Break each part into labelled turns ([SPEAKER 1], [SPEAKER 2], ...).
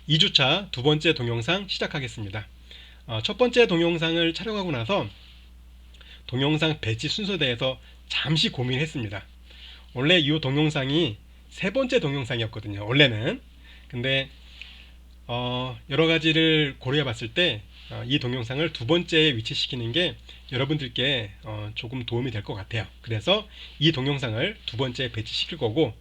[SPEAKER 1] 2주차 두 번째 동영상 시작하겠습니다. 첫 번째 동영상을 촬영하고 나서 동영상 배치 순서에 대해서 잠시 고민했습니다. 원래 이 동영상이 세 번째 동영상이었거든요. 원래는. 근데 여러 가지를 고려해 봤을 때 이 동영상을 두 번째에 위치시키는 게 여러분들께 조금 도움이 될 것 같아요. 그래서 이 동영상을 두 번째에 배치시킬 거고,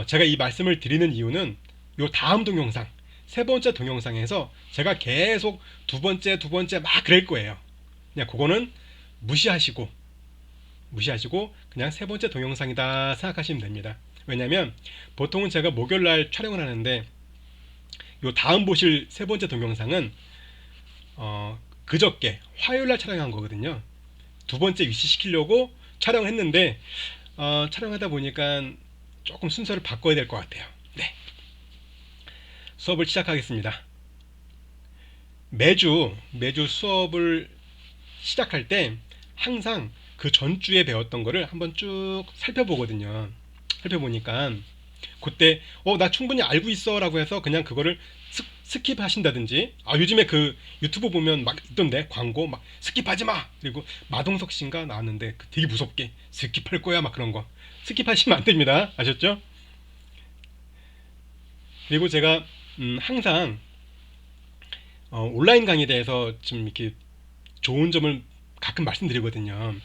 [SPEAKER 1] 제가 이 말씀을 드리는 이유는 요 다음 동영상, 세 번째 동영상에서 제가 계속 두 번째 막 그럴 거예요. 그냥 그거는 무시하시고 그냥 세 번째 동영상이다 생각하시면 됩니다. 왜냐면 보통은 제가 목요일날 촬영을 하는데 요 다음 보실 세 번째 동영상은 그저께 화요일날 촬영한 거거든요. 두 번째 위치시키려고 촬영했는데 촬영하다 보니까 조금 순서를 바꿔야 될 것 같아요. 네, 수업을 시작하겠습니다. 매주 수업을 시작할 때 항상 그 전주에 배웠던 거를 한번 쭉 살펴보거든요. 살펴보니까 그때 나 충분히 알고 있어 라고 해서 그냥 그거를 스킵 하신다든지, 요즘에 그 유튜브 보면 막 있던데 광고 막 스킵하지 마, 그리고 마동석 씨인가 나왔는데 되게 무섭게 스킵할 거야 막 그런 거 스킵하시면 안 됩니다. 아셨죠? 그리고 제가 항상 온라인 강의에 대해서 좀 이렇게 좋은 점을 가끔 말씀드리거든요.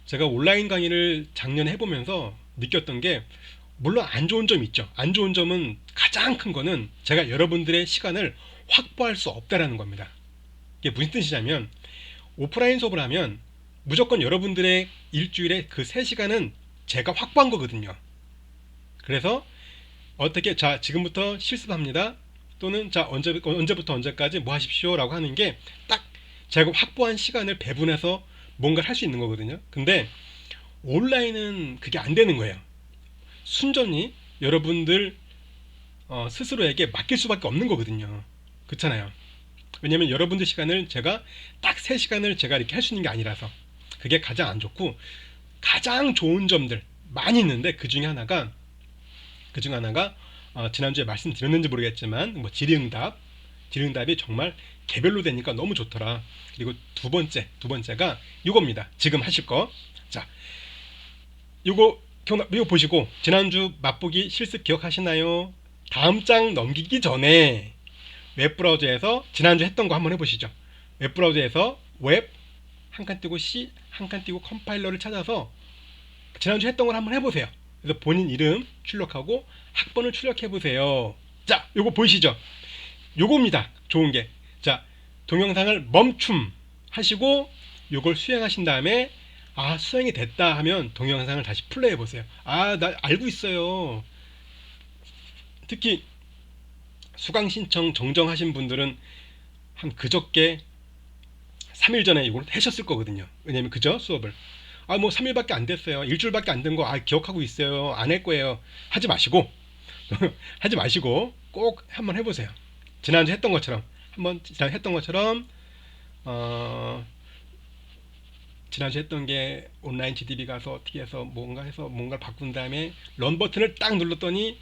[SPEAKER 1] 제가 온라인 강의를 작년에 해보면서 느꼈던 게, 물론 안 좋은 점이 있죠. 안 좋은 점은, 가장 큰 거는 제가 여러분들의 시간을 확보할 수 없다라는 겁니다. 이게 무슨 뜻이냐면, 오프라인 수업을 하면 무조건 여러분들의 일주일에 그 3시간은 제가 확보한 거거든요. 그래서 어떻게, 자 지금부터 실습합니다, 또는 자 언제부터 언제까지 뭐 하십시오 라고 하는 게 딱 제가 확보한 시간을 배분해서 뭔가를 할 수 있는 거거든요. 근데 온라인은 그게 안 되는 거예요. 순전히 여러분들 스스로에게 맡길 수밖에 없는 거거든요. 그렇잖아요. 왜냐면 여러분들 시간을 제가 딱 3시간을 제가 이렇게 할 수 있는 게 아니라서. 그게 가장 안 좋고, 가장 좋은 점들 많이 있는데 그 중 하나가 지난주에 말씀드렸는지 모르겠지만 뭐 질의응답이 정말 개별로 되니까 너무 좋더라. 그리고 두 번째가 이겁니다. 지금 하실 거. 자, 이거 보시고 지난주 맛보기 실습 기억하시나요? 다음 장 넘기기 전에 웹브라우저에서 지난주 했던 거 한번 해보시죠. 웹브라우저에서 웹 한 칸 띄고 C 한 칸 띄고 컴파일러를 찾아서 지난주 했던 걸 한번 해보세요. 그래서 본인 이름 출력하고 학번을 출력해보세요. 자, 요거 보이시죠? 요겁니다. 좋은 게. 자, 동영상을 멈춤 하시고 요걸 수행하신 다음에, 수행이 됐다 하면 동영상을 다시 플레이해 보세요. 나 알고 있어요. 특히 수강 신청 정정하신 분들은 한 그저께 3일 전에 이걸 하셨을 거거든요. 왜냐면 그저 수업을 뭐 3일밖에 안 됐어요, 일주일밖에 안 된 거 기억하고 있어요, 안 할 거예요 하지 마시고 하지 마시고 꼭 한번 해보세요. 지난주 했던 것처럼 어, 지난주 했던 게 온라인 GDB 가서 어떻게 해서 뭔가를 바꾼 다음에 런 버튼을 딱 눌렀더니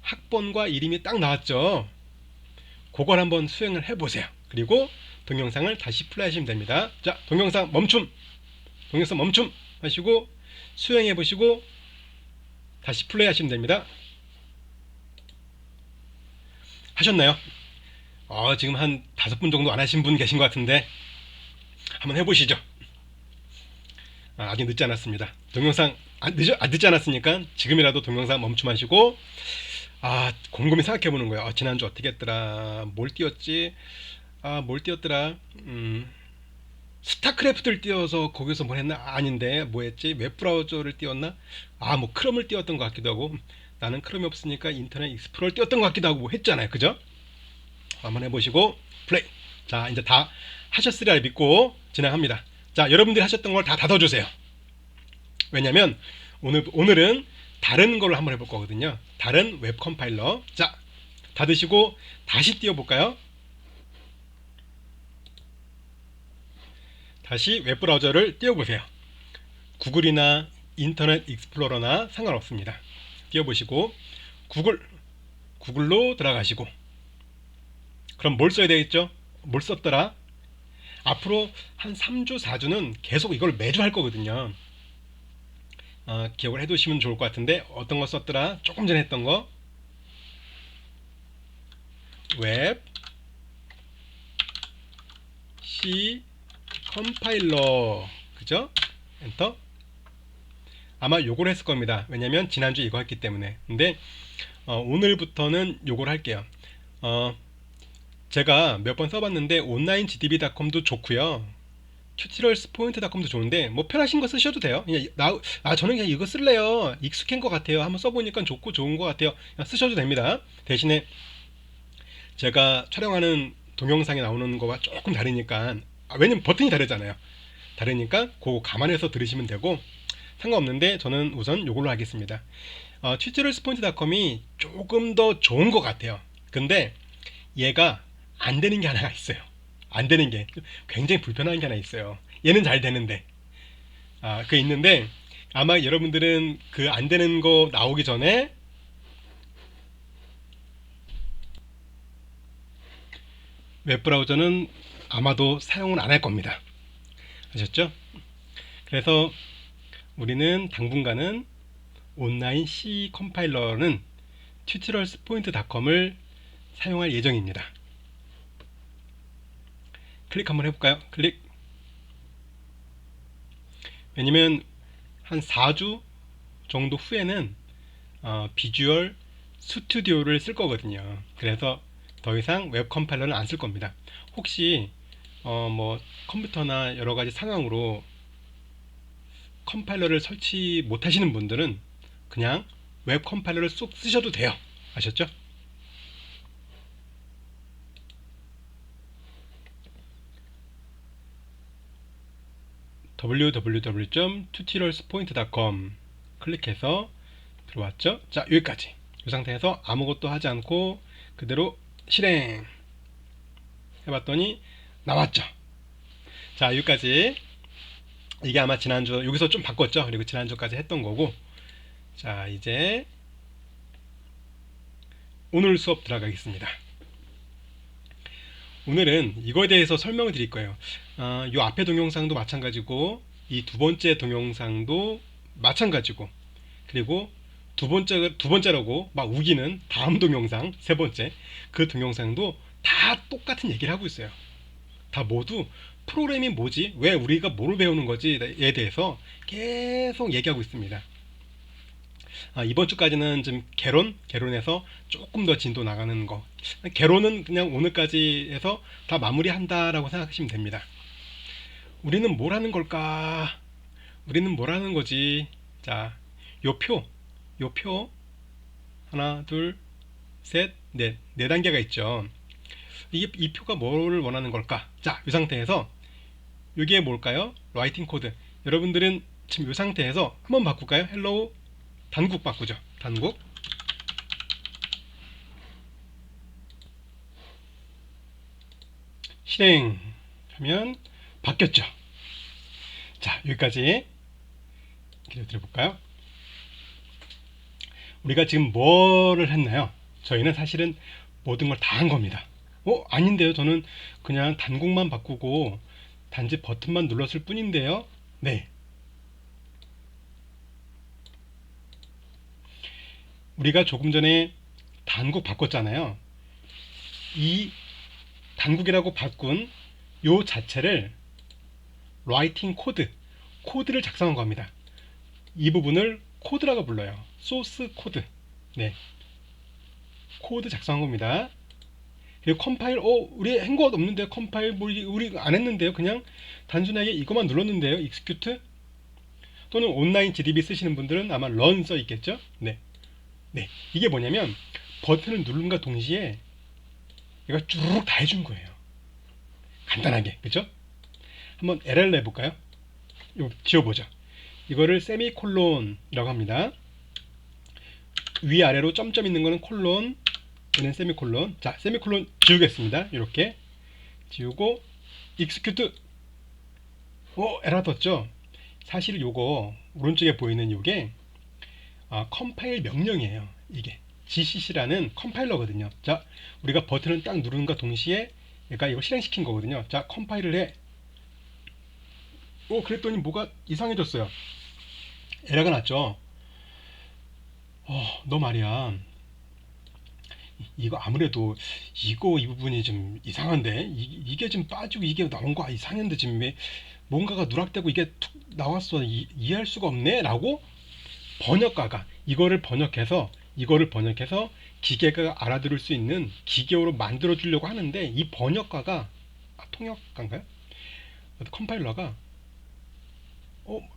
[SPEAKER 1] 학번과 이름이 딱 나왔죠. 그걸 한번 수행을 해보세요. 그리고 동영상을 다시 플레이하시면 됩니다. 자, 동영상 멈춤 하시고 수행해 보시고 다시 플레이 하시면 됩니다. 하셨나요? 지금 한 5분 정도 안 하신 분 계신 것 같은데 한번 해보시죠. 아직 늦지 않았습니다. 동영상 늦지 않았으니까 지금이라도 동영상 멈춤하시고 곰곰이 생각해 보는 거예요. 지난주 어떻게 했더라, 뭘 띄웠지, 뭘 띄웠더라, 스타크래프트를 띄워서 거기서 뭘 했나, 아닌데 뭐 했지, 웹브라우저를 띄웠나, 뭐 크롬을 띄웠던 것 같기도 하고, 나는 크롬이 없으니까 인터넷 익스플로러를 띄웠던 것 같기도 하고, 뭐 했잖아요. 그죠? 한번 해보시고 플레이. 자, 이제 다 하셨으리라 믿고 진행합니다. 자, 여러분들이 하셨던 걸 다 닫아주세요. 왜냐면 오늘은 다른 걸로 한번 해볼 거거든요. 다른 웹 컴파일러. 자, 닫으시고 다시 띄워볼까요? 다시 웹브라우저를 띄워보세요. 구글이나 인터넷 익스플로러나 상관없습니다. 띄워보시고 구글로 들어가시고, 그럼 뭘 써야 되겠죠? 뭘 썼더라? 앞으로 한 3주, 4주는 계속 이걸 매주 할 거거든요. 기억을 해두시면 좋을 것 같은데 어떤 거 썼더라? 조금 전에 했던 거 웹 C 컴파일러 그죠? 엔터. 아마 요걸 했을 겁니다. 왜냐면 지난주에 이거 했기 때문에. 근데 오늘부터는 요걸 할게요. 제가 몇 번 써봤는데 온라인 gdb.com도 좋고요. 튜토리얼스포인트.com도 좋은데 뭐 편하신 거 쓰셔도 돼요. 그냥 저는 그냥 이거 쓸래요. 익숙한 것 같아요. 한번 써보니까 좋고 좋은 것 같아요. 그냥 쓰셔도 됩니다. 대신에 제가 촬영하는 동영상에 나오는 거와 조금 다르니까 왜냐면 버튼이 다르잖아요. 다르니까 그거 감안해서 들으시면 되고 상관없는데 저는 우선 이걸로 하겠습니다. 튜토리얼스포인트.com이 조금 더 좋은 것 같아요. 근데 얘가 안 되는 게 하나가 있어요. 안 되는 게 굉장히 불편한 게 하나 있어요. 얘는 잘 되는데 그 있는데 아마 여러분들은 그 안 되는 거 나오기 전에 웹브라우저는 아마도 사용을 안 할 겁니다. 아셨죠? 그래서 우리는 당분간은 온라인 C 컴파일러는 tutorialspoint.com을 사용할 예정입니다. 클릭 한번 해볼까요? 클릭. 왜냐면 한 4주 정도 후에는 비주얼 스튜디오를 쓸 거거든요. 그래서 더 이상 웹 컴파일러는 안 쓸 겁니다. 혹시 뭐 컴퓨터나 여러 가지 상황으로 컴파일러를 설치 못 하시는 분들은 그냥 웹 컴파일러를 쏙 쓰셔도 돼요. 아셨죠? www.tutorialspoint.com 클릭해서 들어왔죠? 자, 여기까지. 이 상태에서 아무것도 하지 않고 그대로 실행 해봤더니 나왔죠? 자, 여기까지. 이게 아마 지난주 여기서 좀 바꿨죠? 그리고 지난주까지 했던 거고. 자, 이제 오늘 수업 들어가겠습니다. 오늘은 이거에 대해서 설명을 드릴 거예요. 이 앞에 동영상도 마찬가지고 이 두 번째 동영상도 마찬가지고 그리고 두 번째라고 막 우기는 다음 동영상 세 번째 그 동영상도 다 똑같은 얘기를 하고 있어요. 다 모두 프로그램이 뭐지? 왜 우리가 뭐를 배우는 거지에 대해서 계속 얘기하고 있습니다. 이번 주까지는 좀 개론해서 조금 더 진도 나가는 거. 개론은 그냥 오늘까지 해서 다 마무리한다라고 생각하시면 됩니다. 우리는 뭘 하는 걸까? 우리는 뭘 하는 거지? 자, 요 표 하나, 둘, 셋, 넷, 네 단계가 있죠. 이 표가 뭐를 원하는 걸까? 자, 이 상태에서 이게 뭘까요? 라이팅 코드. 여러분들은 지금 이 상태에서 한번 바꿀까요? 헬로우 단국 바꾸죠. 단국. 실행하면 바뀌었죠. 자, 여기까지 기다려 볼까요? 우리가 지금 뭐를 했나요? 저희는 사실은 모든 걸 다 한 겁니다. 아닌데요. 저는 그냥 단국만 바꾸고 단지 버튼만 눌렀을 뿐인데요. 네. 우리가 조금 전에 단국 바꿨잖아요. 이 단국이라고 바꾼 요 자체를 라이팅 코드를 작성한 겁니다. 이 부분을 코드라고 불러요. 소스 코드. 네. 코드 작성한 겁니다. 그리고 컴파일, 우리 한 것 없는데 컴파일 우리 안 했는데요. 그냥 단순하게 이것만 눌렀는데요. execute 또는 온라인 GDB 쓰시는 분들은 아마 run 써 있겠죠. 네. 네. 이게 뭐냐면 버튼을 누른과 동시에 얘가 쭉 다 해준 거예요. 간단하게. 그죠? 한번 LL 해볼까요? 이거 지워보죠. 이거를 세미콜론이라고 합니다. 위아래로 점점 있는 거는 콜론, 얘는 세미콜론. 자, 세미콜론 지우겠습니다. 이렇게 지우고 execute. 에러 떴죠? 사실 요거 오른쪽에 보이는 요게 컴파일 명령이에요. 이게 GCC라는 컴파일러거든요. 자, 우리가 버튼을 딱 누르는과 동시에 얘가 이거 실행시킨 거거든요. 자, 컴파일을 해. 그랬더니 뭐가 이상해졌어요. 에러가 났죠. 너 말이야. 이거 아무래도 이거 이 부분이 좀 이상한데 이게 좀 빠지고 이게 나온 거 이상한데 지금 왜 뭔가가 누락되고 이게 툭 나왔어 이해할 수가 없네 라고 번역가가 이거를 번역해서 기계가 알아들을 수 있는 기계어로 만들어 주려고 하는데 이 번역가가 통역가인가요? 컴파일러가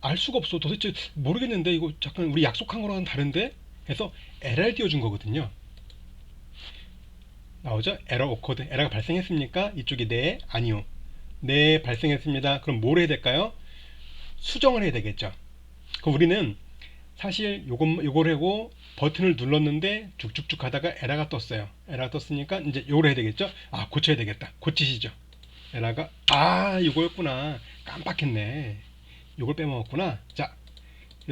[SPEAKER 1] 알 수가 없어. 도대체 모르겠는데 이거 잠깐 우리 약속한 거랑은 다른데 해서 에러를 띄워준 거거든요. 나오죠? 에러 오코드. 에러가 발생했습니까? 이쪽이 네, 아니요. 네, 발생했습니다. 그럼 뭘 해야 될까요? 수정을 해야 되겠죠. 그럼 우리는 사실 요걸 하고 버튼을 눌렀는데 쭉쭉쭉 가다가 에러가 떴어요. 에러가 떴으니까 이제 요걸 해야 되겠죠? 고쳐야 되겠다. 고치시죠. 에러가 요거였구나. 깜빡했네. 요걸 빼먹었구나. 자,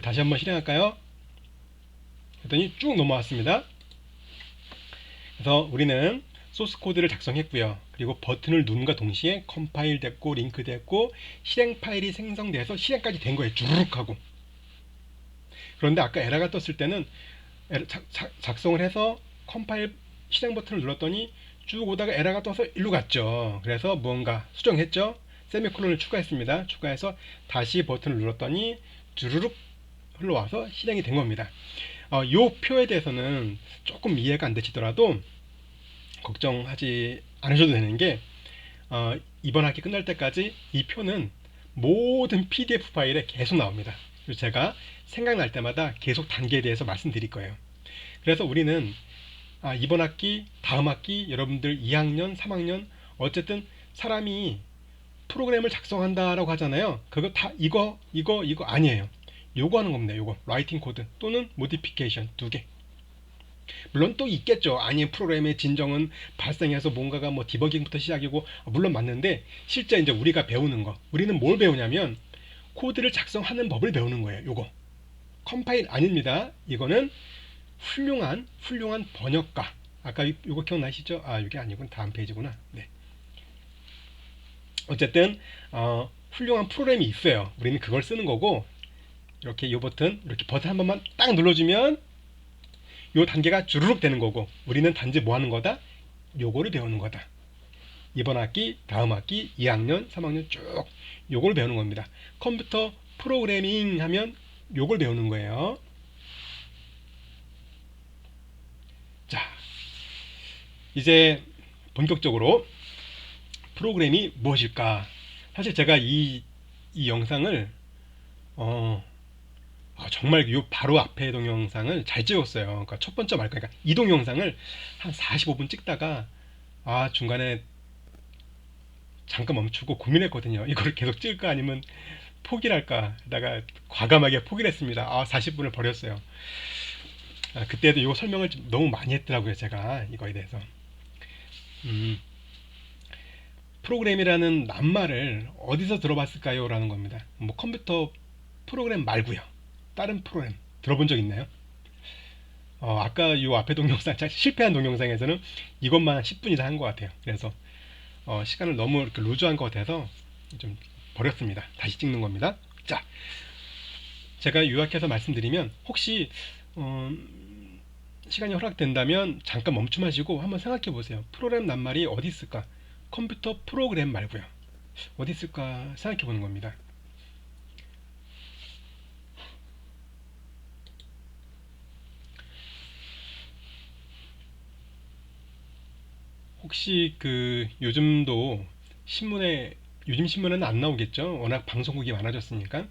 [SPEAKER 1] 다시 한번 실행할까요? 그랬더니 쭉 넘어왔습니다. 그래서 우리는 소스 코드를 작성했고요. 그리고 버튼을 누른과 동시에 컴파일 됐고 링크 됐고 실행 파일이 생성돼서 실행까지 된 거예요. 주르륵 하고. 그런데 아까 에러가 떴을 때는 작성을 해서 컴파일 실행 버튼을 눌렀더니 쭉 오다가 에러가 떠서 일로 갔죠. 그래서 무언가 수정했죠. 세미콜론을 추가했습니다. 추가해서 다시 버튼을 눌렀더니 주르륵 흘러와서 실행이 된 겁니다. 요 표에 대해서는 조금 이해가 안 되시더라도 걱정하지 않으셔도 되는 게 이번 학기 끝날 때까지 이 표는 모든 PDF 파일에 계속 나옵니다. 그래서 제가 생각날 때마다 계속 단계에 대해서 말씀드릴 거예요. 그래서 우리는 이번 학기, 다음 학기 여러분들 2학년, 3학년 어쨌든 사람이 프로그램을 작성한다라고 하잖아요. 그거 다 이거 아니에요. 요거 하는 겁니다. 요거 라이팅 코드 또는 모디피케이션 두 개. 물론 또 있겠죠. 아니 프로그램의 진정은 발생해서 뭔가가 뭐 디버깅부터 시작이고 물론 맞는데 실제 이제 우리가 배우는 거 우리는 뭘 배우냐면 코드를 작성하는 법을 배우는 거예요. 요거 컴파일 아닙니다. 이거는 훌륭한 번역가. 아까 요거 기억나시죠? 이게 아니군. 다음 페이지구나. 네. 어쨌든 훌륭한 프로그램이 있어요. 우리는 그걸 쓰는 거고 이렇게 이렇게 버튼 한 번만 딱 눌러주면 요 단계가 주르륵 되는 거고 우리는 단지 뭐 하는 거다? 요거를 배우는 거다. 이번 학기, 다음 학기, 2학년, 3학년 쭉 요걸 배우는 겁니다. 컴퓨터 프로그래밍 하면 요걸 배우는 거예요. 자, 이제 본격적으로 프로그램이 무엇일까? 사실 제가 이 영상을 정말 요 바로 앞에 동영상을 잘 찍었어요. 그러니까 첫 번째 그러니까 이 동영상을 한 45분 찍다가 중간에 잠깐 멈추고 고민했거든요. 이거를 계속 찍을까 아니면 포기를 할까 하다가 과감하게 포기를 했습니다. 40분을 버렸어요. 그때도 이 설명을 좀 너무 많이 했더라고요. 제가 이거에 대해서 프로그램이라는 낱말을 어디서 들어봤을까요? 라는 겁니다. 뭐 컴퓨터 프로그램 말고요. 다른 프로그램 들어본 적 있나요? 아까 이 앞에 동영상 실패한 동영상에서는 이것만 10분 이상 한 것 같아요. 그래서 시간을 너무 이렇게 루즈한 것 같아서 좀 버렸습니다. 다시 찍는 겁니다. 자, 제가 요약해서 말씀드리면 혹시 시간이 허락된다면 잠깐 멈춤하시고 한번 생각해 보세요. 프로그램 낱말이 어디 있을까? 컴퓨터 프로그램 말고요. 어디 있을까 생각해 보는 겁니다. 혹시 요즘도 요즘 신문에는 안 나오겠죠? 워낙 방송국이 많아졌으니까.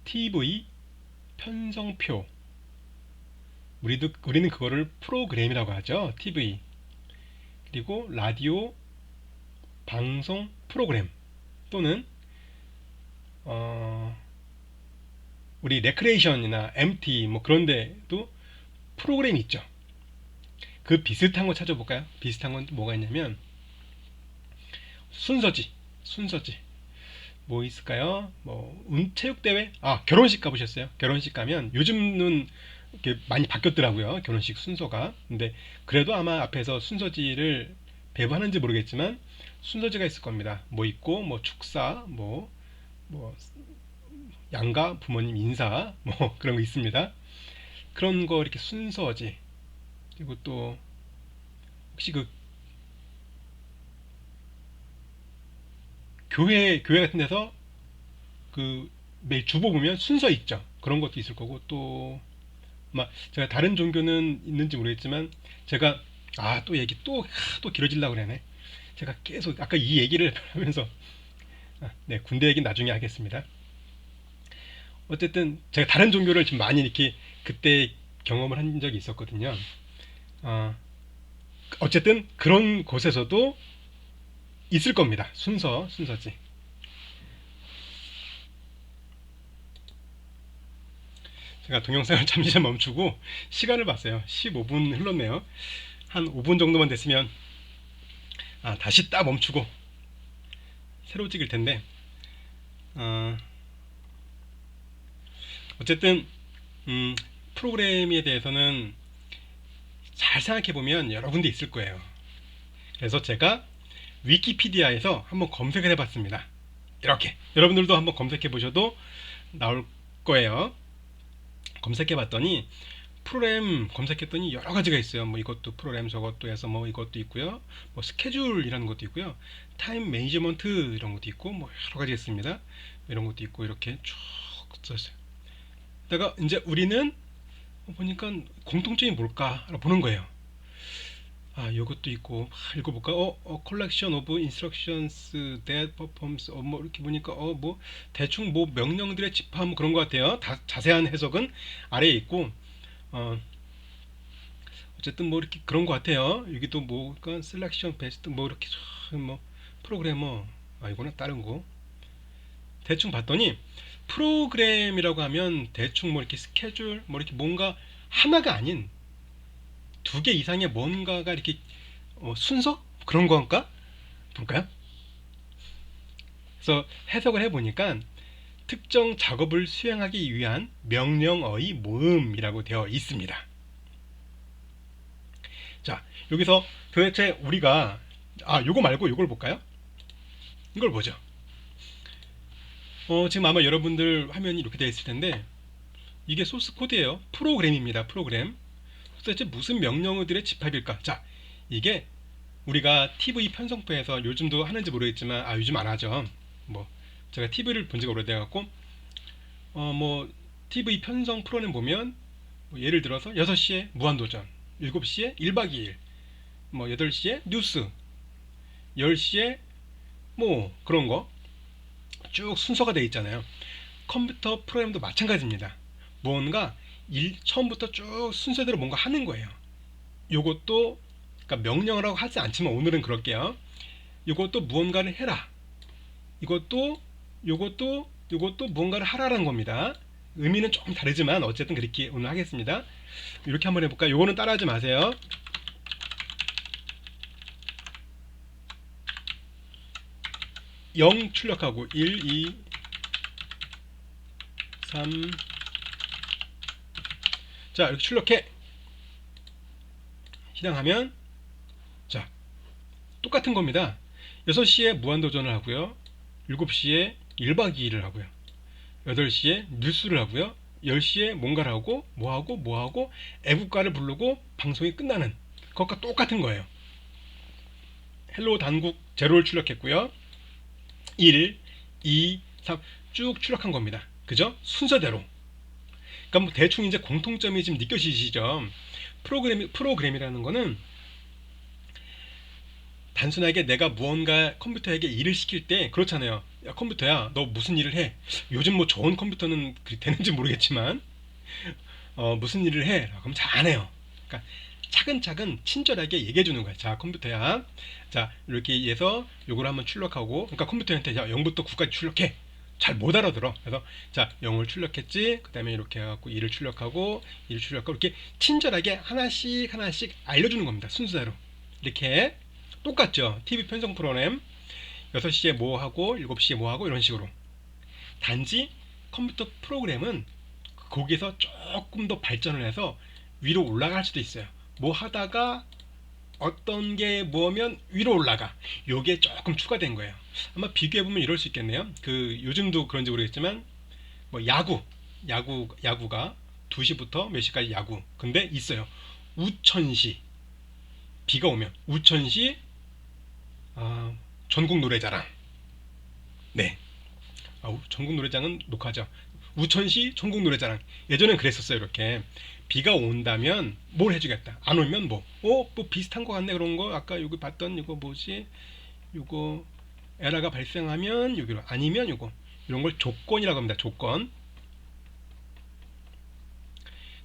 [SPEAKER 1] TV 편성표. 우리는 그거를 프로그램이라고 하죠. TV. 그리고 라디오 방송 프로그램 또는 우리 레크레이션이나 MT 뭐 그런 데도 프로그램이 있죠. 그 비슷한 거 찾아볼까요? 비슷한 건 뭐가 있냐면 순서지 뭐 있을까요? 뭐 체육대회? 결혼식 가보셨어요? 결혼식 가면 요즘은 이렇게 많이 바뀌었더라고요. 결혼식 순서가. 근데 그래도 아마 앞에서 순서지를 배부하는지 모르겠지만 순서지가 있을 겁니다. 뭐 있고 뭐 축사 뭐 양가 부모님 인사 뭐 그런 거 있습니다. 그런 거 이렇게 순서지. 그리고 또 혹시 그 교회 같은 데서 그 매일 주보 보면 순서 있죠. 그런 것도 있을 거고 또 아마 제가 다른 종교는 있는지 모르겠지만 제가 또 얘기 또 길어지려고 그러네. 제가 계속 아까 이 얘기를 하면서 네, 군대 얘기는 나중에 하겠습니다. 어쨌든 제가 다른 종교를 좀 많이 이렇게 그때 경험을 한 적이 있었거든요. 어, 어쨌든 그런 곳에서도 있을 겁니다. 순서지. 제가 동영상을 잠시 멈추고 시간을 봤어요. 15분 흘렀네요. 한 5분 정도만 됐으면 다시 딱 멈추고 새로 찍을 텐데 어, 어쨌든 프로그램에 대해서는 잘 생각해 보면 여러 군데 있을 거예요. 그래서 제가 위키피디아에서 한번 검색을 해봤습니다. 이렇게 여러분들도 한번 검색해 보셔도 나올 거예요. 검색해 봤더니 프로그램 검색했더니 여러 가지가 있어요. 뭐 이것도 프로그램 저것도 해서 뭐 이것도 있고요. 뭐 스케줄이라는 것도 있고요. 타임 매니지먼트 이런 것도 있고 뭐 여러 가지 있습니다. 이런 것도 있고 이렇게 쭉 썼어요. 그다가 이제 우리는 보니까 공통점이 뭘까 보는 거예요. 요것도 있고 읽어볼까? collection of instructions that performs 뭐 이렇게 보니까 뭐 대충 뭐 명령들의 집합 뭐 그런 것 같아요. 자세한 해석은 아래에 있고 어쨌든 뭐 이렇게 그런 것 같아요. 여기도 뭐 그러니까 selection best 뭐 이렇게 뭐 프로그래머 이거는 다른 거 대충 봤더니 프로그램이라고 하면 대충 뭐 이렇게 스케줄 뭐 이렇게 뭔가 하나가 아닌 두 개 이상의 뭔가가 이렇게 순서 그런 건가 볼까요? 그래서 해석을 해보니까 특정 작업을 수행하기 위한 명령어의 모음이라고 되어 있습니다. 자, 여기서 도대체 우리가 요거 말고 요걸 볼까요? 이걸 보죠. 지금 아마 여러분들 화면이 이렇게 되어 있을 텐데 이게 소스 코드예요. 프로그램입니다. 프로그램. 도대체 무슨 명령어들의 집합일까? 자, 이게 우리가 TV 편성표에서 요즘도 하는지 모르겠지만 요즘 안 하죠. 뭐 제가 TV를 본 지가 오래돼갖고 뭐 TV 편성 프로그램 보면 뭐 예를 들어서 6시에 무한도전, 7시에 1박 2일, 뭐 8시에 뉴스, 10시에 뭐 그런 거 쭉 순서가 돼 있잖아요. 컴퓨터 프로그램도 마찬가지입니다. 뭔가 처음부터 쭉 순서대로 뭔가 하는 거예요. 요것도 그러니까 명령이라고 하지 않지만 오늘은 그럴게요. 이것도 무언가를 해라. 이것도 무언가를 하라는 겁니다. 의미는 조금 다르지만 어쨌든 그렇게 오늘 하겠습니다. 이렇게 한번 해볼까요? 요거는 따라하지 마세요. 0 출력하고 1, 2, 3 자, 이렇게 출력해. 실행하면 자, 똑같은 겁니다. 6시에 무한도전을 하고요. 7시에 1박 2일을 하고요. 8시에 뉴스를 하고요. 10시에 뭔가를 하고 뭐하고 애국가를 부르고 방송이 끝나는 그것과 똑같은 거예요. 헬로 단국 제로를 출력했고요. 1, 2, 3 쭉 출력한 겁니다. 그죠? 순서대로. 그러니까 뭐 대충 이제 공통점이 지금 느껴지시죠? 프로그램이라는 거는 단순하게 내가 무언가 컴퓨터에게 일을 시킬 때 그렇잖아요. 야, 컴퓨터야, 너 무슨 일을 해? 요즘 뭐 좋은 컴퓨터는 되는지 모르겠지만 무슨 일을 해? 그럼 잘 안 해요. 그러니까 차근차근 친절하게 얘기해 주는 거야. 자, 컴퓨터야. 자, 이렇게 해서 요걸 한번 출력하고 그러니까 컴퓨터한테 야, 0부터 9까지 출력해. 잘 못 알아들어. 그래서 자, 0을 출력했지. 그다음에 이렇게 해 갖고 2를 출력하고 2를 출력하고 이렇게 친절하게 하나씩 알려 주는 겁니다. 순서대로. 이렇게 똑같죠. TV 편성 프로그램 6시에 뭐 하고 7시에 뭐 하고 이런 식으로. 단지 컴퓨터 프로그램은 거기서 조금 더 발전을 해서 위로 올라갈 수도 있어요. 뭐 하다가 어떤 게 뭐면 위로 올라가. 요게 조금 추가된 거예요. 아마 비교해보면 이럴 수 있겠네요. 그 요즘도 그런지 모르겠지만 뭐 야구가 2시부터 몇 시까지 야구. 근데 있어요. 우천시 비가 오면 우천시 전국 노래자랑. 네. 전국 노래장은 녹화죠. 우천시 전국 노래자랑. 예전엔 그랬었어요. 이렇게 비가 온다면 뭘 해주겠다. 안 오면 뭐 비슷한 거 같네. 그런 거 아까 여기 봤던 이거 뭐지? 이거 에러가 발생하면 여기로 아니면 이거 이런 걸 조건이라고 합니다. 조건.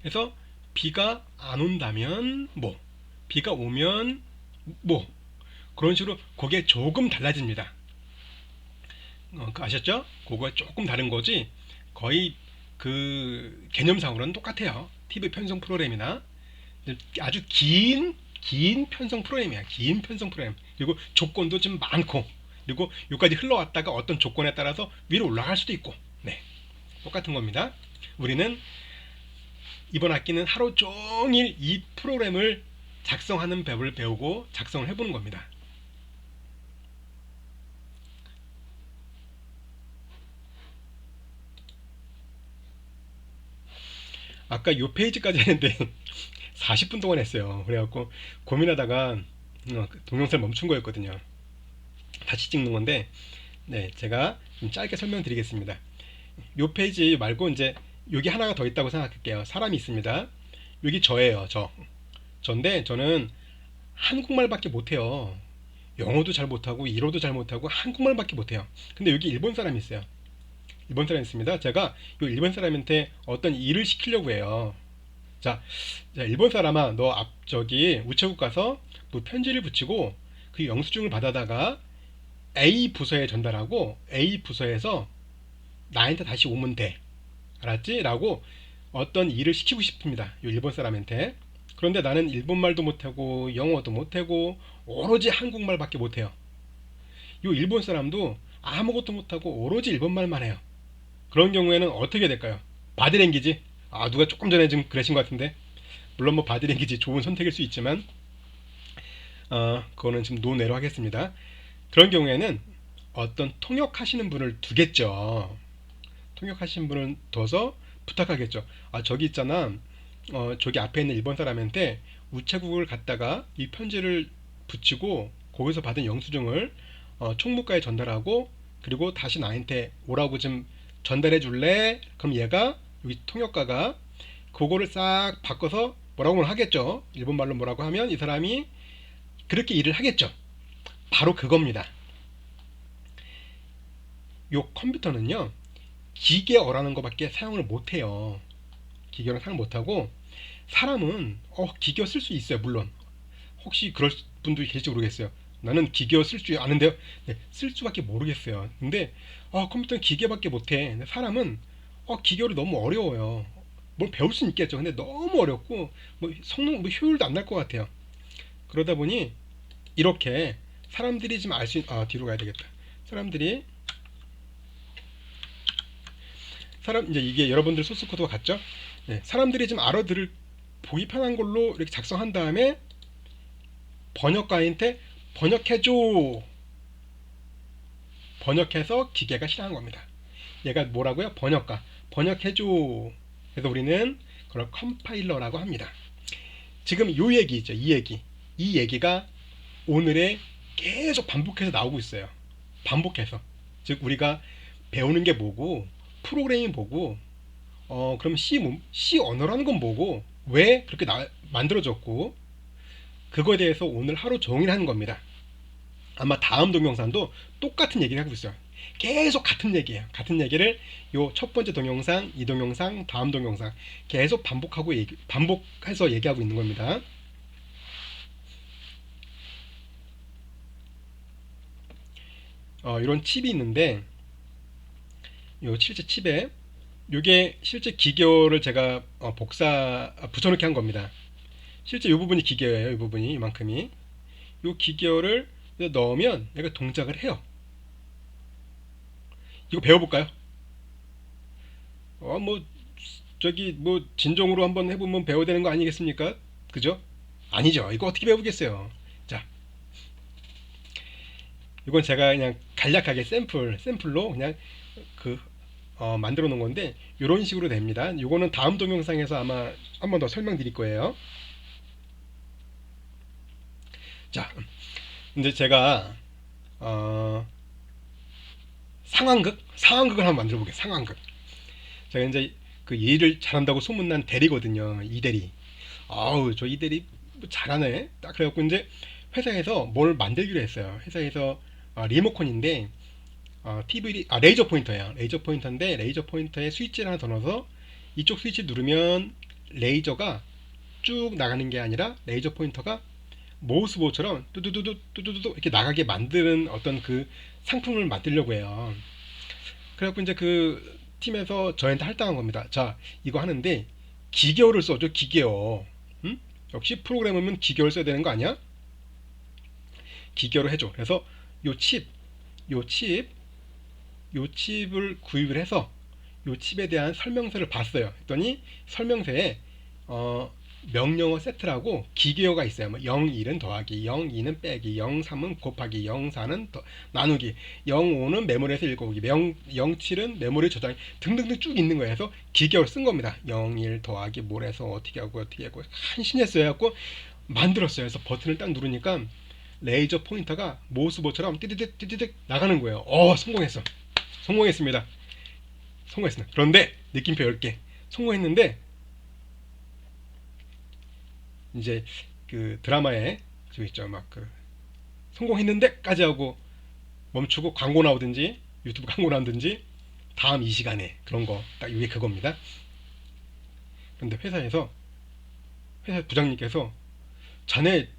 [SPEAKER 1] 그래서 비가 안 온다면 비가 오면 그런 식으로 그게 조금 달라집니다. 아셨죠? 그거 조금 다른 거지 거의 그 개념상으로는 똑같아요. TV 편성 프로그램이나 아주 긴 편성 프로그램이야. 긴 편성 프로그램. 그리고 조건도 좀 많고 그리고 여기까지 흘러왔다가 어떤 조건에 따라서 위로 올라갈 수도 있고 네, 똑같은 겁니다. 우리는 이번 학기는 하루 종일 이 프로그램을 작성하는 법을 배우고 작성을 해보는 겁니다. 아까 요 페이지까지 했는데 40분 동안 했어요. 그래갖고 고민하다가 동영상을 멈춘 거였거든요. 다시 찍는 건데 네, 제가 좀 짧게 설명드리겠습니다. 요 페이지 말고 이제 여기 하나가 더 있다고 생각할게요. 사람이 있습니다. 여기 저예요. 저인데 저는 한국말밖에 못해요. 영어도 잘 못하고 일어도 잘 못하고 한국말밖에 못해요. 근데 여기 일본 사람이 있어요. 일본 사람이 있습니다. 제가 이 일본 사람한테 어떤 일을 시키려고 해요. 자, 일본 사람아, 너 저기 우체국 가서 뭐 편지를 붙이고 그 영수증을 받아다가 A 부서에 전달하고 A 부서에서 나한테 다시 오면 돼. 알았지? 라고 어떤 일을 시키고 싶습니다. 이 일본 사람한테. 그런데 나는 일본말도 못하고 영어도 못하고 오로지 한국말밖에 못해요. 이 일본 사람도 아무것도 못하고 오로지 일본말만 해요. 그런 경우에는 어떻게 될까요? 바디랭귀지. 누가 조금 전에 좀 그러신 것 같은데 물론 뭐 바디랭귀지 좋은 선택일 수 있지만 그거는 지금 논외로 하겠습니다. 그런 경우에는 어떤 통역하시는 분을 두겠죠. 통역하시는 분을 둬서 부탁하겠죠. 저기 있잖아. 저기 앞에 있는 일본 사람한테 우체국을 갔다가 이 편지를 붙이고 거기서 받은 영수증을 총무과에 전달하고 그리고 다시 나한테 오라고 좀 전달해 줄래? 그럼 얘가 여기 통역가가 그거를 싹 바꿔서 뭐라고 하겠죠. 일본말로 뭐라고 하면 이 사람이 그렇게 일을 하겠죠. 바로 그겁니다. 요 컴퓨터는요 기계어라는 것밖에 사용을 못해요. 기계어는 사용 못하고 사람은 기계어 쓸 수 있어요. 물론 혹시 그럴 분도 계실지 모르겠어요. 나는 기계어 쓸 줄 아는데요. 네, 쓸 수밖에 모르겠어요. 근데 컴퓨터는 기계밖에 못해. 근데 사람은 기계어를 너무 어려워요. 뭘 배울 수는 있겠죠. 근데 너무 어렵고 뭐 성능 뭐 효율도 안 날 것 같아요. 그러다 보니 이렇게 사람들이 좀 알 수 뒤로 가야 되겠다. 사람들이 이제 이게 여러분들 소스 코드가 같죠? 네, 사람들이 좀 알아들을 보기 편한 걸로 이렇게 작성한 다음에 번역가한테 번역해줘. 번역해서 기계가 실행한 겁니다. 얘가 뭐라고요? 번역해줘. 그래서 우리는 그걸 컴파일러라고 합니다. 지금 요 얘기 있죠. 이 얘기가 오늘에 계속 반복해서 나오고 있어요. 반복해서. 즉 우리가 배우는 게 뭐고 프로그램이 뭐고 그럼 C 언어라는 건 뭐고 왜 그렇게 만들어졌고 그거에 대해서 오늘 하루 종일 하는 겁니다. 아마 다음 동영상도 똑같은 얘기를 하고 있어요. 계속 같은 얘기예요. 같은 얘기를 요 첫 번째 동영상, 이 동영상, 다음 동영상 계속 반복해서 얘기하고 있는 겁니다. 이런 칩이 있는데 요 실제 칩에 요게 실제 기계어를 제가 붙여넣기 한 겁니다. 실제 이 부분이 기계어예요. 이 부분이 이만큼이 요 기계어를 넣으면 얘가 동작을 해요. 이거 배워볼까요? 뭐 저기 뭐 진정으로 한번 해보면 배워야 되는 거 아니겠습니까? 그죠? 아니죠. 이거 어떻게 배우겠어요. 자, 이건 제가 그냥 간략하게 샘플로 그냥 그 만들어 놓은 건데 이런 식으로 됩니다. 이거는 다음 동영상에서 아마 한 번 더 설명드릴 거예요. 자, 이제 제가 어, 상황극을 한번 만들어 보게. 상황극. 제가 이제 그 일을 잘한다고 소문난 대리거든요. 이대리. 아우, 저 이대리 잘하네. 딱 그래갖고 이제 회사에서 뭘 만들기로 했어요. 회사에서 리모컨인데 TV 레이저 포인터예요. 레이저 포인터인데 레이저 포인터에 스위치를 하나 더 넣어서 이쪽 스위치 누르면 레이저가 쭉 나가는 게 아니라 레이저 포인터가 모스보처럼 뚜두두두 뚜두두두 이렇게 나가게 만드는 어떤 그 상품을 만들려고 해요. 그래갖고 이제 그 팀에서 저한테 할당한 겁니다. 자, 이거 하는데 기계어를 써줘. 기계어. 응? 역시 프로그래머면 기계어를 써야 되는 거 아니야? 기계어로 해줘. 그래서 요 칩, 요 칩, 요 칩을 구입을 해서 요 칩에 대한 설명서를 봤어요. 했더니 설명서에 어, 명령어 세트라고 기계어가 있어요. 뭐 0, 1은 더하기, 0, 2는 빼기, 0, 3은 곱하기, 0, 4는 나누기, 0, 5는 메모리에서 읽어보기, 0, 7은 메모리 저장 등등등 쭉 있는 거예요. 그래서 기계어를 쓴 겁니다. 0, 1 더하기 뭘 해서 어떻게 하고 어떻게 하고 한신했어요. 해갖고 만들었어요. 그래서 버튼을 딱 누르니까 레이저 포인터가 모스보처럼 띠디딕 띠디딕 나가는 거예요. 성공했어. 성공했습니다. 성공했습니다. 그런데 느낌표 10개 성공했는데 이제 그 드라마에 저 있죠. 막 그 성공했는데까지 하고 멈추고 광고 나오든지 유튜브 광고 나오든지 다음 이 시간에 그런 거 딱 이게 그겁니다. 그런데 회사 부장님께서 자네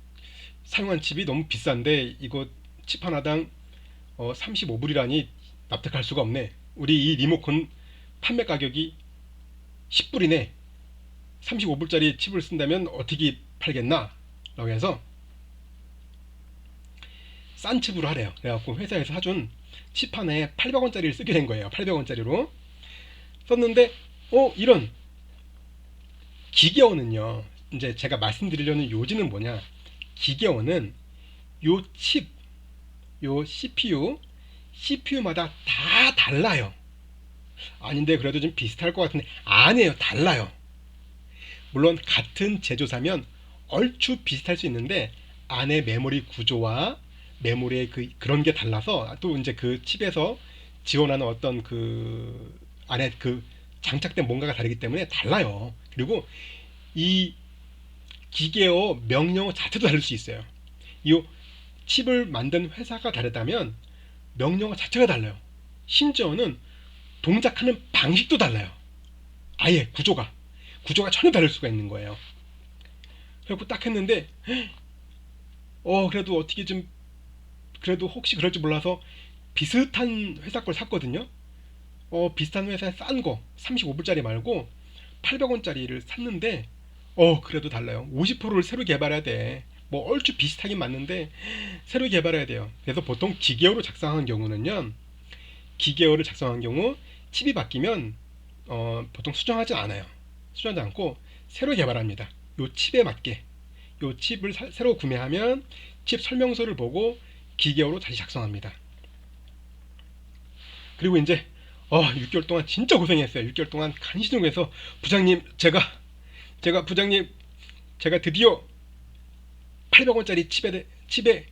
[SPEAKER 1] 사용한 칩이 너무 비싼데 이거 칩 하나당 35불이라니 납득할 수가 없네. 우리 이 리모컨 판매 가격이 10불이네. 35불짜리 칩을 쓴다면 어떻게 팔겠나? 라고 해서 싼 칩으로 하래요. 그래갖고 회사에서 사준 칩 하나에 800원짜리를 쓰게 된 거예요. 800원짜리로 썼는데 이런 기계어는요. 이제 제가 말씀드리려는 요지는 뭐냐? 기계어는 요 칩, 요 CPU마다 다 달라요. 아닌데 그래도 좀 비슷할 것 같은데 아니에요. 달라요. 물론 같은 제조사면 얼추 비슷할 수 있는데 안에 메모리 구조와 메모리의 그런 게 달라서 또 이제 그 칩에서 지원하는 어떤 그 안에 그 장착된 뭔가가 다르기 때문에 달라요. 그리고 이 기계어 명령어 자체도 다를 수 있어요. 이 칩을 만든 회사가 다르다면 명령어 자체가 달라요. 심지어는 동작하는 방식도 달라요. 아예 구조가 전혀 다를 수가 있는 거예요. 그래갖고 딱 했는데 그래도 어떻게 좀 그래도 혹시 그럴지 몰라서 비슷한 회사 걸 샀거든요. 비슷한 회사에 싼 거 35불짜리 말고 800원짜리를 샀는데 그래도 달라요. 50%를 새로 개발해야 돼. 뭐 얼추 비슷하긴 맞는데 새로 개발해야 돼요. 그래서 보통 기계어로 작성한 경우는요. 기계어를 작성한 경우 칩이 바뀌면 보통 수정하지 않아요. 수정하지 않고 새로 개발합니다. 요 칩에 맞게 요 칩을 새로 구매하면 칩 설명서를 보고 기계어로 다시 작성합니다. 그리고 이제 6개월 동안 진짜 고생했어요. 6개월 동안 간신히 해서 부장님 부장님 제가 드디어 800원짜리 칩에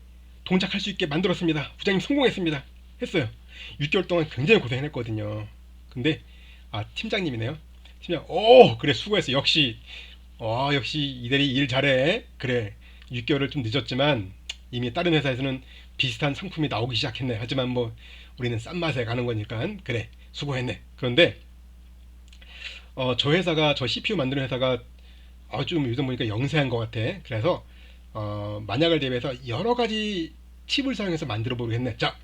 [SPEAKER 1] 동작할 수 있게 만들었습니다. 부장님 성공했습니다. 했어요. 6개월 동안 굉장히 고생을 했거든요. 근데 팀장님이네요. 팀장 그래 수고했어. 역시 이대리 일 잘해. 그래 6개월을 좀 늦었지만 이미 다른 회사에서는 비슷한 상품이 나오기 시작했네. 하지만 뭐 우리는 싼 맛에 가는 거니까 그래 수고했네. 그런데 저 CPU 만드는 회사가 좀 요즘 보니까 영세한 것 같아. 그래서 만약을 대비해서 여러 가지 칩을 사용해서 만들어 보겠네. 자,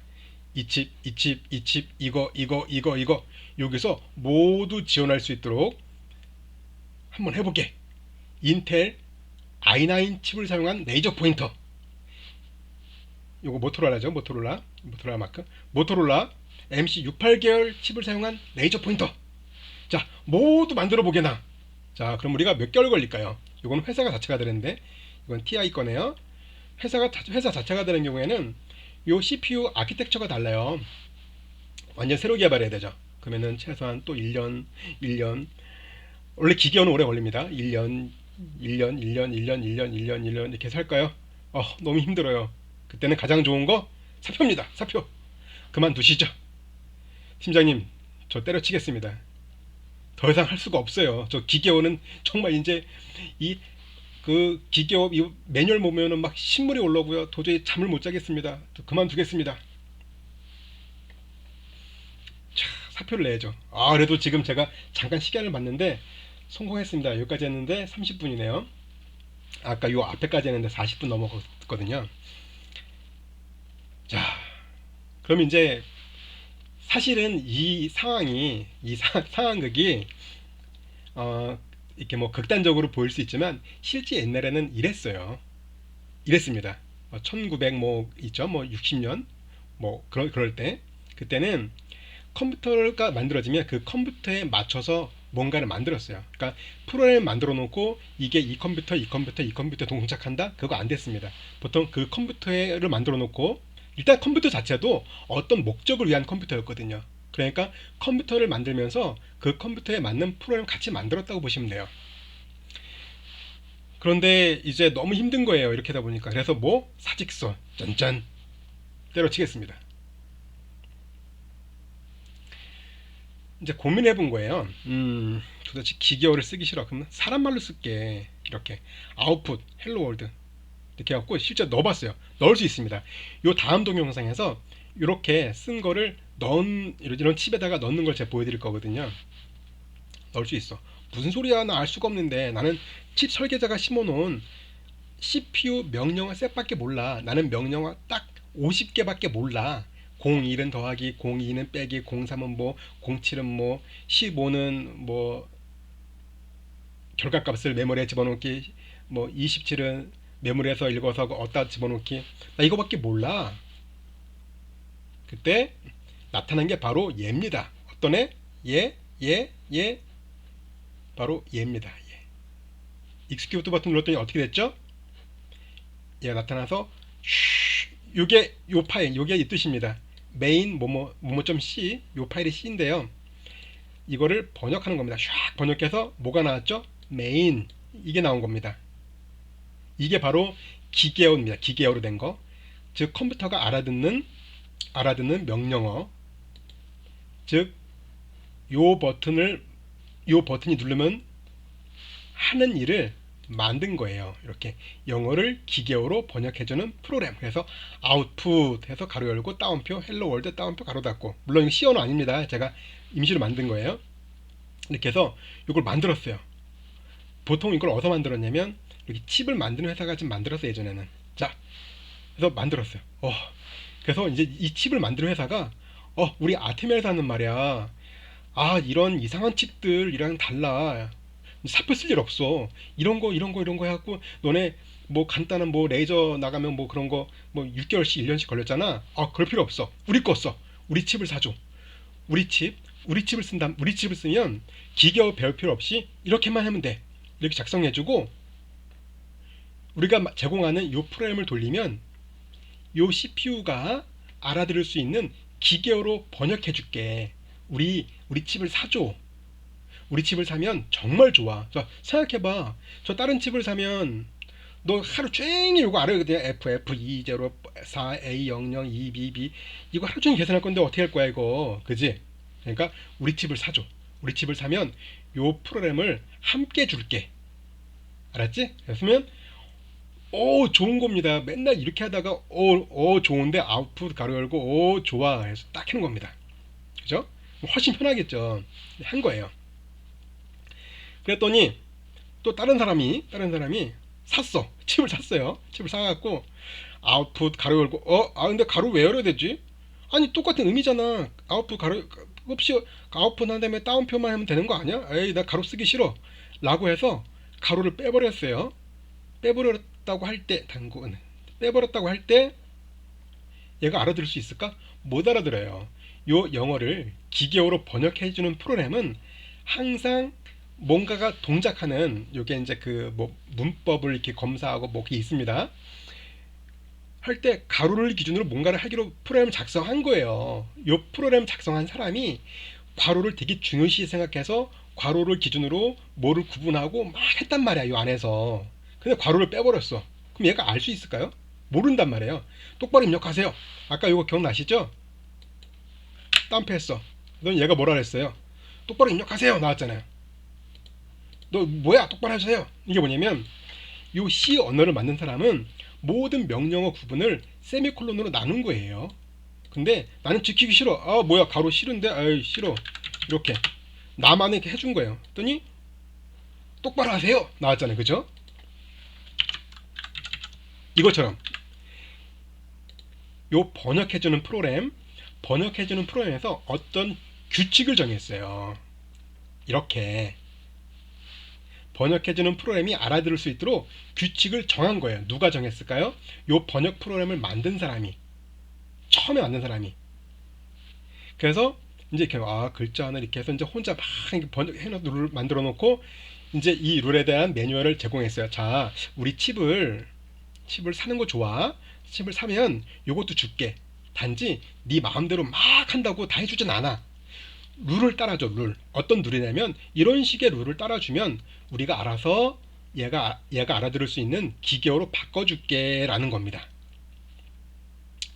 [SPEAKER 1] 이 칩, 이거 여기서 모두 지원할 수 있도록 한번 해볼게. 인텔 i9 칩을 사용한 레이저 포인터. 요거 모토로라죠. 모토로라 마크. 모토로라 MC68계열 칩을 사용한 레이저 포인터. 자, 모두 만들어 보게나. 자, 그럼 우리가 몇 개월 걸릴까요? 이건 회사가 자체가 되는데, 이건 TI 거네요. 회사 자체가 되는 경우에는 요 CPU 아키텍처가 달라요. 완전 새로 개발해야 되죠. 그러면은 최소한 또 1년. 원래 기계는 오래 걸립니다. 1년 이렇게 살까요? 너무 힘들어요. 그때는 가장 좋은 거 사표입니다. 사표. 그만두시죠. 팀장님, 저 때려치겠습니다. 더 이상 할 수가 없어요. 저 기계어는 정말 이제 이 그 기계어 이 매뉴얼 보면은 막 신물이 올라오고요. 도저히 잠을 못 자겠습니다. 그만두겠습니다. 사표를 내야죠. 그래도 지금 제가 잠깐 시간을 봤는데 성공했습니다. 여기까지 했는데 30분이네요. 아까 요 앞에까지 했는데 40분 넘어갔거든요. 자, 그럼 이제 사실은 이 상황이 상황극이 이렇게 뭐 극단적으로 보일 수 있지만 실제 옛날에는 이랬습니다. 1900 뭐 있죠. 뭐 60년 뭐 그럴 때 그때는 컴퓨터가 만들어지면 그 컴퓨터에 맞춰서 뭔가를 만들었어요. 그러니까 프로그램을 만들어 놓고 이게 이 컴퓨터 동작한다? 그거 안 됐습니다. 보통 그 컴퓨터를 만들어 놓고 일단 컴퓨터 자체도 어떤 목적을 위한 컴퓨터였거든요. 그러니까 컴퓨터를 만들면서 그 컴퓨터에 맞는 프로그램을 같이 만들었다고 보시면 돼요. 그런데 이제 너무 힘든 거예요. 이렇게 하다 보니까. 그래서 뭐 사직서 짠짠 때려치겠습니다. 이제 고민해 본 거예요. 도대체 기계어를 쓰기 싫어. 그러면 사람 말로 쓸게. 이렇게 아웃풋, 헬로 월드 이렇게 해갖고 실제 넣어봤어요. 넣을 수 있습니다. 요 다음 동영상에서 이렇게 쓴 거를 이런 칩에다가 넣는 걸 제가 보여드릴 거거든요. 넣을 수 있어. 무슨 소리야? 나 알 수가 없는데. 나는 칩 설계자가 심어놓은 CPU 명령어 셋밖에 몰라. 나는 명령어 딱 50개밖에 몰라. 01은 더하기, 02는 빼기, 03은 뭐, 07은 뭐, 15는 뭐 결과값을 메모리에 집어넣기, 뭐 27은 메모리에서 읽어서 어디다 집어넣기. 나 이거밖에 몰라. 그때 나타난 게 바로 얘입니다. 어떤 애? 얘. 바로 얘입니다. 얘. 익스큐트 버튼 눌렀더니 어떻게 됐죠? 얘가 나타나서 요게 요 파일, 요게 이 뜻입니다. main 뭐뭐.c 요 파일이 C인데요. 이거를 번역하는 겁니다. 샥 번역해서 뭐가 나왔죠? main 이게 나온 겁니다. 이게 바로 기계어입니다. 기계어로 된 거. 즉 컴퓨터가 알아듣는 명령어. 즉 요 버튼이 누르면 하는 일을 만든 거예요. 이렇게 영어를 기계어로 번역해주는 프로그램. 그래서 아웃풋 해서 가로 열고 따옴표 헬로 월드 따옴표 가로 닫고. 물론 이거 C어는 아닙니다. 제가 임시로 만든 거예요. 이렇게 해서 이걸 만들었어요. 보통 이걸 어디서 만들었냐면 여기 칩을 만드는 회사가 지금 만들었어요. 예전에는. 자, 그래서 만들었어요. 그래서 이제 이 칩을 만드는 회사가 우리 아테메에서 하는 말이야. 이런 이상한 칩들이랑 달라. 사표 쓸 일 없어. 이런 거 해갖고 너네 뭐 간단한 뭐 레이저 나가면 뭐 그런 거 뭐 6개월씩 1년씩 걸렸잖아. 그럴 필요 없어. 우리 거 써. 우리 칩을 사줘. 우리 칩을 쓰면 기계어 배울 필요 없이 이렇게만 하면 돼. 이렇게 작성해주고 우리가 제공하는 요 프로그램을 돌리면 요 CPU가 알아들을 수 있는 기계어로 번역해줄게. 우리 칩을 사줘. 우리 칩을 사면 정말 좋아. 생각해봐. 저 다른 칩을 사면 너 하루 종일 이거 알아야 돼. FF20, 4A00, 2BB 이거 하루 종일 계산할 건데 어떻게 할 거야 이거. 그지? 그러니까 우리 칩을 사줘. 우리 칩을 사면 요 프로그램을 함께 줄게. 알았지? 그랬으면 좋은 겁니다. 맨날 이렇게 하다가 좋은데 아웃풋 가로 열고 좋아. 그래서 딱 하는 겁니다. 그죠? 훨씬 편하겠죠. 한 거예요. 그랬더니 또 다른 사람이 샀어. 칩을 샀어요. 칩을 사갖고 아웃풋 가로 열고 근데 가로 왜 열어야 되지? 아니 똑같은 의미잖아. 아웃풋 가로 없이 아웃풋 한 다음에 따옴표만 하면 되는 거 아니야? 에이 나 가로 쓰기 싫어 라고 해서 가로를 빼버렸어요. 빼버렸다고 할 때 얘가 알아들을 수 있을까? 못 알아들어요. 요 영어를 기계어로 번역해주는 프로그램은 항상 뭔가가 동작하는 요게 이제 그 뭐 문법을 이렇게 검사하고 뭐 그게 있습니다. 할 때 가로를 기준으로 뭔가를 하기로 프로그램을 작성한 거예요. 요 프로그램 작성한 사람이 괄호를 되게 중요시 생각해서 괄호를 기준으로 뭐를 구분하고 막 했단 말이야, 요 안에서. 근데 괄호를 빼버렸어. 그럼 얘가 알 수 있을까요? 모른단 말이에요. 똑바로 입력하세요. 아까 요거 기억나시죠? 딴패했어. 넌 얘가 뭐라 그랬어요? 똑바로 입력하세요 나왔잖아요. 너 뭐야 똑바로 해주세요. 이게 뭐냐면 요 C 언어를 만든 사람은 모든 명령어 구분을 세미콜론으로 나눈 거예요. 근데 나는 지키기 싫어. 아 뭐야 가로 싫은데 아이 싫어. 이렇게 나만 이렇게 해준 거예요. 그랬더니 똑바로 하세요 나왔잖아요. 그죠? 이것처럼 요 번역해주는 프로그램에서 어떤 규칙을 정했어요. 이렇게 번역해주는 프로그램이 알아들을 수 있도록 규칙을 정한 거예요. 누가 정했을까요? 요 번역 프로그램을 만든 사람이, 처음에 만든 사람이. 그래서 이제 이렇게 글자 하나 이렇게 해서 이제 혼자 막 번역해 룰을 만들어 놓고 이제 이 룰에 대한 매뉴얼을 제공했어요. 자, 우리 칩을 사는 거 좋아. 칩을 사면 요것도 줄게. 단지 네 마음대로 막 한다고 다 해주진 않아. 룰을 따라줘. 룰. 어떤 룰이냐면 이런 식의 룰을 따라주면 우리가 알아서 얘가 알아들을 수 있는 기계어로 바꿔줄게 라는 겁니다.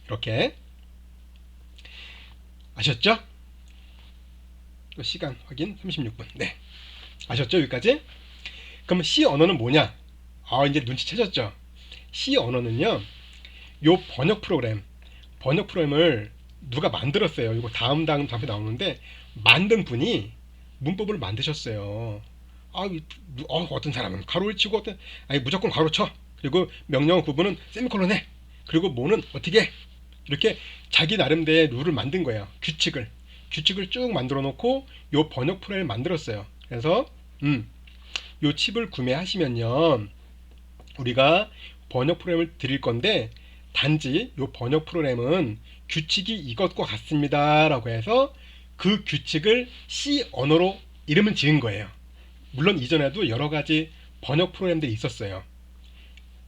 [SPEAKER 1] 이렇게 아셨죠? 시간 확인 36분. 네, 아셨죠? 여기까지? 그럼 C 언어는 뭐냐? 이제 눈치채셨죠? C 언어는요, 요 번역 프로그램을 누가 만들었어요. 이거 다음 장에 나오는데 만든 분이 문법을 만드셨어요. 어떤 사람은 가로를 치고 아니 무조건 가로 쳐. 그리고 명령 구분은 세미콜론 해. 그리고 뭐는 어떻게 해. 이렇게 자기 나름대로의 룰을 만든 거예요. 규칙을 쭉 만들어 놓고 요 번역 프로그램을 만들었어요. 그래서 요 칩을 구매하시면요, 우리가 번역 프로그램을 드릴 건데 단지 요 번역 프로그램은 규칙이 이것과 같습니다 라고 해서 그 규칙을 C 언어로 이름을 지은 거예요. 물론 이전에도 여러 가지 번역 프로그램들이 있었어요.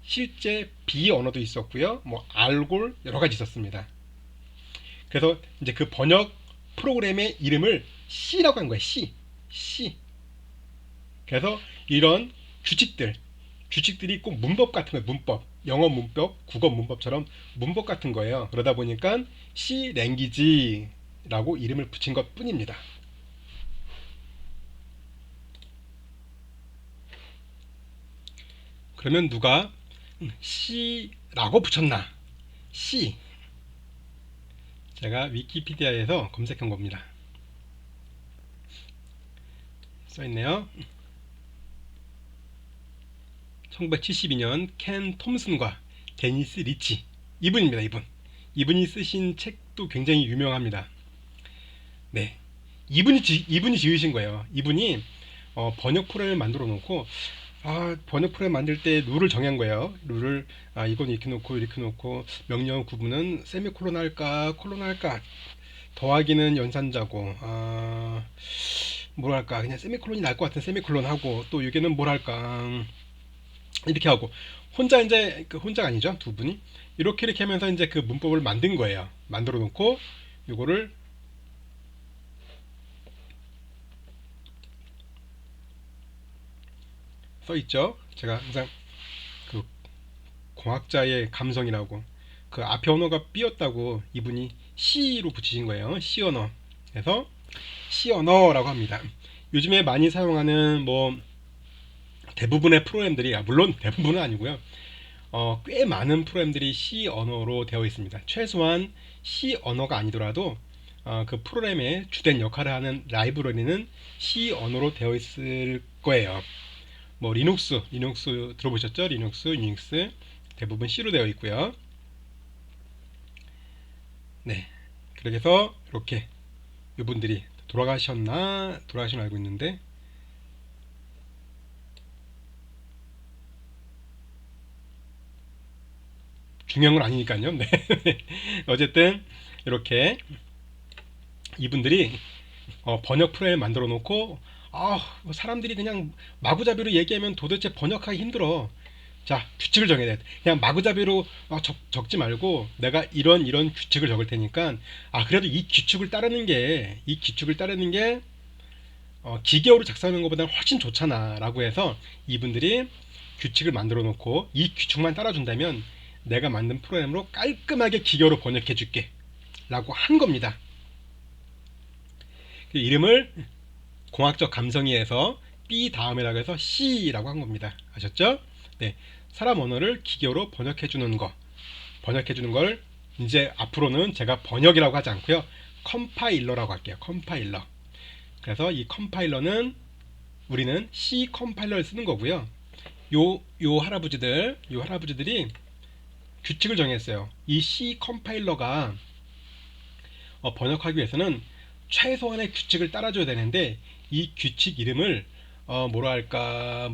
[SPEAKER 1] 실제 B 언어도 있었고요. 뭐 알골 여러 가지 있었습니다. 그래서 이제 그 번역 프로그램의 이름을 C라고 한 거예요. C. 그래서 이런 규칙들이 꼭 문법 같은 거예요. 문법. 영어 문법, 국어 문법처럼 문법 같은 거예요. 그러다 보니까 C 랭귀지라고 이름을 붙인 것 뿐입니다. 그러면 누가 C라고 붙였나? C. 제가 위키피디아에서 검색한 겁니다. 써있네요. 1972년 켄 톰슨과 데니스 리치, 이분입니다. 이분이 쓰신 책도 굉장히 유명합니다. 네, 이분이 지으신 거예요. 이분이 번역 프로그램을 만들어 놓고 번역 프로그램 만들 때 룰을 정한 거예요. 룰을 이건 이렇게 놓고 명령 구분은 세미콜론 할까 콜론 할까, 더하기는 연산자고 뭐랄까 그냥 세미콜론이 날 것 같은 세미콜론 하고, 또 여기는 뭐랄까 이렇게 하고, 혼자가 아니죠, 두 분이 이렇게 하면서 이제 그 문법을 만든 거예요. 만들어 놓고 요거를 써 있죠. 제가 항상 그 공학자의 감성이라고, 그 앞에 언어가 B였다고 이분이 C로 붙이신 거예요. C 언어. 그래서 C 언어라고 합니다. 요즘에 많이 사용하는 뭐 대부분의 프로그램들이, 물론 대부분은 아니고요, 꽤 많은 프로그램들이 C 언어로 되어 있습니다. 최소한 C 언어가 아니더라도 그 프로그램의 주된 역할을 하는 라이브러리는 C 언어로 되어 있을 거예요. 뭐 리눅스 들어보셨죠? 리눅스, 유닉스 대부분 C로 되어 있고요. 네, 그렇게 해서 이렇게 이분들이 돌아가신 걸 알고 있는데, 중요한 건 아니니까요. 네. 어쨌든 이렇게 이분들이 번역 프로그램 만들어 놓고 뭐 사람들이 그냥 마구잡이로 얘기하면 도대체 번역하기 힘들어. 자, 규칙을 정해야 돼. 그냥 마구잡이로 적지 말고 내가 이런 규칙을 적을 테니까 그래도 이 규칙을 따르는 게 기계어로 작성하는 것보다는 훨씬 좋잖아 라고 해서 이분들이 규칙을 만들어 놓고 이 규칙만 따라준다면 내가 만든 프로그램으로 깔끔하게 기계어로 번역해 줄게 라고 한 겁니다. 그 이름을 공학적 감성이에서 B 다음에라고 해서 C라고 한 겁니다. 아셨죠? 네, 사람 언어를 기계어로 번역해주는 걸 이제 앞으로는 제가 번역이라고 하지 않고요, 컴파일러라고 할게요. 컴파일러. 그래서 이 컴파일러는 우리는 C 컴파일러를 쓰는 거고요. 요 할아버지들이 규칙을 정했어요. 이 C 컴파일러가 번역하기 위해서는 최소한의 규칙을 따라줘야 되는데 이 규칙 이름을 뭐로 할까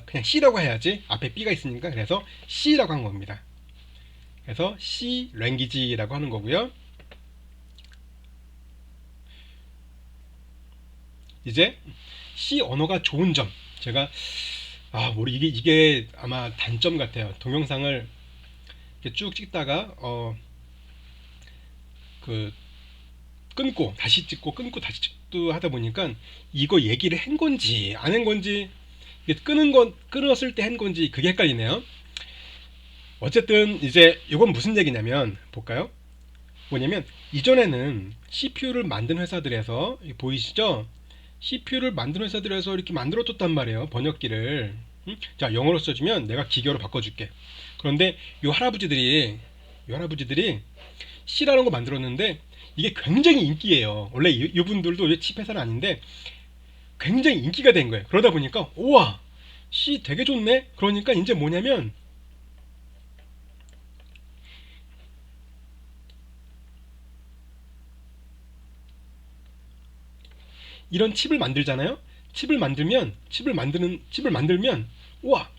[SPEAKER 1] 그냥 C라고 해야지. 앞에 B가 있으니까. 그래서 C라고 한 겁니다. 그래서 C 랭귀지라고 하는 거고요. 이제 C 언어가 좋은 점, 제가 이게 아마 단점 같아요. 동영상을 이렇게 쭉 찍다가 그 끊고 다시 찍고 끊고 다시 찍고 하다 보니까 이거 얘기를 한 건지 안 한 건지, 끊었을 때 한 건지 그게 헷갈리네요. 어쨌든 이제 이건 무슨 얘기냐면 볼까요? 뭐냐면 이전에는 CPU를 만든 회사들에서 보이시죠? CPU를 만든 회사들에서 이렇게 만들어줬단 말이에요. 번역기를. 자, 영어로 써주면 내가 기계어로 바꿔줄게. 그런데 요 할아버지들이 C라는 거 만들었는데 이게 굉장히 인기예요. 원래 이분들도 칩 회사는 아닌데 굉장히 인기가 된 거예요. 그러다 보니까 우와, C 되게 좋네. 그러니까 이제 뭐냐면 이런 칩을 만들잖아요. 칩을 만들면 우와,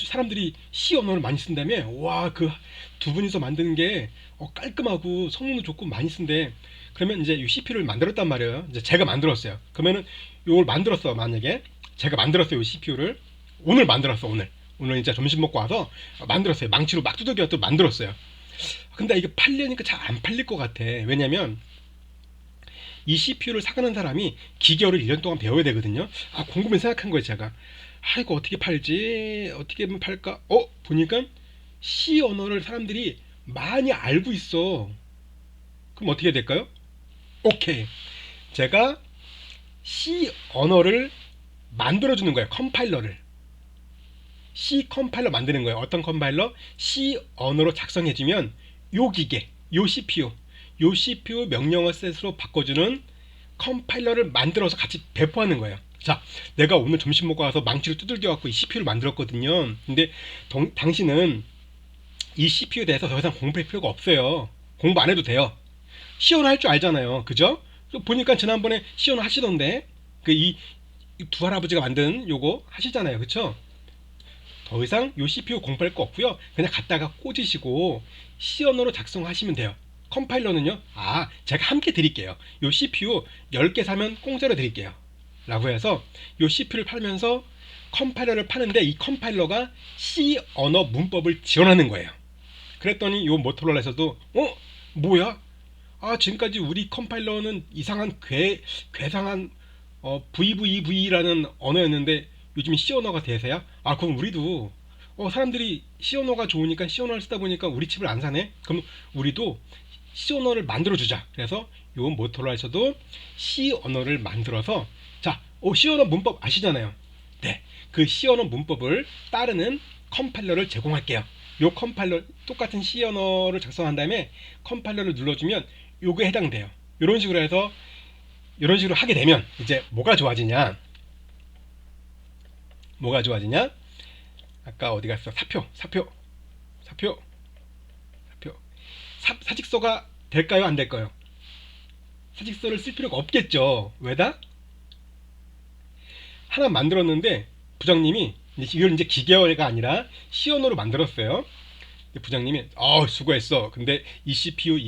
[SPEAKER 1] 사람들이 C 언어를 많이 쓴다며. 와, 그 두 분이서 만드는 게 깔끔하고 성능도 좋고 많이 쓴대. 그러면 이제 이 CPU를 만들었단 말이에요. 이제 제가 만들었어요. 그러면은 요걸 만들었어. 만약에 제가 만들었어요. 이 CPU를 오늘 만들었어. 오늘 이제 점심 먹고 와서 만들었어요. 망치로 막 두들겨서 만들었어요. 근데 이게 팔려니까 잘 안 팔릴 것 같아. 왜냐면 이 CPU를 사가는 사람이 기계어를 1년 동안 배워야 되거든요. 곰곰이 생각한 거예요, 제가. 이거 어떻게 팔지? 어떻게 하면 팔까? 보니까 C 언어를 사람들이 많이 알고 있어. 그럼 어떻게 될까요? 오케이. 제가 C 언어를 만들어주는 거예요. 컴파일러를. C 컴파일러 만드는 거예요. 어떤 컴파일러? C 언어로 작성해주면 요 기계, 요 CPU 명령어 셋으로 바꿔주는 컴파일러를 만들어서 같이 배포하는 거예요. 자, 내가 오늘 점심 먹고 와서 망치로 두들겨 갖고 이 CPU를 만들었거든요. 근데 당신은 이 CPU에 대해서 더 이상 공부할 필요가 없어요. 공부 안 해도 돼요. 시연을 할 줄 알잖아요. 그죠? 보니까 지난번에 시연을 하시던데 이 두 할아버지가 만든 요거 하시잖아요. 그쵸? 더 이상 요 CPU 공부할 거 없고요. 그냥 갖다가 꽂으시고 시연어로 작성하시면 돼요. 컴파일러는요, 제가 함께 드릴게요. 요 CPU 10개 사면 공짜로 드릴게요. 라고 해서 요 CPU를 팔면서 컴파일러를 파는데 이 컴파일러가 C 언어 문법을 지원하는 거예요. 그랬더니 요 모토로라에서도 뭐야? 지금까지 우리 컴파일러는 이상한 괴상한 VVV라는 언어였는데 요즘 C 언어가 대세야? 그럼 우리도 사람들이 C 언어가 좋으니까 C 언어를 쓰다 보니까 우리 칩을 안 사네? 그럼 우리도 C 언어를 만들어주자. 그래서 요 모토로라에서도 C 언어를 만들어서 C 언어 문법 아시잖아요. 네, 그 C 언어 문법을 따르는 컴파일러를 제공할게요. 요 컴파일러 똑같은 C 언어를 작성한 다음에 컴파일러를 눌러주면 요거에 해당돼요. 이런 식으로 해서 이런 식으로 하게 되면 이제 뭐가 좋아지냐? 아까 어디 갔어? 사표. 사직서가 될까요? 안 될까요? 사직서를 쓸 필요가 없겠죠. 왜다? 하나 만들었는데 부장님이 이걸 이제 기계어가 아니라 C 언어로 만들었어요. 부장님이 수고했어. 근데 이 CPU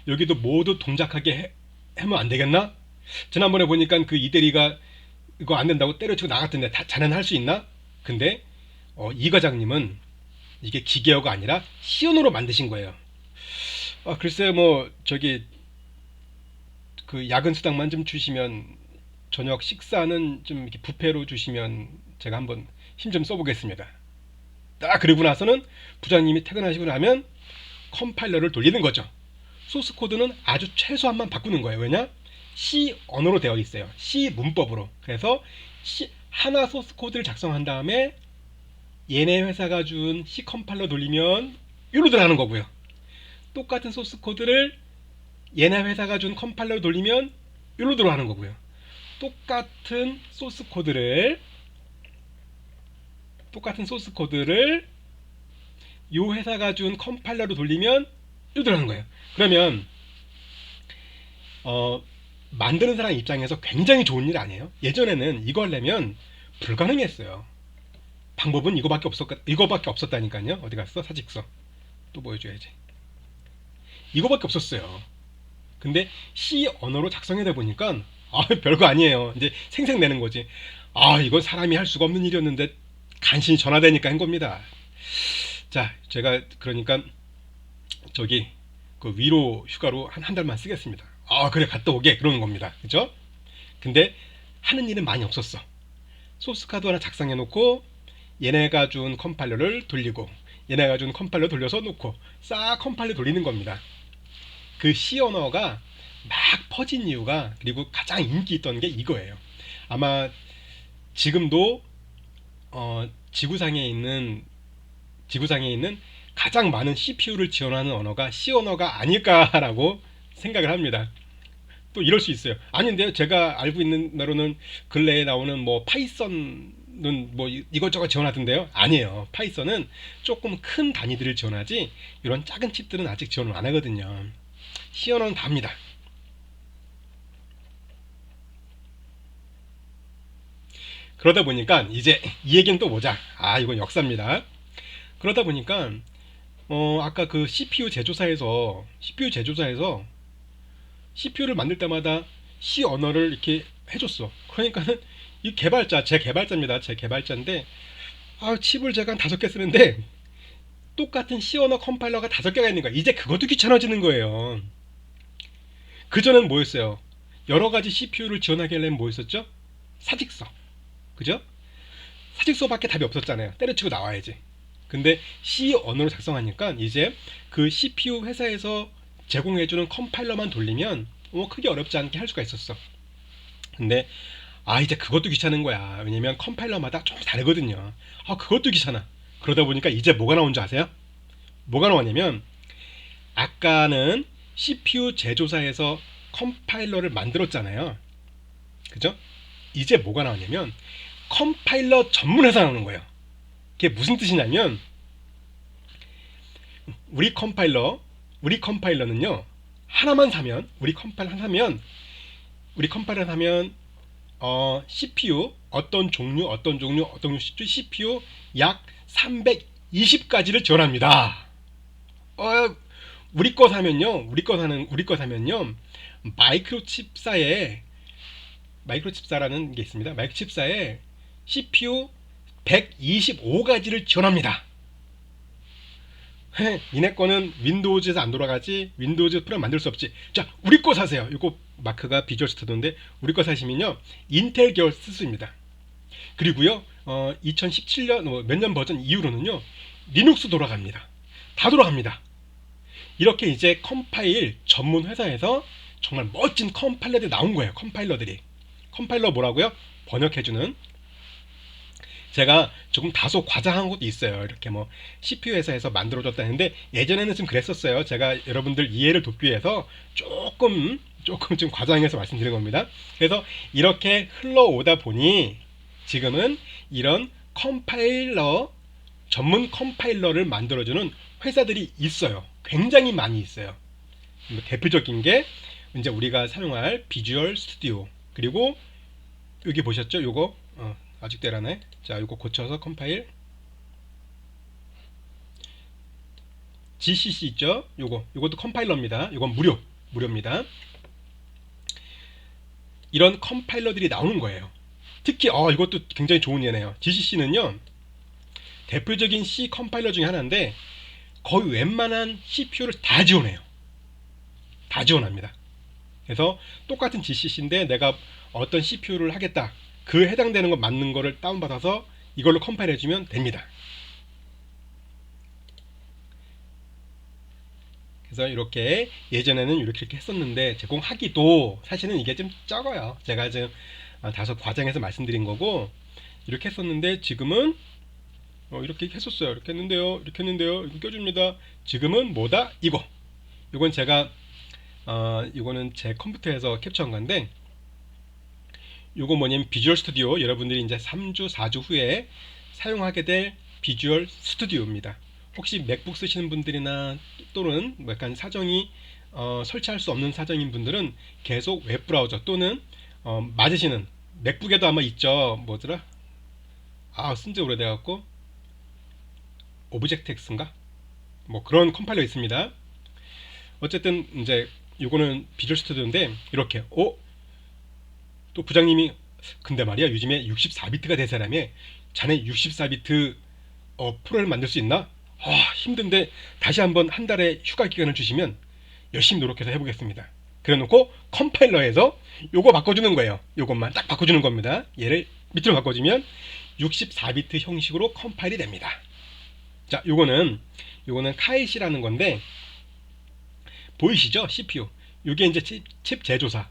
[SPEAKER 1] 여기도 모두 동작하게 하면 안 되겠나? 지난번에 보니까 그 이대리가 이거 안 된다고 때려치고 나갔던데 자네는 할 수 있나? 근데 이 과장님은 이게 기계어가 아니라 시언어로 만드신 거예요. 글쎄 뭐 저기 그 야근 수당만 좀 주시면 저녁 식사는 좀 이렇게 부페로 주시면 제가 한번 힘 좀 써보겠습니다. 딱 그리고 나서는 부장님이 퇴근하시고 나면 컴파일러를 돌리는 거죠. 소스 코드는 아주 최소한만 바꾸는 거예요. 왜냐? C 언어로 되어 있어요. C 문법으로. 그래서 하나 소스 코드를 작성한 다음에 얘네 회사가 준 C 컴파일러 돌리면 이로 들어가는 거고요. 똑같은 소스 코드를 얘네 회사가 준 컴파일러 돌리면 이로 들어가는 거고요. 똑같은 소스 코드를 요 회사가 준 컴파일러로 돌리면 이로 들어가는 거예요. 그러면 만드는 사람 입장에서 굉장히 좋은 일 아니에요? 예전에는 이거 하려면 불가능했어요. 방법은 이거밖에 없었다니까요. 어디 갔어? 사직서. 또 보여줘야지. 이거밖에 없었어요. 근데 C 언어로 작성해다 보니까 별거 아니에요. 이제 생색내는 거지. 이건 사람이 할 수가 없는 일이었는데 간신히 전화되니까 한 겁니다. 자, 제가 그러니까 저기 그 위로 휴가로 한 달만 쓰겠습니다. 그래 갔다 오게 그러는 겁니다. 그죠? 근데 하는 일은 많이 없었어. 소스 카드 하나 작성해 놓고 얘네가 준 컴파일러를 돌리고 얘네가 준 컴파일러 돌려서 놓고 싹 컴파일러 돌리는 겁니다. 그 C 언어가 막 퍼진 이유가, 그리고 가장 인기 있던 게 이거예요. 아마 지금도 지구상에 있는 가장 많은 CPU를 지원하는 언어가 C 언어가 아닐까라고 생각을 합니다. 또 이럴 수 있어요. 아닌데요. 제가 알고 있는 나로는 근래에 나오는 뭐 파이썬은 뭐 이것저것 지원하던데요. 아니에요. 파이썬은 조금 큰 단위들을 지원하지 이런 작은 칩들은 아직 지원을 안 하거든요. C 언어는 답니다. 그러다 보니까 이제 이 얘기는 또 보자. 이건 역사입니다. 그러다 보니까 아까 그 CPU 제조사에서 CPU를 만들 때마다 C 언어를 이렇게 해줬어. 그러니까는 이 제 개발자입니다. 제 개발자인데 칩을 제가 한 5개 쓰는데 똑같은 C 언어 컴파일러가 5개가 있는 거야. 이제 그것도 귀찮아지는 거예요. 그전엔 뭐였어요? 여러 가지 CPU를 지원하게 하려면 뭐였었죠? 사직서. 그죠? 사직서밖에 답이 없었잖아요. 때려치고 나와야지. 근데 C 언어로 작성하니까 이제 그 CPU 회사에서 제공해주는 컴파일러만 돌리면 크게 어렵지 않게 할 수가 있었어. 근데 이제 그것도 귀찮은 거야. 왜냐면 컴파일러마다 좀 다르거든요. 그것도 귀찮아. 그러다 보니까 이제 뭐가 나온 줄 아세요? 뭐가 나왔냐면 아까는 CPU 제조사에서 컴파일러를 만들었잖아요. 그죠? 이제 뭐가 나왔냐면 컴파일러 전문 회사 나오는 거예요. 그게 무슨 뜻이냐면 우리 컴파일러는요, 우리 컴파일러 사면 CPU 어떤 종류 CPU 약 320가지를 지원합니다. 우리 거 사면요 마이크로칩사라는 게 있습니다. 마이크로칩사에 CPU 125가지를 지원합니다. 니네 거는 윈도우즈에서 안 돌아가지, 윈도우즈 프로 만들 수 없지. 자, 우리 거 사세요. 이거 마크가 비주얼 스튜디오인데 우리 거 사시면요 인텔 계열 쓸 수 있습니다. 그리고요 2017년 몇 년 버전 이후로는요 리눅스 돌아갑니다. 다 돌아갑니다. 이렇게 이제 컴파일 전문 회사에서 정말 멋진 컴파일러들이 나온 거예요. 컴파일러 뭐라고요? 번역해주는. 제가 조금 다소 과장한 것도 있어요. 이렇게 뭐 CPU 회사에서 만들어줬다는데 예전에는 좀 그랬었어요. 제가 여러분들 이해를 돕기 위해서 조금 좀 과장해서 말씀드린 겁니다. 그래서 이렇게 흘러오다 보니 지금은 이런 전문 컴파일러를 만들어주는 회사들이 있어요. 굉장히 많이 있어요. 대표적인 게 이제 우리가 사용할 비주얼 스튜디오, 그리고 여기 보셨죠? 요거 아직도 에러네. 자, 요거 고쳐서 컴파일. GCC 있죠? 요것도 컴파일러입니다. 요건 무료입니다. 이런 컴파일러들이 나오는 거예요. 특히 이것도 굉장히 좋은 예네요. GCC는요 대표적인 C 컴파일러 중에 하나인데 거의 웬만한 CPU를 다 지원해요. 다 지원합니다. 그래서 똑같은 GCC인데 내가 어떤 CPU를 하겠다, 그 해당되는 거 맞는 거를 다운받아서 이걸로 컴파일 해주면 됩니다. 그래서 이렇게 예전에는 이렇게 했었는데 제공하기도 사실은 이게 좀 적어요. 제가 지금 다소 과장해서 말씀드린 거고, 이렇게 했었는데 지금은 이렇게 했었어요. 이렇게 했는데요, 이렇게 했는데요, 이거 껴줍니다. 지금은 뭐다? 이건 제가 이거는 제 컴퓨터에서 캡처한 건데, 이거 뭐냐면 비주얼 스튜디오, 여러분들이 이제 3주 4주 후에 사용하게 될 비주얼 스튜디오입니다. 혹시 맥북 쓰시는 분들이나 또는 뭐 약간 사정이 설치할 수 없는 사정인 분들은 계속 웹브라우저 또는 맞으시는 맥북에도 아마 있죠. 뭐더라? 쓴지 오래돼갖고 오브젝트X인가? 뭐 그런 컴파일러 있습니다. 어쨌든 이제 이거는 비주얼 스튜디오인데 이렇게 또 부장님이 근데 말이야 요즘에 64비트가 대세라며, 자네 64비트 프로그램 만들 수 있나? 힘든데 다시 한번 한 달의 휴가 기간을 주시면 열심히 노력해서 해보겠습니다. 그래놓고 컴파일러에서 요거 바꿔주는 거예요. 요것만 딱 바꿔주는 겁니다. 얘를 밑으로 바꿔주면 64비트 형식으로 컴파일이 됩니다. 자, 요거는 카이시라는 건데 보이시죠? CPU. 요게 이제 칩 제조사.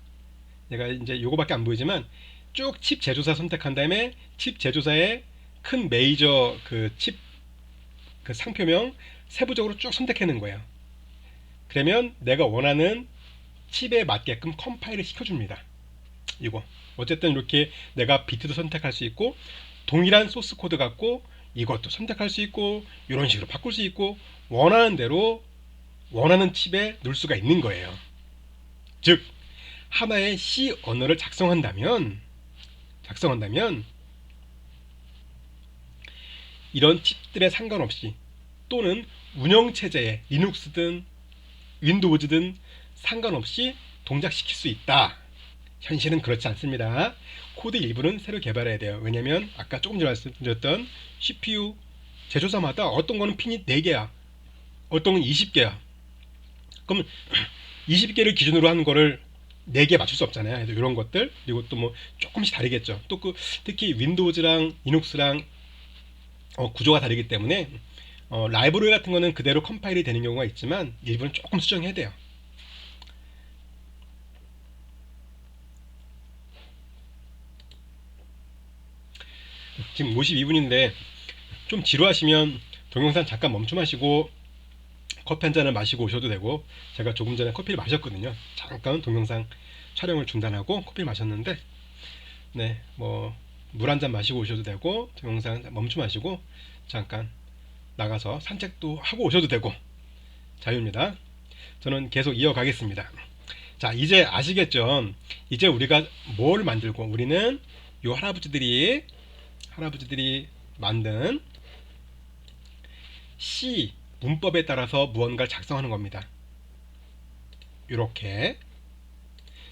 [SPEAKER 1] 내가 이제 요거밖에 안 보이지만 쭉 칩 제조사 선택한 다음에 칩 제조사의 큰 메이저 그 칩 그 상표명 세부적으로 쭉 선택하는 거예요. 그러면 내가 원하는 칩에 맞게끔 컴파일을 시켜줍니다. 이거 어쨌든 이렇게 내가 비트도 선택할 수 있고 동일한 소스 코드 갖고 이것도 선택할 수 있고 이런 식으로 바꿀 수 있고 원하는 대로 원하는 칩에 넣을 수가 있는 거예요. 즉 하나의 C 언어를 작성한다면 이런 칩들에 상관없이 또는 운영체제에 리눅스든 윈도우즈든 상관없이 동작시킬 수 있다. 현실은 그렇지 않습니다. 코드 일부는 새로 개발해야 돼요. 왜냐면 아까 조금 전에 말씀드렸던 CPU 제조사마다 어떤 거는 핀이 4개야, 어떤 건 20개야. 그럼 20개를 기준으로 하는 거를 4개 맞출 수 없잖아요. 그래서 이런 것들, 그리고 또 뭐 조금씩 다르겠죠. 또 특히 윈도우즈랑 리눅스랑 구조가 다르기 때문에 라이브러리 같은 거는 그대로 컴파일이 되는 경우가 있지만 일부는 조금 수정해야 돼요. 지금 52분인데 좀 지루하시면 동영상 잠깐 멈춤하시고 커피 한 잔을 마시고 오셔도 되고, 제가 조금 전에 커피를 마셨거든요. 잠깐 동영상 촬영을 중단하고 커피를 마셨는데, 네, 뭐 물 한 잔 마시고 오셔도 되고 동영상 멈춤하시고 잠깐 나가서 산책도 하고 오셔도 되고 자유입니다. 저는 계속 이어가겠습니다. 자, 이제 아시겠죠? 이제 우리가 뭘 만들고, 우리는 요 할아버지들이 만든 C 문법에 따라서 무언가를 작성하는 겁니다. 이렇게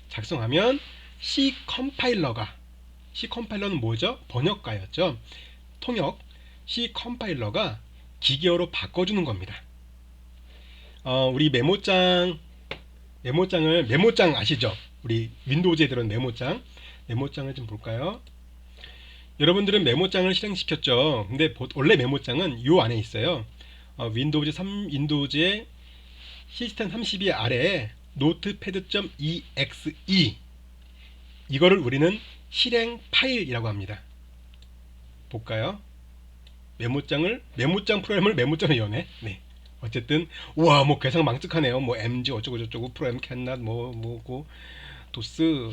[SPEAKER 1] 작성하면 C 컴파일러는 뭐죠? 번역가였죠. 통역 C 컴파일러가 기계어로 바꿔주는 겁니다. 우리 메모장 아시죠? 우리 윈도우즈에 들어온 메모장을 좀 볼까요? 여러분들은 메모장을 실행시켰죠. 근데 원래 메모장은 요 안에 있어요. 윈도우즈의 시스템 32 아래에 notepad.exe, 이거를 우리는 실행 파일이라고 합니다. 볼까요? 메모장 프로그램을 메모장을 여네. 네. 어쨌든 우와, 뭐 괴상 망측하네요. 뭐 MG 어쩌고 저쩌고 프로그램 캔낫 뭐고 도스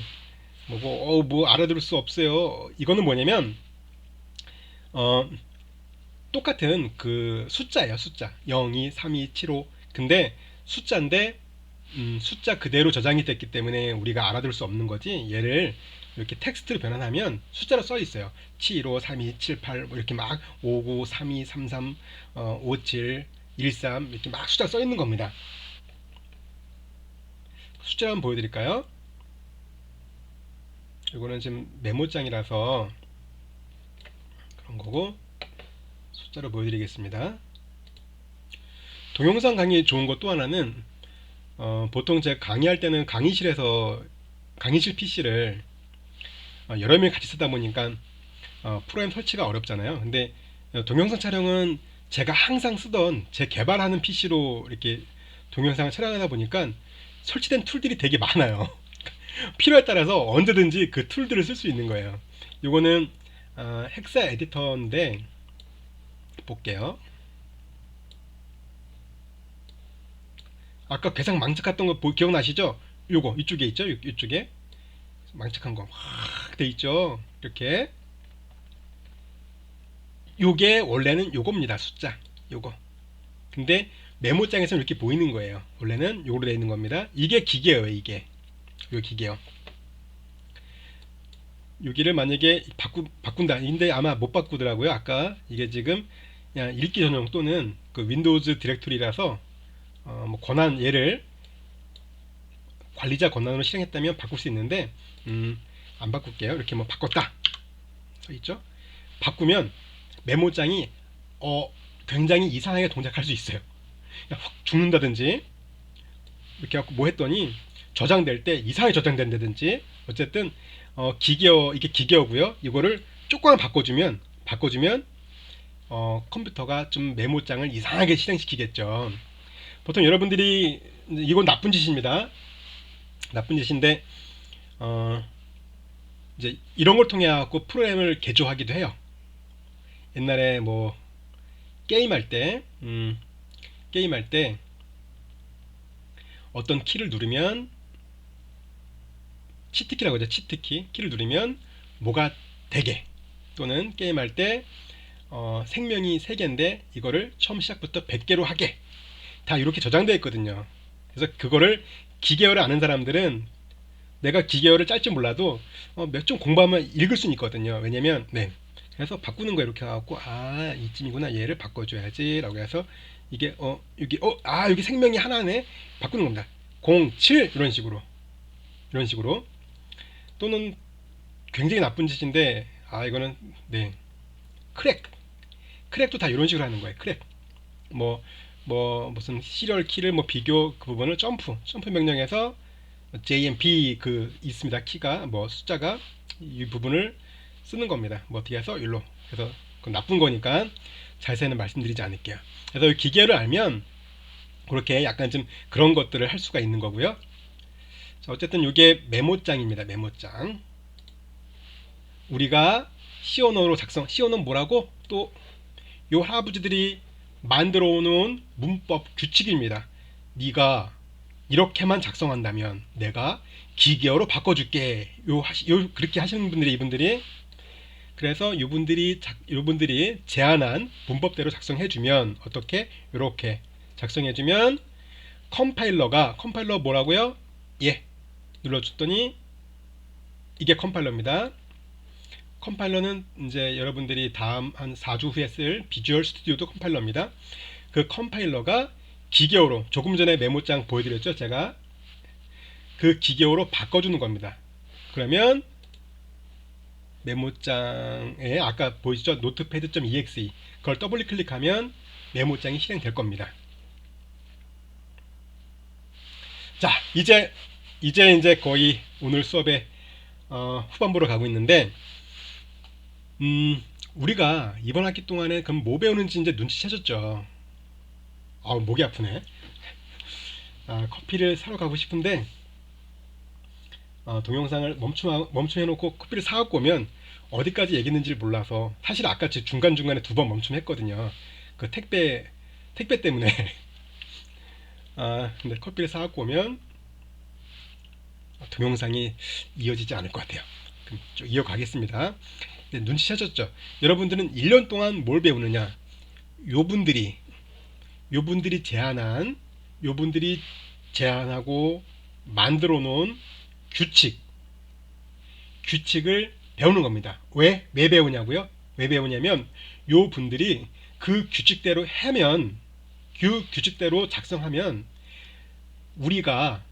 [SPEAKER 1] 뭐고 뭐 알아들을 수 없어요. 이거는 뭐냐면 똑같은 그 숫자예요. 숫자 0, 2, 3, 2, 7, 5. 근데 숫자인데 숫자 그대로 저장이 됐기 때문에 우리가 알아들을 수 없는 거지. 얘를 이렇게 텍스트로 변환하면 숫자로 써 있어요. 7, 5, 3, 2, 7, 8 뭐 이렇게 막 5, 9, 3, 2, 3, 3, 5, 7, 1, 3 이렇게 막 숫자 써 있는 겁니다. 숫자 한번 보여드릴까요? 이거는 지금 메모장이라서 그런 거고, 숫자로 보여드리겠습니다. 동영상 강의 좋은 것 또 하나는, 보통 제가 강의할 때는 강의실에서 강의실 PC를 여러 명이 같이 쓰다 보니까 프로그램 설치가 어렵잖아요. 근데 동영상 촬영은 제가 항상 쓰던 제 개발하는 PC로 이렇게 동영상을 촬영하다 보니까 설치된 툴들이 되게 많아요. 필요에 따라서 언제든지 그 툴들을 쓸 수 있는 거예요. 이거는 헥사 에디터인데 볼게요. 아까 괴상 망측했던 거 기억나시죠? 요거 이쪽에 있죠? 이쪽에 망측한 거 확 돼 있죠? 이렇게. 요게 원래는 요겁니다. 숫자 요거. 근데 메모장에서는 이렇게 보이는 거예요. 원래는 요거로 되어 있는 겁니다. 이게 기계예요. 이게 요 기계요. 여기를 만약에 바꾼다. 근데 아마 못 바꾸더라고요. 아까 이게 지금 그냥 읽기 전용 또는 그 윈도우즈 디렉토리라서 뭐 권한 얘를 관리자 권한으로 실행했다면 바꿀 수 있는데 안 바꿀게요. 이렇게 뭐 바꿨다 써 있죠. 바꾸면 메모장이 굉장히 이상하게 동작할 수 있어요. 확 죽는다든지 이렇게 갖고 뭐 했더니 저장될 때 이상하게 저장된다든지 어쨌든 기계어 이게 기계어고요. 이거를 조금만 바꿔주면 컴퓨터가 좀 메모장을 이상하게 실행시키겠죠. 보통 여러분들이 이건 나쁜 짓입니다. 나쁜 짓인데 이제 이런 걸 통해 갖고 프로그램을 개조하기도 해요. 옛날에 뭐 게임할 때 어떤 키를 누르면 치트키라고 하죠. 치트키 키를 누르면 뭐가 되게, 또는 게임할 때 생명이 3개인데 이거를 처음 시작부터 100개로 하게, 다 이렇게 저장되어 있거든요. 그래서 그거를 기계어를 아는 사람들은 내가 기계어를 짤지 몰라도 몇 점 공부하면 읽을 수는 있거든요. 왜냐면 네, 그래서 바꾸는 거 이렇게 해갖고 이쯤이구나, 얘를 바꿔줘야지 라고 해서 이게 여기 생명이 하나네, 바꾸는 겁니다. 0, 7 이런 식으로. 또는 굉장히 나쁜 짓인데 이거는 네, 크랙도 다 이런 식으로 하는 거예요. 크랙 무슨 시리얼 키를 뭐 비교 그 부분을 점프 명령해서 JMP 그 있습니다. 키가 뭐 숫자가 이 부분을 쓰는 겁니다. 뭐 어떻게 해서 일로. 그래서 그건 나쁜 거니까 자세히는 말씀드리지 않을게요. 그래서 이 기계를 알면 그렇게 약간 좀 그런 것들을 할 수가 있는 거고요. 자, 어쨌든 이게 메모장입니다. 메모장. 우리가 시언어로 시언어는 뭐라고? 또 요 할아버지들이 만들어 놓은 문법 규칙입니다. 네가 이렇게만 작성한다면 내가 기계어로 바꿔줄게. 그렇게 하시는 분들이 이분들이. 그래서 이분들이 제안한 문법대로 작성해주면 어떻게? 이렇게 작성해주면 컴파일러 뭐라고요? 예 눌러줬더니 이게 컴파일러입니다. 컴파일러는 이제 여러분들이 다음 한 4주 후에 쓸 비주얼 스튜디오도 컴파일러입니다. 그 컴파일러가 기계어로, 조금 전에 메모장 보여드렸죠. 제가 그 기계어로 바꿔주는 겁니다. 그러면 메모장에 아까 보이시죠? notepad.exe 그걸 더블 클릭하면 메모장이 실행될 겁니다. 자, 이제 거의 오늘 수업의 후반부로 가고 있는데 우리가 이번 학기 동안에 그럼 뭐 배우는지 이제 눈치채셨죠? 목이 아프네. 커피를 사러 가고 싶은데 동영상을 멈춤해놓고 커피를 사갖고 오면 어디까지 얘기했는지를 몰라서, 사실 아까 중간중간에 2번 멈춤했거든요. 그 택배 때문에. 근데 커피를 사갖고 오면 동영상이 이어지지 않을 것 같아요. 그럼 좀 이어가겠습니다. 눈치채셨죠? 여러분들은 1년 동안 뭘 배우느냐? 요분들이 제안하고 만들어 놓은 규칙을 배우는 겁니다. 왜 배우냐고요? 왜 배우냐면 요 분들이 그 규칙대로 규칙대로 작성하면 우리가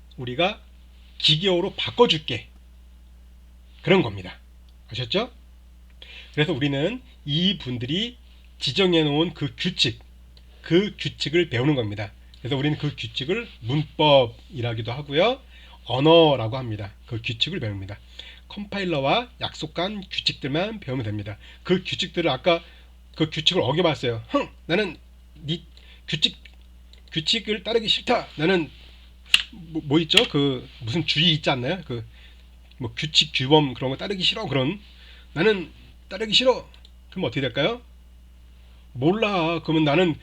[SPEAKER 1] 기계어로 바꿔줄게. 그런 겁니다. 아셨죠? 그래서 우리는 이분들이 지정해 놓은 그 규칙을 배우는 겁니다. 그래서 우리는 그 규칙을 문법이라기도 하고요. 언어라고 합니다. 그 규칙을 배웁니다. 컴파일러와 약속한 규칙들만 배우면 됩니다. 그 규칙들을 아까 그 규칙을 어겨봤어요. 나는 네 규칙을 따르기 싫다. 나는 뭐 있죠? 그 무슨 주의 있지 않나요? 그 뭐 규칙 규범 그런 거 따르기 싫어. 그런 나는 따르기 싫어. 그럼 어떻게 될까요? 몰라. 그러면 나는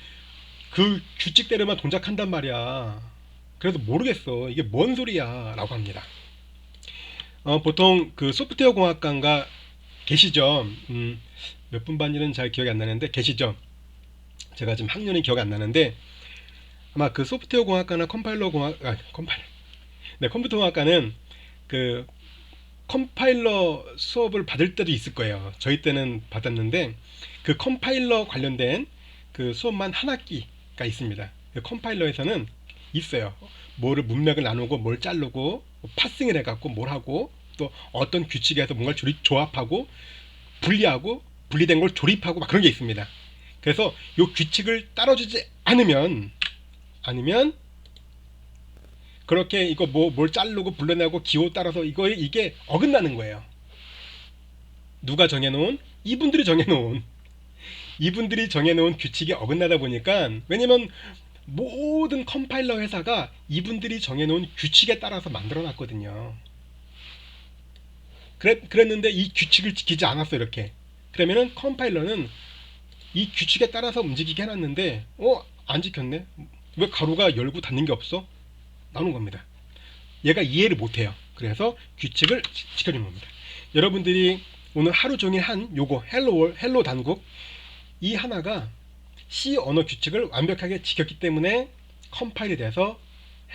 [SPEAKER 1] 그 규칙대로만 동작한단 말이야. 그래서 모르겠어. 이게 뭔 소리야. 라고 합니다. 보통 그 소프트웨어 공학과가 계시죠? 몇 분 반지는 잘 기억이 안 나는데 계시죠? 제가 지금 학년이 기억이 안 나는데 아마 그 소프트웨어 공학과나 네, 컴퓨터 공학과는 그 컴파일러 수업을 받을 때도 있을 거예요. 저희 때는 받았는데 그 컴파일러 관련된 그 수업만 한 학기가 있습니다. 그 컴파일러에서는 있어요. 뭐를 문맥을 나누고 뭘 자르고 파싱을 해갖고 뭘 하고 또 어떤 규칙에서 뭔가를 조합하고 분리하고 분리된 걸 조립하고 막 그런 게 있습니다. 그래서 이 규칙을 따라주지 않으면 그렇게 이거 뭘 자르고 불러내고 기호 따라서 이게 어긋나는 거예요. 누가 정해놓은? 이분들이 정해놓은 규칙이 어긋나다 보니까 왜냐면 모든 컴파일러 회사가 이분들이 정해놓은 규칙에 따라서 만들어놨거든요. 그랬는데 이 규칙을 지키지 않았어 이렇게. 그러면은 컴파일러는 이 규칙에 따라서 움직이게 해놨는데 안 지켰네? 왜 가로가 열고 닫는 게 없어? 나오는 겁니다. 얘가 이해를 못해요. 그래서 규칙을 지켜주는 겁니다. 여러분들이 오늘 하루 종일 한 요거 헬로 단국 이 하나가 C 언어 규칙을 완벽하게 지켰기 때문에 컴파일이 돼서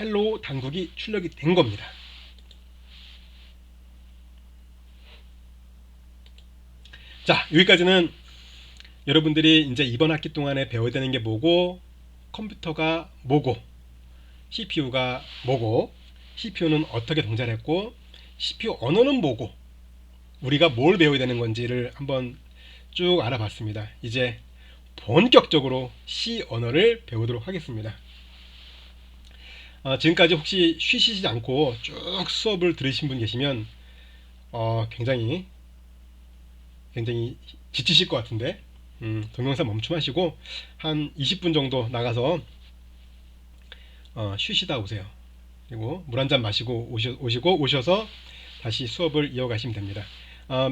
[SPEAKER 1] 헬로 단국이 출력이 된 겁니다. 자, 여기까지는 여러분들이 이제 이번 학기 동안에 배워야 되는 게 뭐고, 컴퓨터가 뭐고, CPU가 뭐고, CPU는 어떻게 동작을 했고, CPU 언어는 뭐고, 우리가 뭘 배워야 되는 건지를 한번 쭉 알아봤습니다. 이제 본격적으로 C 언어를 배우도록 하겠습니다. 지금까지 혹시 쉬시지 않고 쭉 수업을 들으신 분 계시면 굉장히 지치실 것 같은데 동영상 멈춤하시고 한 20분 정도 나가서 쉬시다 오세요. 그리고 물 한 잔 마시고 오셔서 다시 수업을 이어가시면 됩니다.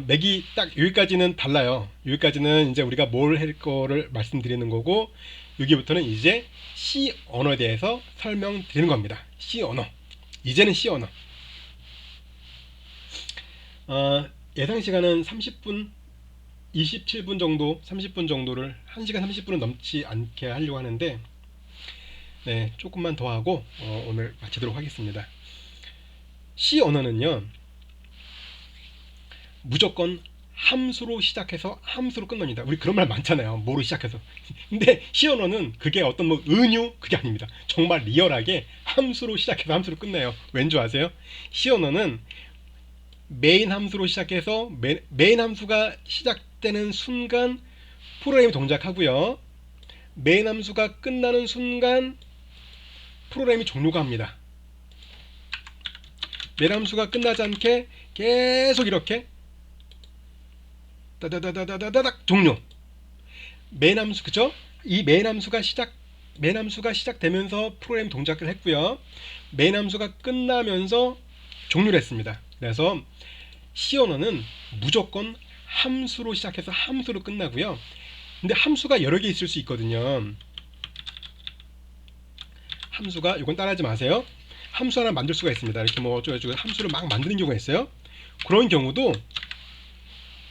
[SPEAKER 1] 맥이 딱 여기까지는 달라요. 여기까지는 이제 우리가 뭘 할 거를 말씀드리는 거고 여기부터는 이제 C 언어에 대해서 설명드리는 겁니다. C 언어. 이제는 C 언어. 예상 시간은 30분 27분 정도 30분 정도를 1시간 30분은 넘지 않게 하려고 하는데 네, 조금만 더 하고 오늘 마치도록 하겠습니다. C 언어는요 무조건 함수로 시작해서 함수로 끝납니다. 우리 그런 말 많잖아요. 뭐로 시작해서. 근데 C 언어는 그게 어떤 뭐 은유 그게 아닙니다. 정말 리얼하게 함수로 시작해서 함수로 끝내요. 왠 줄 아세요? C 언어는 메인 함수로 시작해서 메인 함수가 시작되는 순간 프로그램이 동작하고요. 메인 함수가 끝나는 순간 프로그램이 종료가 합니다. 메인 함수가 끝나지 않게 계속 이렇게 따다다다다다닥 종료. 메인 함수 그죠? 이 메인 함수가 시작되면서 프로그램 동작을 했고요. 메인 함수가 끝나면서 종료를 했습니다. 그래서 C 언어는 무조건 함수로 시작해서 함수로 끝나고요. 근데 함수가 여러 개 있을 수 있거든요. 함수가 이건 따라하지 마세요. 함수 하나 만들 수가 있습니다. 이렇게 뭐 어쩌고저쩌고 함수를 막 만드는 경우가 있어요. 그런 경우도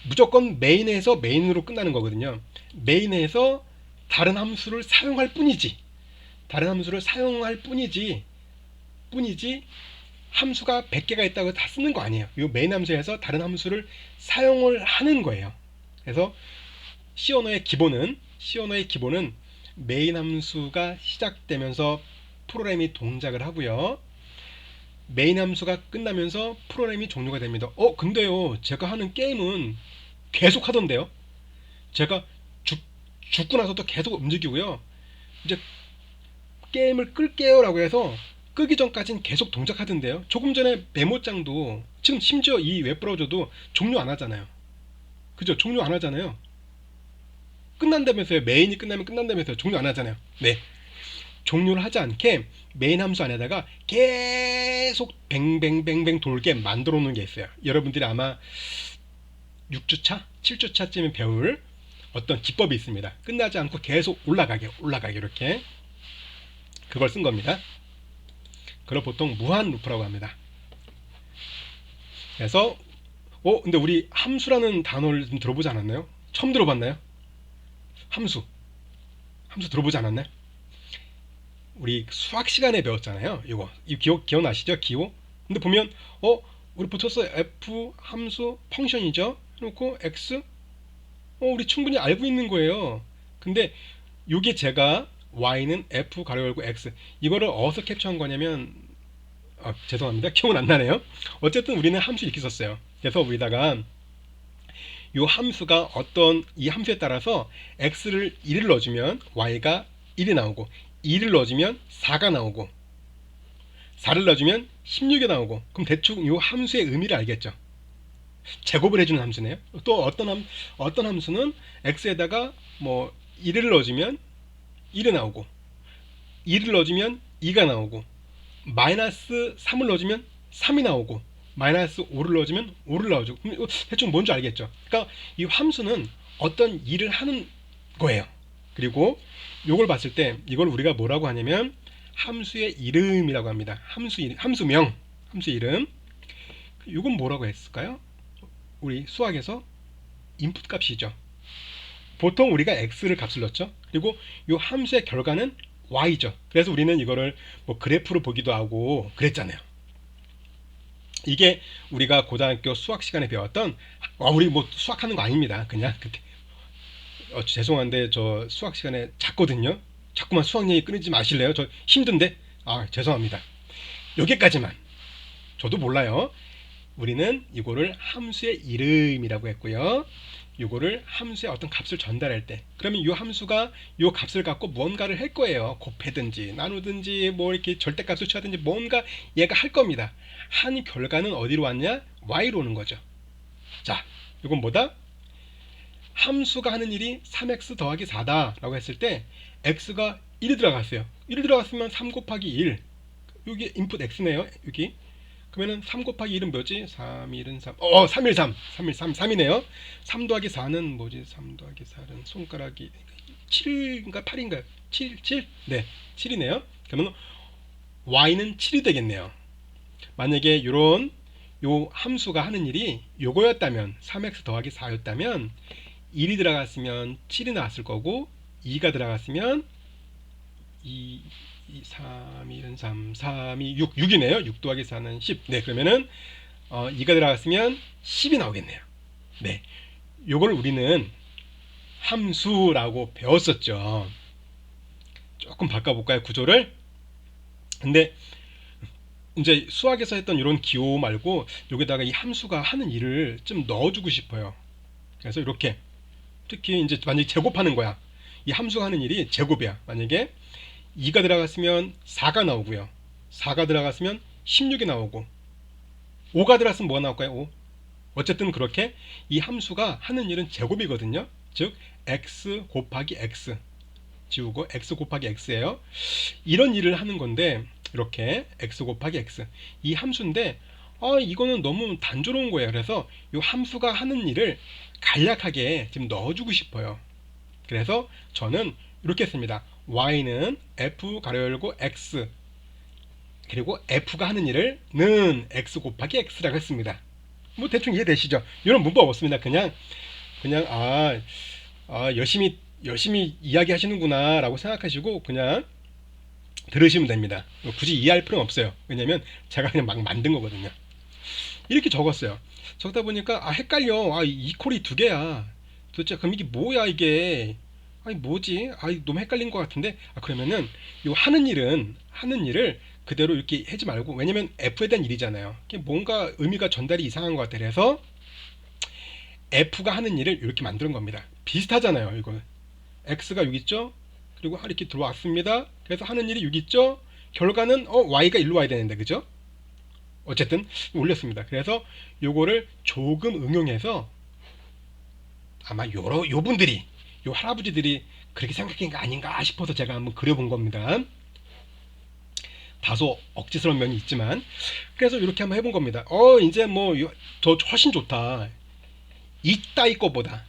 [SPEAKER 1] 무조건 메인에서 메인으로 끝나는 거거든요. 메인에서 다른 함수를 사용할 뿐이지 함수가 100개가 있다고 다 쓰는 거 아니에요. 이 메인 함수에서 다른 함수를 사용을 하는 거예요. 그래서 C 언어의 기본은 메인 함수가 시작되면서 프로그램이 동작을 하고요. 메인 함수가 끝나면서 프로그램이 종료가 됩니다. 근데요, 제가 하는 게임은 계속 하던데요. 제가 죽, 죽고 나서도 계속 움직이고요. 이제 게임을 끌게요 라고 해서 끄기 전까지는 계속 동작하던데요. 조금 전에 메모장도 지금 심지어 이 웹브라우저도 종료 안 하잖아요. 그죠? 종료 안 하잖아요. 끝난다면서요. 메인이 끝나면 끝난다면서요. 종료 안 하잖아요. 네. 종료를 하지 않게 메인 함수 안에다가 계속 뱅뱅뱅뱅 돌게 만들어 놓은 게 있어요. 여러분들이 아마 6주차, 7주차쯤에 배울 어떤 기법이 있습니다. 끝나지 않고 계속 올라가게 이렇게 그걸 쓴 겁니다. 그걸 보통 무한 루프라고 합니다. 그래서 근데 우리 함수라는 단어를 좀 들어보지 않았나요? 처음 들어봤나요? 함수 들어보지 않았나요? 우리 수학 시간에 배웠잖아요. 이 기억나시죠? 기호. 근데 보면 우리 붙였어. f 함수 펑션이죠. 해놓고 x 우리 충분히 알고 있는 거예요. 근데 요게 제가 y는 f 가로 열고 x 이거를 어디서 캡처한 거냐면 죄송합니다. 기억은 안 나네요. 어쨌든 우리는 함수 이렇게 썼어요. 그래서 우리다가 요 함수가 이 함수에 따라서 x를 1을 넣어주면 y가 1이 나오고 2를 넣어주면 4가 나오고 4를 넣어주면 16이 나오고 그럼 대충 요 함수의 의미를 알겠죠. 제곱을 해주는 함수네요. 또 어떤 함수는 x에다가 뭐 1을 넣어주면 1이 나오고 2를 넣어주면 2가 나오고 마이너스 3을 넣어주면 3이 나오고 마이너스 5를 넣어주면 5를 나오죠. 대충 뭔지 알겠죠. 그러니까 이 함수는 어떤 일을 하는 거예요. 그리고 이걸 봤을 때 이걸 우리가 뭐라고 하냐면 함수의 이름이라고 합니다. 함수명, 함수 이름. 이건 뭐라고 했을까요? 우리 수학에서 인풋 값이죠. 보통 우리가 x를 값을 넣죠. 그리고 이 함수의 결과는 y죠. 그래서 우리는 이거를 뭐 그래프로 보기도 하고 그랬잖아요. 이게 우리가 고등학교 수학 시간에 배웠던 우리 뭐 수학하는 거 아닙니다. 그냥 그때 죄송한데 저 수학 시간에 잤거든요. 자꾸만 수학 얘기 끊이지 마실래요? 저 힘든데. 죄송합니다. 여기까지만. 저도 몰라요. 우리는 이거를 함수의 이름이라고 했고요. 이거를 함수의 어떤 값을 전달할 때 그러면 이 함수가 이 값을 갖고 뭔가를 할 거예요. 곱하든지 나누든지 뭐 이렇게 절대값을 취하든지 뭔가 얘가 할 겁니다. 한 결과는 어디로 왔냐? y로 오는 거죠. 자, 이건 뭐다? 함수가 하는 일이 3x 더하기 4다 라고 했을 때 x가 1이 들어갔어요. 1이 들어갔으면 3 곱하기 1 여기 인풋 x네요. 여기 그러면은 3 곱하기 1은 뭐지? 3, 1은 3. 3, 1, 3. 3, 1, 3. 3이네요. 3 더하기 4는 뭐지? 3 더하기 4는 손가락이 7인가 8인가요? 7, 7? 네, 7이네요. 그러면 y는 7이 되겠네요. 만약에 요 함수가 하는 일이 요거였다면 3x 더하기 4였다면 1이 들어갔으면 7이 나왔을 거고 2가 들어갔으면 2, 3, 1은 3, 3이 6, 6이네요. 6 더하기 4는 10. 네, 그러면은 2가 들어갔으면 10이 나오겠네요. 네, 요걸 우리는 함수라고 배웠었죠. 조금 바꿔볼까요, 구조를? 근데 이제 수학에서 했던 이런 기호 말고 여기다가 이 함수가 하는 일을 좀 넣어주고 싶어요. 그래서 이렇게 특히 이제 만약에 제곱하는 거야. 이 함수가 하는 일이 제곱이야. 만약에 2가 들어갔으면 4가 나오고요. 4가 들어갔으면 16이 나오고 5가 들어갔으면 뭐가 나올까요? 5. 어쨌든 그렇게 이 함수가 하는 일은 제곱이거든요. 즉 x 곱하기 x 지우고 x 곱하기 x예요. 이런 일을 하는 건데 이렇게 x 곱하기 x 이 함수인데 이거는 너무 단조로운 거예요. 그래서 이 함수가 하는 일을 간략하게 지금 넣어주고 싶어요. 그래서 저는 이렇게 했습니다. y는 f 가로 열고 x 그리고 f가 하는 일을 는 x 곱하기 x라고 했습니다. 뭐 대충 이해되시죠? 이런 문법 없습니다. 그냥 열심히 이야기하시는구나 라고 생각하시고 그냥 들으시면 됩니다. 굳이 이해할 필요는 없어요. 왜냐면 제가 그냥 막 만든 거거든요. 이렇게 적었어요. 적다 보니까 헷갈려. 이 콜이 두 개야. 도대체 그럼 이게 뭐야 이게? 뭐지? 너무 헷갈린 것 같은데. 그러면은 요 하는 일을 그대로 이렇게 하지 말고, 왜냐면 f에 대한 일이잖아요. 뭔가 의미가 전달이 이상한 것 같아. 그래서 f가 하는 일을 이렇게 만드는 겁니다. 비슷하잖아요. 이거 x가 6 있죠. 그리고 이렇게 들어왔습니다. 그래서 하는 일이 6 있죠. 결과는 y가 일로 와야 되는데, 그죠? 어쨌든 올렸습니다. 그래서 요거를 조금 응용해서 아마 요 분들이, 요 할아버지들이 그렇게 생각한 게 아닌가 싶어서 제가 한번 그려본 겁니다. 다소 억지스러운 면이 있지만, 그래서 이렇게 한번 해본 겁니다. 이제 뭐 더 훨씬 좋다. 이따이 거보다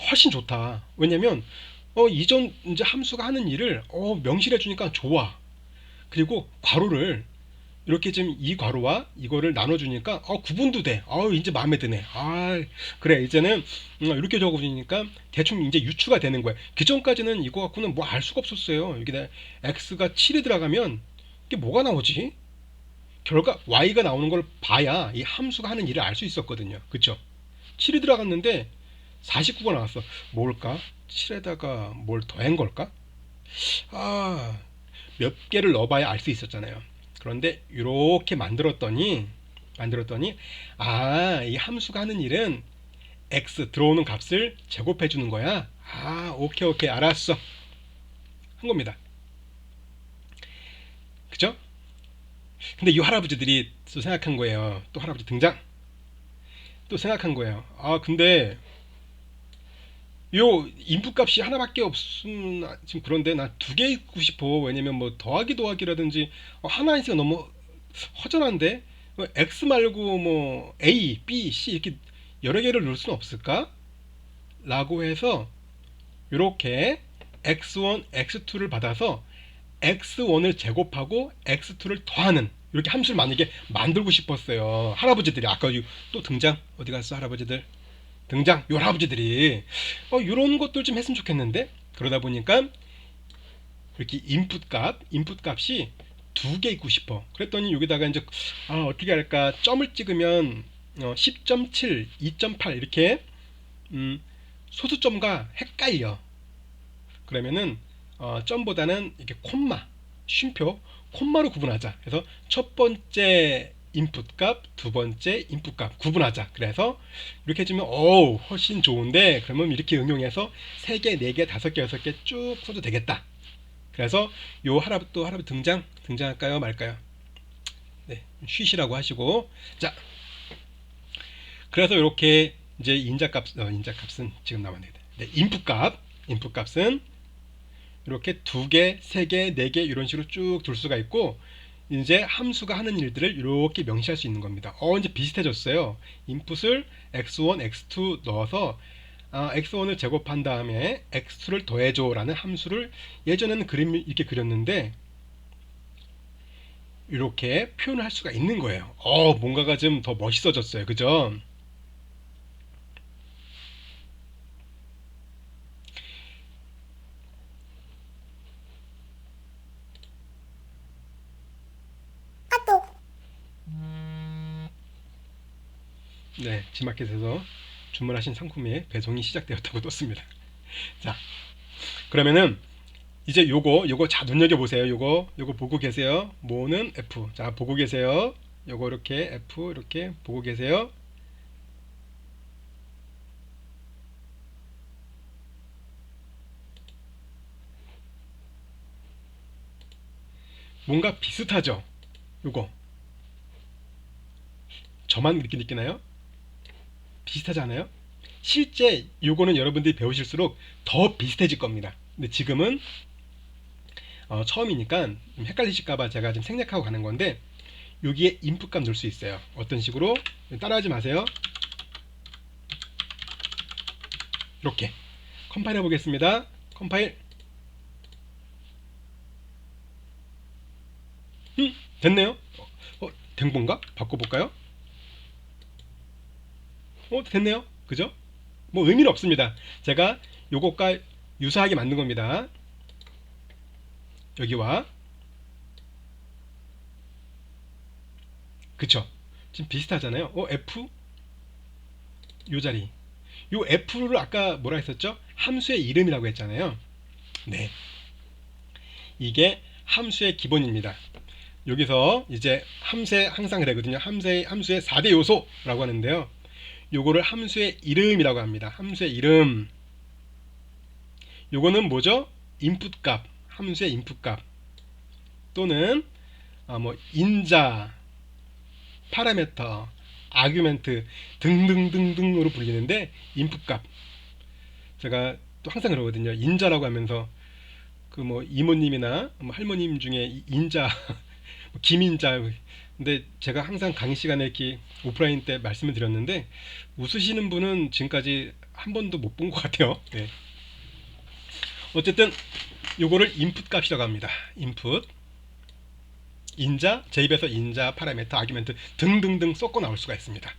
[SPEAKER 1] 훨씬 좋다. 왜냐면 이전 이제 함수가 하는 일을 명시해 주니까 좋아. 그리고 괄호를 이렇게 지금 이 괄호와 이거를 나눠주니까 구분도 돼. 이제 마음에 드네. 그래, 이제는 이렇게 적어주니까 대충 이제 유추가 되는 거야. 기존까지는 이거 갖고는 뭐 알 수가 없었어요. 여기다 x가 7이 들어가면 이게 뭐가 나오지? 결과 y가 나오는 걸 봐야 이 함수가 하는 일을 알 수 있었거든요. 그쵸? 7이 들어갔는데 49가 나왔어. 뭘까? 7에다가 뭘 더한 걸까? 몇 개를 넣어봐야 알 수 있었잖아요. 그런데 이렇게 만들었더니 이 함수가 하는 일은 x 들어오는 값을 제곱해 주는 거야. 오케이 알았어 한 겁니다. 그죠? 근데 이 할아버지들이 또 생각한 거예요. 또 할아버지 등장. 또 생각한 거예요. 근데 요 인풋 값이 하나밖에 없으면 지금 그런데 나 두 개 있고 싶어. 왜냐면 뭐 더하기라든지 하나 있으면 너무 허전한데 x 말고 뭐 a, b, c 이렇게 여러 개를 넣을 수는 없을까? 라고 해서 이렇게 x1, x2를 받아서 x1을 제곱하고 x2를 더하는 이렇게 함수를 만약에 만들고 싶었어요. 할아버지들이 아까 또 등장. 어디 갔어 할아버지들? 등장. 요 할아버지들이 요런 것들 좀 했으면 좋겠는데, 그러다 보니까 이렇게 인풋 값이 두 개 있고 싶어. 그랬더니 여기다가 이제 어떻게 할까? 점을 찍으면 10.7, 2.8 이렇게 소수점과 헷갈려. 그러면은 점보다는 이렇게 콤마, 쉼표, 콤마로 구분하자. 그래서 첫 번째 인풋 값, 두 번째 인풋 값 구분하자. 그래서 이렇게 해주면 훨씬 좋은데, 그러면 이렇게 응용해서 3개, 4개, 5개, 6개 쭉 써도 되겠다. 그래서 요 할아버지 등장할까요 말까요? 네, 쉬시라고 하시고. 자, 그래서 이렇게 이제 인자값은 지금 나왔네요. 네, 인풋 값은 이렇게 2개, 3개, 4개 이런 식으로 쭉 둘 수가 있고, 이제 함수가 하는 일들을 이렇게 명시할 수 있는 겁니다. 이제 비슷해졌어요. 인풋을 x1, x2 넣어서 x1을 제곱한 다음에 x2를 더해줘 라는 함수를 예전에는 그림 이렇게 그렸는데 이렇게 표현을 할 수가 있는 거예요. 뭔가가 좀 더 멋있어졌어요. 그죠? 네, 지마켓에서 주문하신 상품의 배송이 시작되었다고 떴습니다. 자, 그러면은 이제 요거 자 눈여겨보세요. 요거 보고 계세요. 뭐는 F. 자, 보고 계세요. 요거 이렇게 F 이렇게 보고 계세요. 뭔가 비슷하죠? 요거 저만 이렇게 느끼나요? 비슷하지 않아요? 실제 요거는 여러분들이 배우실수록 더 비슷해질 겁니다. 근데 지금은 처음이니까 좀 헷갈리실까봐 제가 좀 생략하고 가는 건데, 여기에 인풋값 넣을 수 있어요. 어떤 식으로? 따라하지 마세요. 이렇게 컴파일 해보겠습니다. 컴파일. 됐네요. 된 건가? 바꿔볼까요? 됐네요. 그죠? 뭐 의미는 없습니다. 제가 요것과 유사하게 만든 겁니다. 여기와 그쵸? 지금 비슷하잖아요. F 요 자리, 요 F를 아까 뭐라 했었죠? 함수의 이름이라고 했잖아요. 네, 이게 함수의 기본입니다. 여기서 이제 함수의 항상 그래거든요. 함수의 4대 요소라고 하는데요. 요거를 함수의 이름이라고 합니다. 함수의 이름. 요거는 뭐죠? 인풋 값, 함수의 인풋 값 또는 뭐 인자, 파라미터, 아규멘트 등등등등으로 불리는데 인풋 값. 제가 또 항상 그러거든요. 인자라고 하면서 그 뭐 이모님이나 뭐 할머님 중에 인자, 뭐 김인자. 근데 제가 항상 강의 시간에 이렇게 오프라인 때 말씀을 드렸는데 웃으시는 분은 지금까지 한 번도 못 본 것 같아요. 네. 어쨌든 요거를 인풋 값이라고 합니다. 인풋. 인자, 제 입에서 인자, 파라미터, 아규멘트 등등등 섞어 나올 수가 있습니다.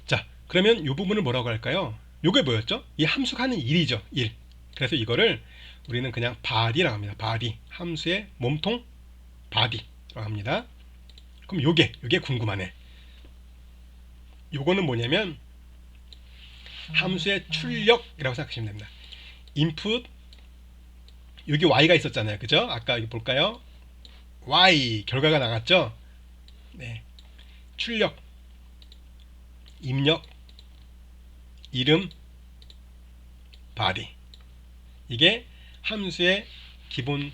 [SPEAKER 1] 자, 그러면 이 부분을 뭐라고 할까요? 요게 뭐였죠? 이 함수가 하는 일이죠. 일. 그래서 이거를 우리는 그냥 body라고 합니다. body. 함수의 몸통 body라고 합니다. 그럼 요게 궁금하네. 요거는 뭐냐면 함수의 출력이라고 생각하시면 됩니다. input, 여기 y가 있었잖아요. 그죠? 아까 여기 볼까요? y 결과가 나갔죠? 네. 출력, 입력, 이름, body. 이게 함수의 기본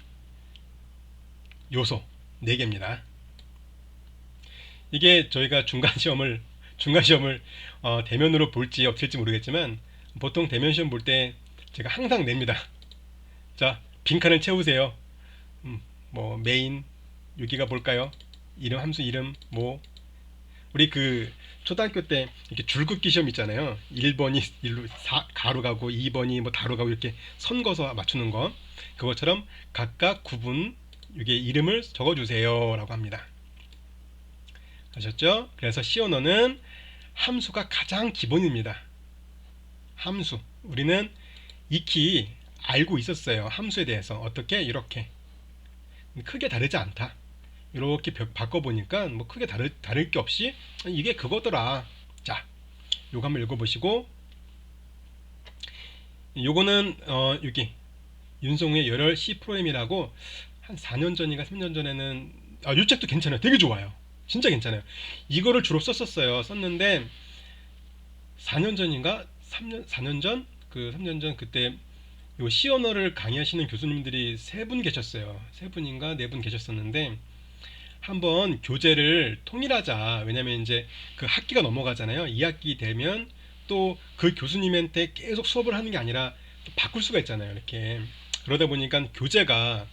[SPEAKER 1] 요소 4개입니다. 이게 저희가 중간시험을 대면으로 볼지 없을지 모르겠지만 보통 대면 시험 볼 때 제가 항상 냅니다. 자, 빈칸을 채우세요. 뭐 메인, 여기가 뭘까요? 이름, 함수 이름, 뭐 우리 그 초등학교 때 이렇게 줄긋기 시험 있잖아요. 1번이 일로 가로 가고 2번이 뭐 다로 가고 이렇게 선 거서 맞추는 거. 그것처럼 각각 구분, 이게 이름을 적어주세요 라고 합니다. 아셨죠? 그래서 C 언어는 함수가 가장 기본입니다. 함수. 우리는 익히 알고 있었어요. 함수에 대해서. 어떻게? 이렇게. 크게 다르지 않다. 이렇게 바꿔보니까 뭐 크게 다를 게 없이 이게 그거더라. 자, 요거 한번 읽어보시고, 요거는 여기 윤성우의 열혈 C 프로그램이라고 한 4년 전인가 3년 전에는 이 책도 괜찮아요. 되게 좋아요. 진짜 괜찮아요. 이거를 주로 썼는데 4년 전인가 4년 전? 그 3년 전 그때 요 C 언어를 강의하시는 교수님들이 3분 계셨어요. 3분인가 4분 계셨었는데 한번 교재를 통일하자. 왜냐면 이제 그 학기가 넘어가잖아요. 2학기 되면 또 그 교수님한테 계속 수업을 하는 게 아니라 또 바꿀 수가 있잖아요. 이렇게. 그러다 보니까 교재가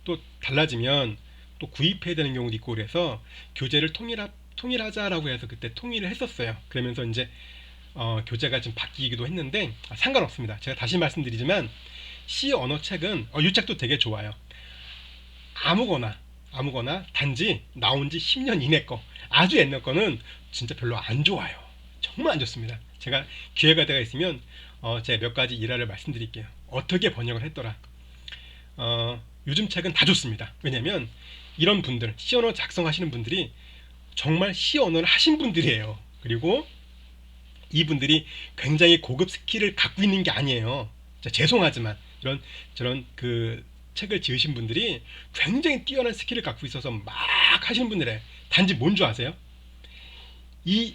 [SPEAKER 1] 또 달라지면 또 구입해야 되는 경우도 있고 그래서 교재를 통일하자라고 해서 그때 통일을 했었어요. 그러면서 이제 교재가 좀 바뀌기도 했는데 상관없습니다. 제가 다시 말씀드리지만 C 언어 책은 이 책도 되게 좋아요. 아무거나 단지 나온 지 10년 이내 거, 아주 옛날 거는 진짜 별로 안 좋아요. 정말 안 좋습니다. 제가 기회가 되가 있으면 제가 몇 가지 일화를 말씀드릴게요. 어떻게 번역을 했더라. 요즘 책은 다 좋습니다. 왜냐면 이런 분들, C 언어 작성하시는 분들이 정말 C 언어를 하신 분들이에요. 그리고 이분들이 굉장히 고급 스킬을 갖고 있는 게 아니에요. 죄송하지만 저런 그 책을 지으신 분들이 굉장히 뛰어난 스킬을 갖고 있어서 막 하시는 분들이에요. 단지 뭔 줄 아세요? 이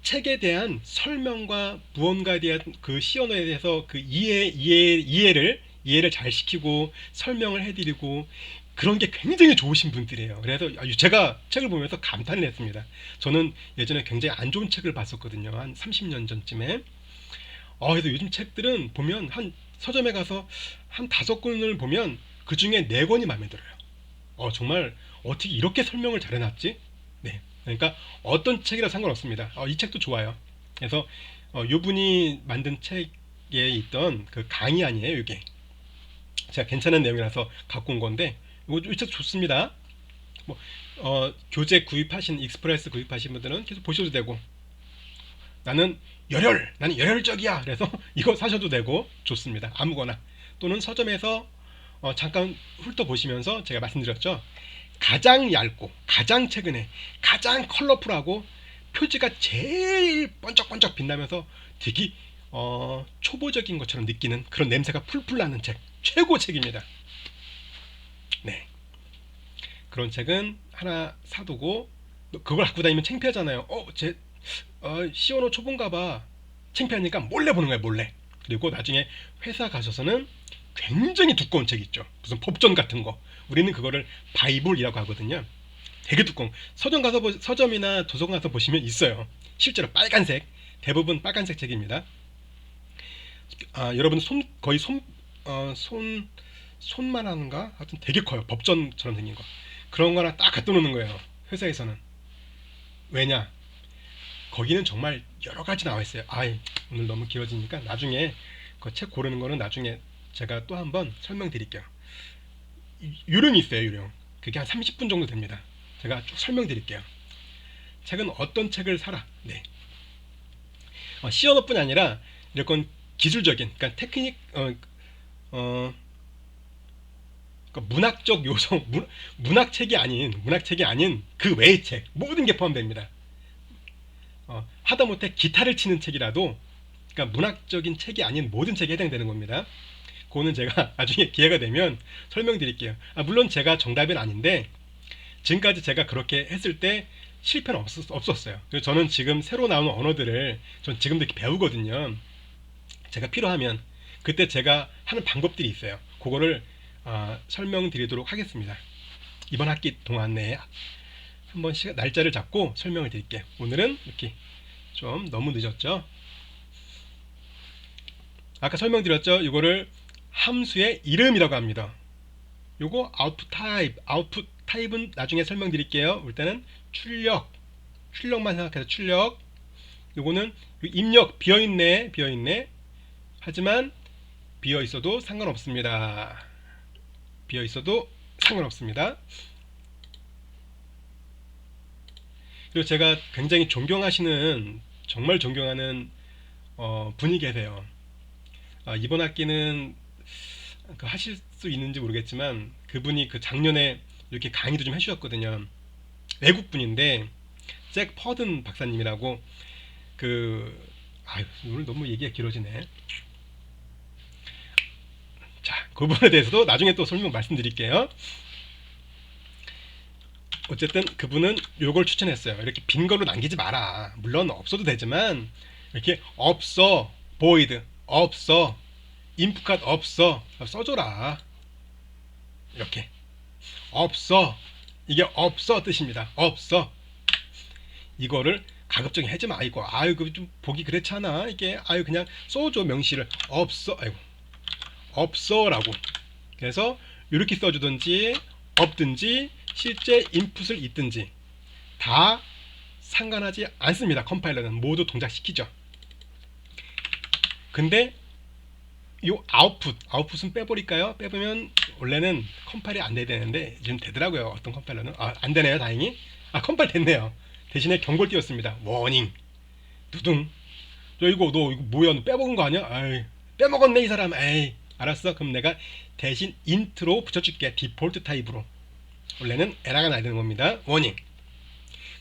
[SPEAKER 1] 책에 대한 설명과 무언가에 대한 그 C 언어에 대해서 그 이해를 잘 시키고 설명을 해드리고 그런 게 굉장히 좋으신 분들이에요. 그래서 제가 책을 보면서 감탄을 했습니다. 저는 예전에 굉장히 안 좋은 책을 봤었거든요. 한 30년 전쯤에. 그래서 요즘 책들은 보면 한 서점에 가서 한 5권을 보면 그 중에 4권이 마음에 들어요. 정말 어떻게 이렇게 설명을 잘 해놨지? 네. 그러니까 어떤 책이라 상관없습니다. 이 책도 좋아요. 그래서 요 분이 만든 책에 있던 그 강의 아니에요, 이게. 제가 괜찮은 내용이라서 갖고 온 건데 이 책 좋습니다. 뭐 교재 구입하신 익스프레스 구입하신 분들은 계속 보셔도 되고 나는 열혈적이야. 그래서 이거 사셔도 되고 좋습니다. 아무거나. 또는 서점에서 잠깐 훑어보시면서 제가 말씀드렸죠. 가장 얇고 가장 최근에 가장 컬러풀하고 표지가 제일 번쩍번쩍 빛나면서 되게 초보적인 것처럼 느끼는 그런 냄새가 풀풀 나는 책. 최고 책입니다. 네. 그런 책은 하나 사두고 그걸 갖고 다니면 창피하잖아요. 시원호 초보인가 봐. 창피하니까 몰래 보는 거예요, 몰래. 그리고 나중에 회사 가셔서는 굉장히 두꺼운 책 있죠. 무슨 법전 같은 거. 우리는 그거를 바이블이라고 하거든요. 되게 두꺼운. 서점이나 도서관 가서 보시면 있어요. 실제로 빨간색. 대부분 빨간색 책입니다. 여러분 거의 손만 하는가? 하여튼 되게 커요. 법전처럼 생긴 거. 그런 거랑 딱 갖다 놓는 거예요. 회사에서는. 왜냐? 거기는 정말 여러 가지 나와 있어요. 오늘 너무 길어지니까 나중에 그 책 고르는 거는 나중에 제가 또 한번 설명드릴게요. 요령이 있어요, 요령. 그게 한 30분 정도 됩니다. 제가 쭉 설명드릴게요. 책은 어떤 책을 사라. 네. 시언어뿐 아니라 이런 기술적인, 그러니까 테크닉, 그러니까 문학적 요소, 문학책이 아닌 그 외의 책, 모든 게 포함됩니다. 하다못해 기타를 치는 책이라도, 그러니까 문학적인 책이 아닌 모든 책에 해당되는 겁니다. 그거는 제가 나중에 기회가 되면 설명드릴게요. 물론 제가 정답은 아닌데, 지금까지 제가 그렇게 했을 때 실패는 없었어요. 그래서 저는 지금 새로 나오는 언어들을 전 지금도 이렇게 배우거든요. 제가 필요하면 그때 제가 하는 방법들이 있어요. 그거를 설명드리도록 하겠습니다. 이번 학기 동안 내에 한번 날짜를 잡고 설명을 드릴게요. 오늘은 이렇게 좀 너무 늦었죠. 아까 설명드렸죠. 이거를 함수의 이름이라고 합니다. 요거 아웃풋 타입은 나중에 설명드릴게요. 일단은 출력만 생각해서 출력. 요거는 입력 비어있네. 하지만 비어있어도 상관없습니다. 그리고 제가 굉장히 정말 존경하는 분이 계세요. 이번 학기는 하실 수 있는지 모르겠지만 그분이 그 작년에 이렇게 강의도 좀 해주셨거든요. 외국 분인데 잭 퍼든 박사님이라고 오늘 너무 얘기가 길어지네. 자, 그분에 대해서도 나중에 또 설명 말씀드릴게요. 어쨌든 그분은 요걸 추천했어요. 이렇게 빈 걸로 남기지 마라. 물론 없어도 되지만 이렇게 없어, void, 없어, 인풋 없어, 써줘라. 이렇게 없어, 이게 없어 뜻입니다. 없어. 이거를 가급적이 하지 마. 이거 좀 보기 그렇잖아. 이게 그냥 써줘. 명시를 없어라고. 그래서 이렇게 써주든지 없든지 실제 인풋을 있든지 다 상관하지 않습니다. 컴파일러는 모두 동작시키죠. 근데 요 아웃풋은 빼버릴까요? 빼보면 원래는 컴파일이 안 돼야 되는데 지금 되더라고요. 어떤 컴파일러는 안 되네요. 다행히. 컴파일 됐네요. 대신에 경고를 띄웠습니다. 워닝. 두둥. 너 이거 뭐야? 너 빼먹은 거 아니야? 빼먹었네 이 사람. 알았어. 그럼 내가 대신 인트로 붙여줄게. 디폴트 타입으로. 원래는 에러가 나야 되는 겁니다. 워닝.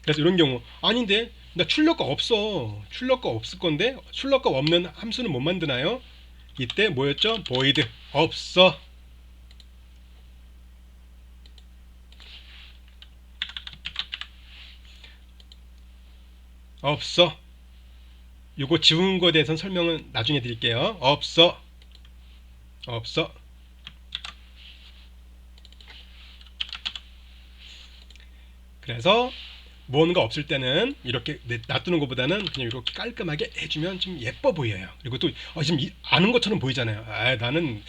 [SPEAKER 1] 그래서 이런 경우 아닌데 나 출력가 없어. 출력가 없을 건데 출력가 없는 함수는 못 만드나요? 이때 뭐였죠? void 없어. 요거 지운 거에 대해서는 설명은 나중에 드릴게요. 없어. 그래서 뭔가 없을 때는 이렇게 놔두는 것보다는 그냥 이렇게 깔끔하게 해주면 좀 예뻐 보여요. 그리고 또 지금 아는 것처럼 보이잖아요. 나는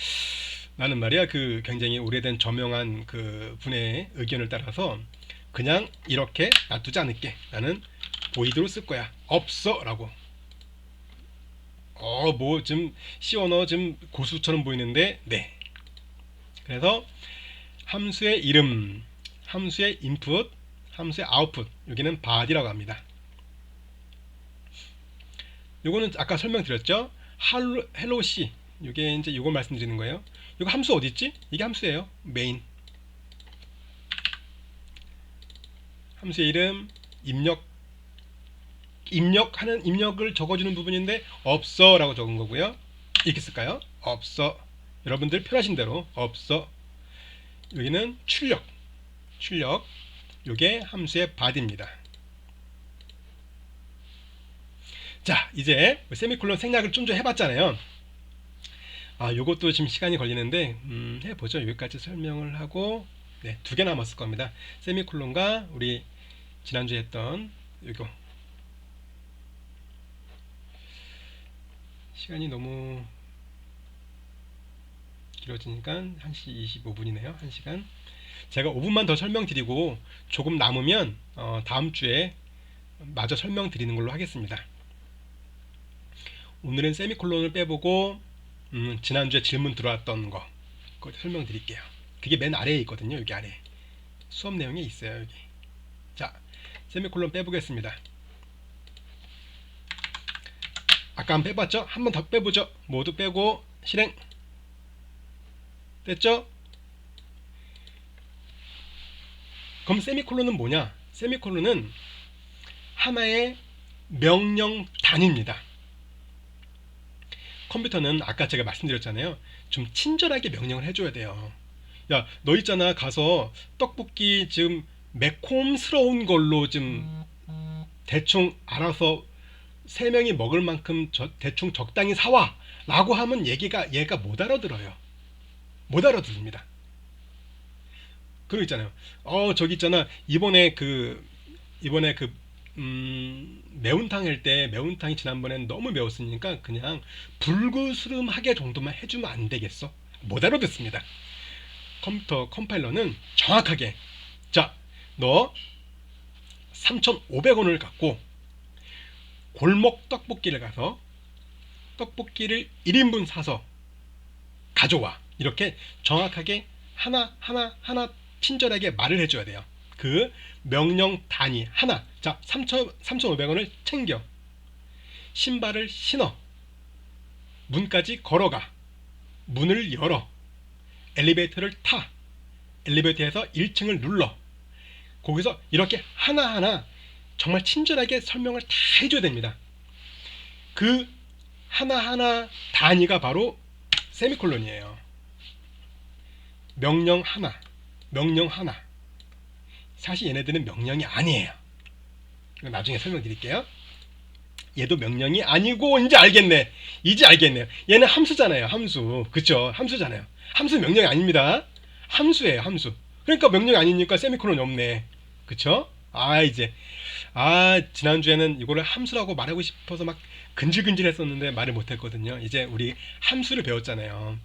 [SPEAKER 1] 말이야 굉장히 오래된 저명한 그 분의 의견을 따라서 그냥 이렇게 놔두지 않을게. 나는 void로 쓸 거야. 없어라고. 지금 시원어 지금 고수처럼 보이는데 네. 그래서 함수의 이름, 함수의 input, 함수의 output, 여기는 body라고 합니다. 요거는 아까 설명드렸죠. hello C, 요게 이제 요거 말씀드리는 거예요. 이거 함수 어디 있지? 이게 함수예요. main. 함수의 이름, 입력을 적어주는 부분인데 없어 라고 적은 거고요. 이렇게 쓸까요? 없어. 여러분들 편하신 대로 없어. 여기는 출력. 출력. 요게 함수의 body입니다. 자, 이제 세미콜론 생략을 좀 해봤잖아요. 요것도 지금 시간이 걸리는데 해보죠. 여기까지 설명을 하고, 네, 2개 남았을 겁니다. 세미콜론과 우리 지난주에 했던 이거. 시간이 너무 길어지니까 1시 25분이네요. 1시간. 제가 5분만 더 설명드리고 조금 남으면 다음 주에 마저 설명드리는 걸로 하겠습니다. 오늘은 세미콜론을 빼보고 지난주에 질문 들어왔던 거 그거 설명드릴게요. 그게 맨 아래에 있거든요. 여기 아래 수업 내용에 있어요. 여기. 자, 세미콜론 빼보겠습니다. 아까 한 번 빼봤죠? 한 번 더 빼보죠. 모두 빼고 실행. 됐죠? 그럼 세미콜론은 뭐냐? 세미콜론은 하나의 명령 단위입니다. 컴퓨터는 아까 제가 말씀드렸잖아요. 좀 친절하게 명령을 해줘야 돼요. 야, 너 있잖아. 가서 떡볶이 지금 매콤스러운 걸로 좀 대충 알아서 3명이 먹을 만큼 대충 적당히 사와 라고 하면 얘가 못 알아들어요. 못 알아들습니다. 그거 있잖아요. 저기 있잖아. 이번에 매운탕 할 때 매운탕이 지난번엔 너무 매웠으니까 그냥 불그스름하게 정도만 해주면 안 되겠어? 못 알아듣습니다. 컴퓨터 컴파일러는 정확하게, 자, 너 3,500원을 갖고 골목 떡볶이를 가서 떡볶이를 1인분 사서 가져와. 이렇게 정확하게 하나 친절하게 말을 해줘야 돼요. 그 명령 단위 하나. 자, 3,500원을 챙겨. 신발을 신어. 문까지 걸어가. 문을 열어. 엘리베이터를 타. 엘리베이터에서 1층을 눌러. 거기서 이렇게 하나하나 정말 친절하게 설명을 다 해줘야 됩니다. 그 하나하나 단위가 바로 세미콜론이에요. 명령 하나. 사실 얘네들은 명령이 아니에요. 나중에 설명드릴게요. 얘도 명령이 아니고 이제 알겠네요. 얘는 함수잖아요. 함수. 그쵸? 함수잖아요. 함수 명령이 아닙니다. 함수예요. 함수. 그러니까 명령이 아니니까 세미콜론이 없네. 그쵸? 지난주에는 이거를 함수라고 말하고 싶어서 막 근질근질 했었는데 말을 못했거든요. 이제 우리 함수를 배웠잖아요.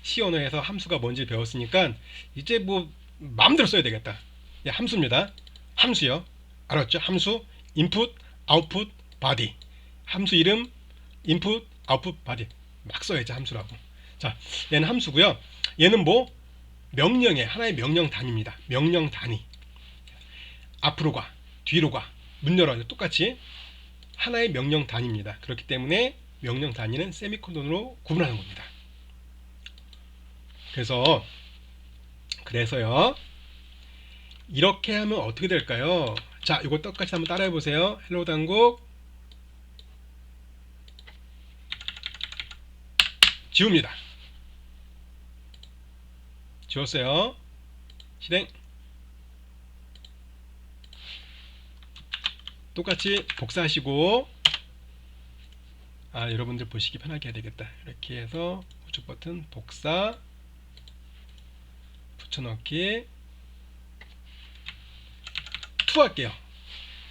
[SPEAKER 1] C 언어에서 함수가 뭔지 배웠으니까 이제 뭐 마음대로 써야 되겠다. 예, 함수입니다. 함수요. 알았죠? 함수 input, output, body. 함수 이름 input, output, body. 막 써야지 함수라고. 자, 얘는 함수고요. 얘는 뭐 명령의 하나의 명령 단위입니다. 명령 단위. 앞으로 가, 뒤로 가, 문 열어. 똑같이 하나의 명령 단위입니다. 그렇기 때문에 명령 단위는 세미콜론으로 구분하는 겁니다. 그래서요. 이렇게 하면 어떻게 될까요? 자, 이거 똑같이 한번 따라해 보세요. 헬로 당국 지웁니다. 지웠어요. 실행. 똑같이 복사하시고, 여러분들 보시기 편하게 해야 되겠다. 이렇게 해서 우측 버튼 복사, 붙여넣기, 투 할게요.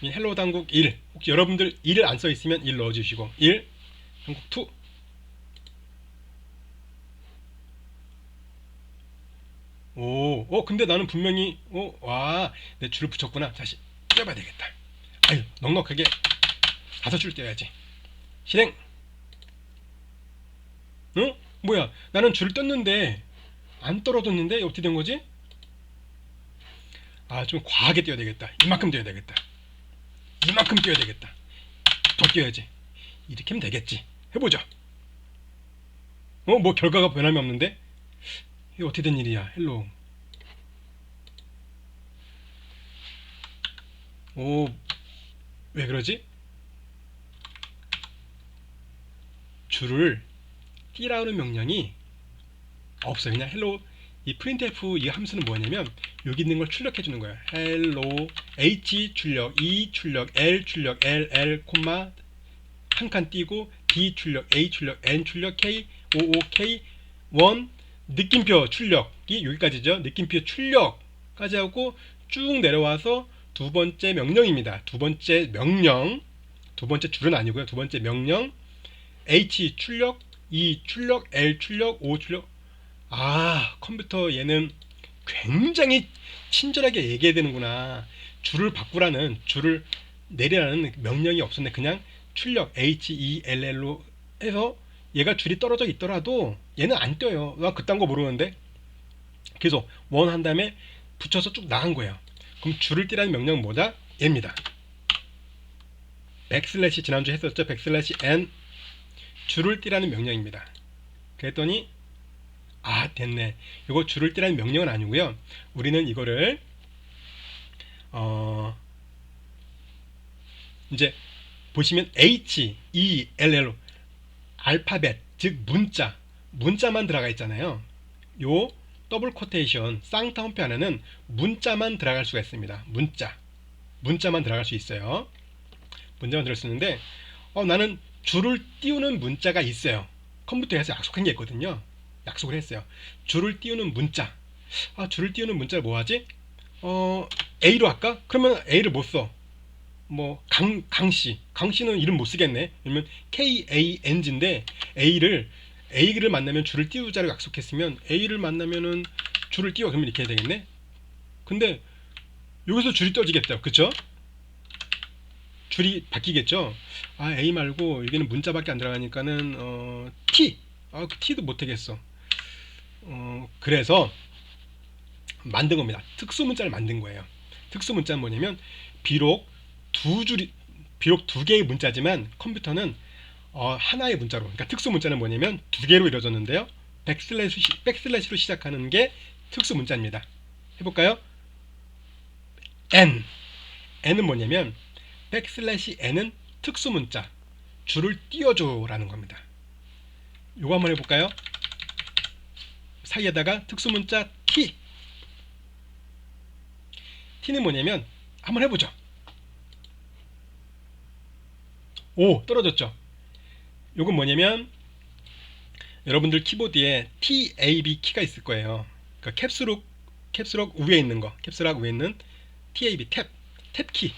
[SPEAKER 1] 헬로 당국 1. 혹시 여러분들 1을 안 써있으면 1 넣어주시고, 1, 당국 2. 근데 나는 분명히, 내 줄을 붙였구나. 다시 떼봐야 되겠다. 넉넉하게 5줄 떼야지. 실행. 뭐야, 나는 줄을 떴는데 안 떨어졌는데 어떻게 된 거지? 좀 과하게 떼야 되겠다. 이만큼 떼야 되겠다. 이만큼 떼야 되겠다. 더 떼야지. 이렇게 하면 되겠지. 해보자. 뭐 결과가 변함이 없는데? 이게 어떻게 된 일이야? 헬로. 왜 그러지? 줄을 띄라는 명령이 없어요. 그냥 헬로 이 printf 이 함수는 뭐냐면 여기 있는 걸 출력해 주는 거예요. hello h 출력, e 출력, l 출력, ll 콤마 한 칸 띄고 d 출력, a 출력, n 출력, k ook 1 느낌표 출력이 여기까지죠. 느낌표 출력까지 하고 쭉 내려와서 두 번째 명령입니다. 두 번째 명령, 두 번째 줄은 아니고요. 두 번째 명령 h 출력, e 출력, l 출력, o 출력. 아, 컴퓨터 얘는 굉장히 친절하게 얘기해야 되는구나. 줄을 바꾸라는, 줄을 내리라는 명령이 없었네. 그냥 출력 h e l l로 해서 얘가 줄이 떨어져 있더라도 얘는 안 떠요. 나 그딴 거 모르는데. 계속 원 한 다음에 붙여서 쭉 나간 거예요. 그럼 줄을 띄라는 명령은 뭐다? 얘입니다. 백슬래시 지난주에 했었죠. 백슬래시 n 줄을 띄라는 명령입니다. 그랬더니 아, 됐네. 이거 줄을 띄라는 명령은 아니고요. 우리는 이거를 이제 보시면 H, E, L, L 알파벳, 즉 문자만 들어가 있잖아요. 요 더블 코테이션 쌍따옴표 안에는 문자만 들어갈 수가 있습니다. 문자만 들어갈 수 있어요. 문자만 들어갈 수 있는데 나는 줄을 띄우는 문자가 있어요. 컴퓨터에서 약속한 게 있거든요. 약속을 했어요. 줄을 띄우는 문자. 줄을 띄우는 문자를 뭐 하지? A로 할까? 그러면 A를 못 써. 뭐 강씨는 이름 못 쓰겠네. 그러면 KANG인데 A를 만나면 줄을 띄우자로 약속했으면 A를 만나면은 줄을 띄워. 그러면 이렇게 해야 되겠네. 근데 여기서 줄이 떠지겠다. 그쵸? 줄이 바뀌겠죠. A 말고 여기는 문자밖에 안 들어가니까는 T. 그 T도 못 하겠어. 그래서 만든 겁니다. 특수 문자를 만든 거예요. 특수 문자는 뭐냐면 비록 두 개의 문자지만 컴퓨터는 하나의 문자로, 그러니까 특수 문자는 뭐냐면 두 개로 이루어졌는데요. 백슬래시로 시작하는 게 특수 문자입니다. 해볼까요? n은 뭐냐면 백슬래시 n은 특수 문자, 줄을 띄워줘 라는 겁니다. 요거 한번 해볼까요? 사이에다가 특수 문자 t는 뭐냐면 한번 해보죠. 오, 떨어졌죠. 요건 뭐냐면 여러분들 키보드에 TAB 키가 있을 거예요. 그러니까 캡스록 위에 있는 거, 캡스락 위에 있는 TAB 탭키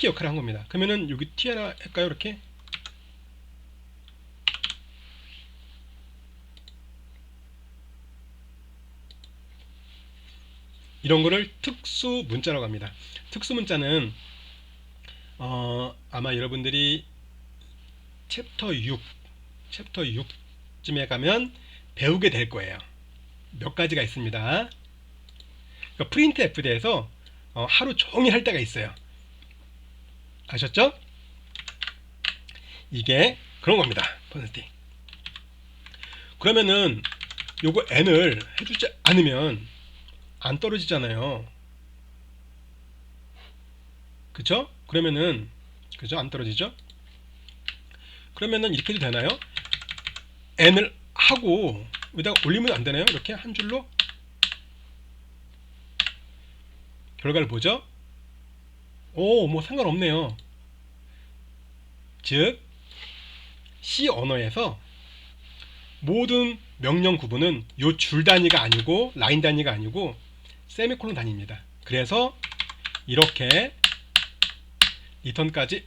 [SPEAKER 1] 역할을 한 겁니다. 그러면은 여기 T 하나 할까요? 이렇게 이런 거를 특수 문자라고 합니다. 특수 문자는 아마 여러분들이 챕터 6쯤에 가면 배우게 될 거예요. 몇 가지가 있습니다. 그러니까 printf에서 하루 종일 할 때가 있어요. 아셨죠? 이게 그런 겁니다. 퍼센티. 그러면은 요거 n을 해주지 않으면 안 떨어지잖아요. 그쵸? 그러면은 그죠? 안 떨어지죠? 그러면은 이렇게 해도 되나요? n을 하고 여기다가 올리면 안 되나요? 이렇게 한 줄로 결과를 보죠. 뭐 상관없네요. 즉 C 언어에서 모든 명령 구분은 요 줄 단위가 아니고 라인 단위가 아니고 세미콜론 단위입니다. 그래서 이렇게 리턴까지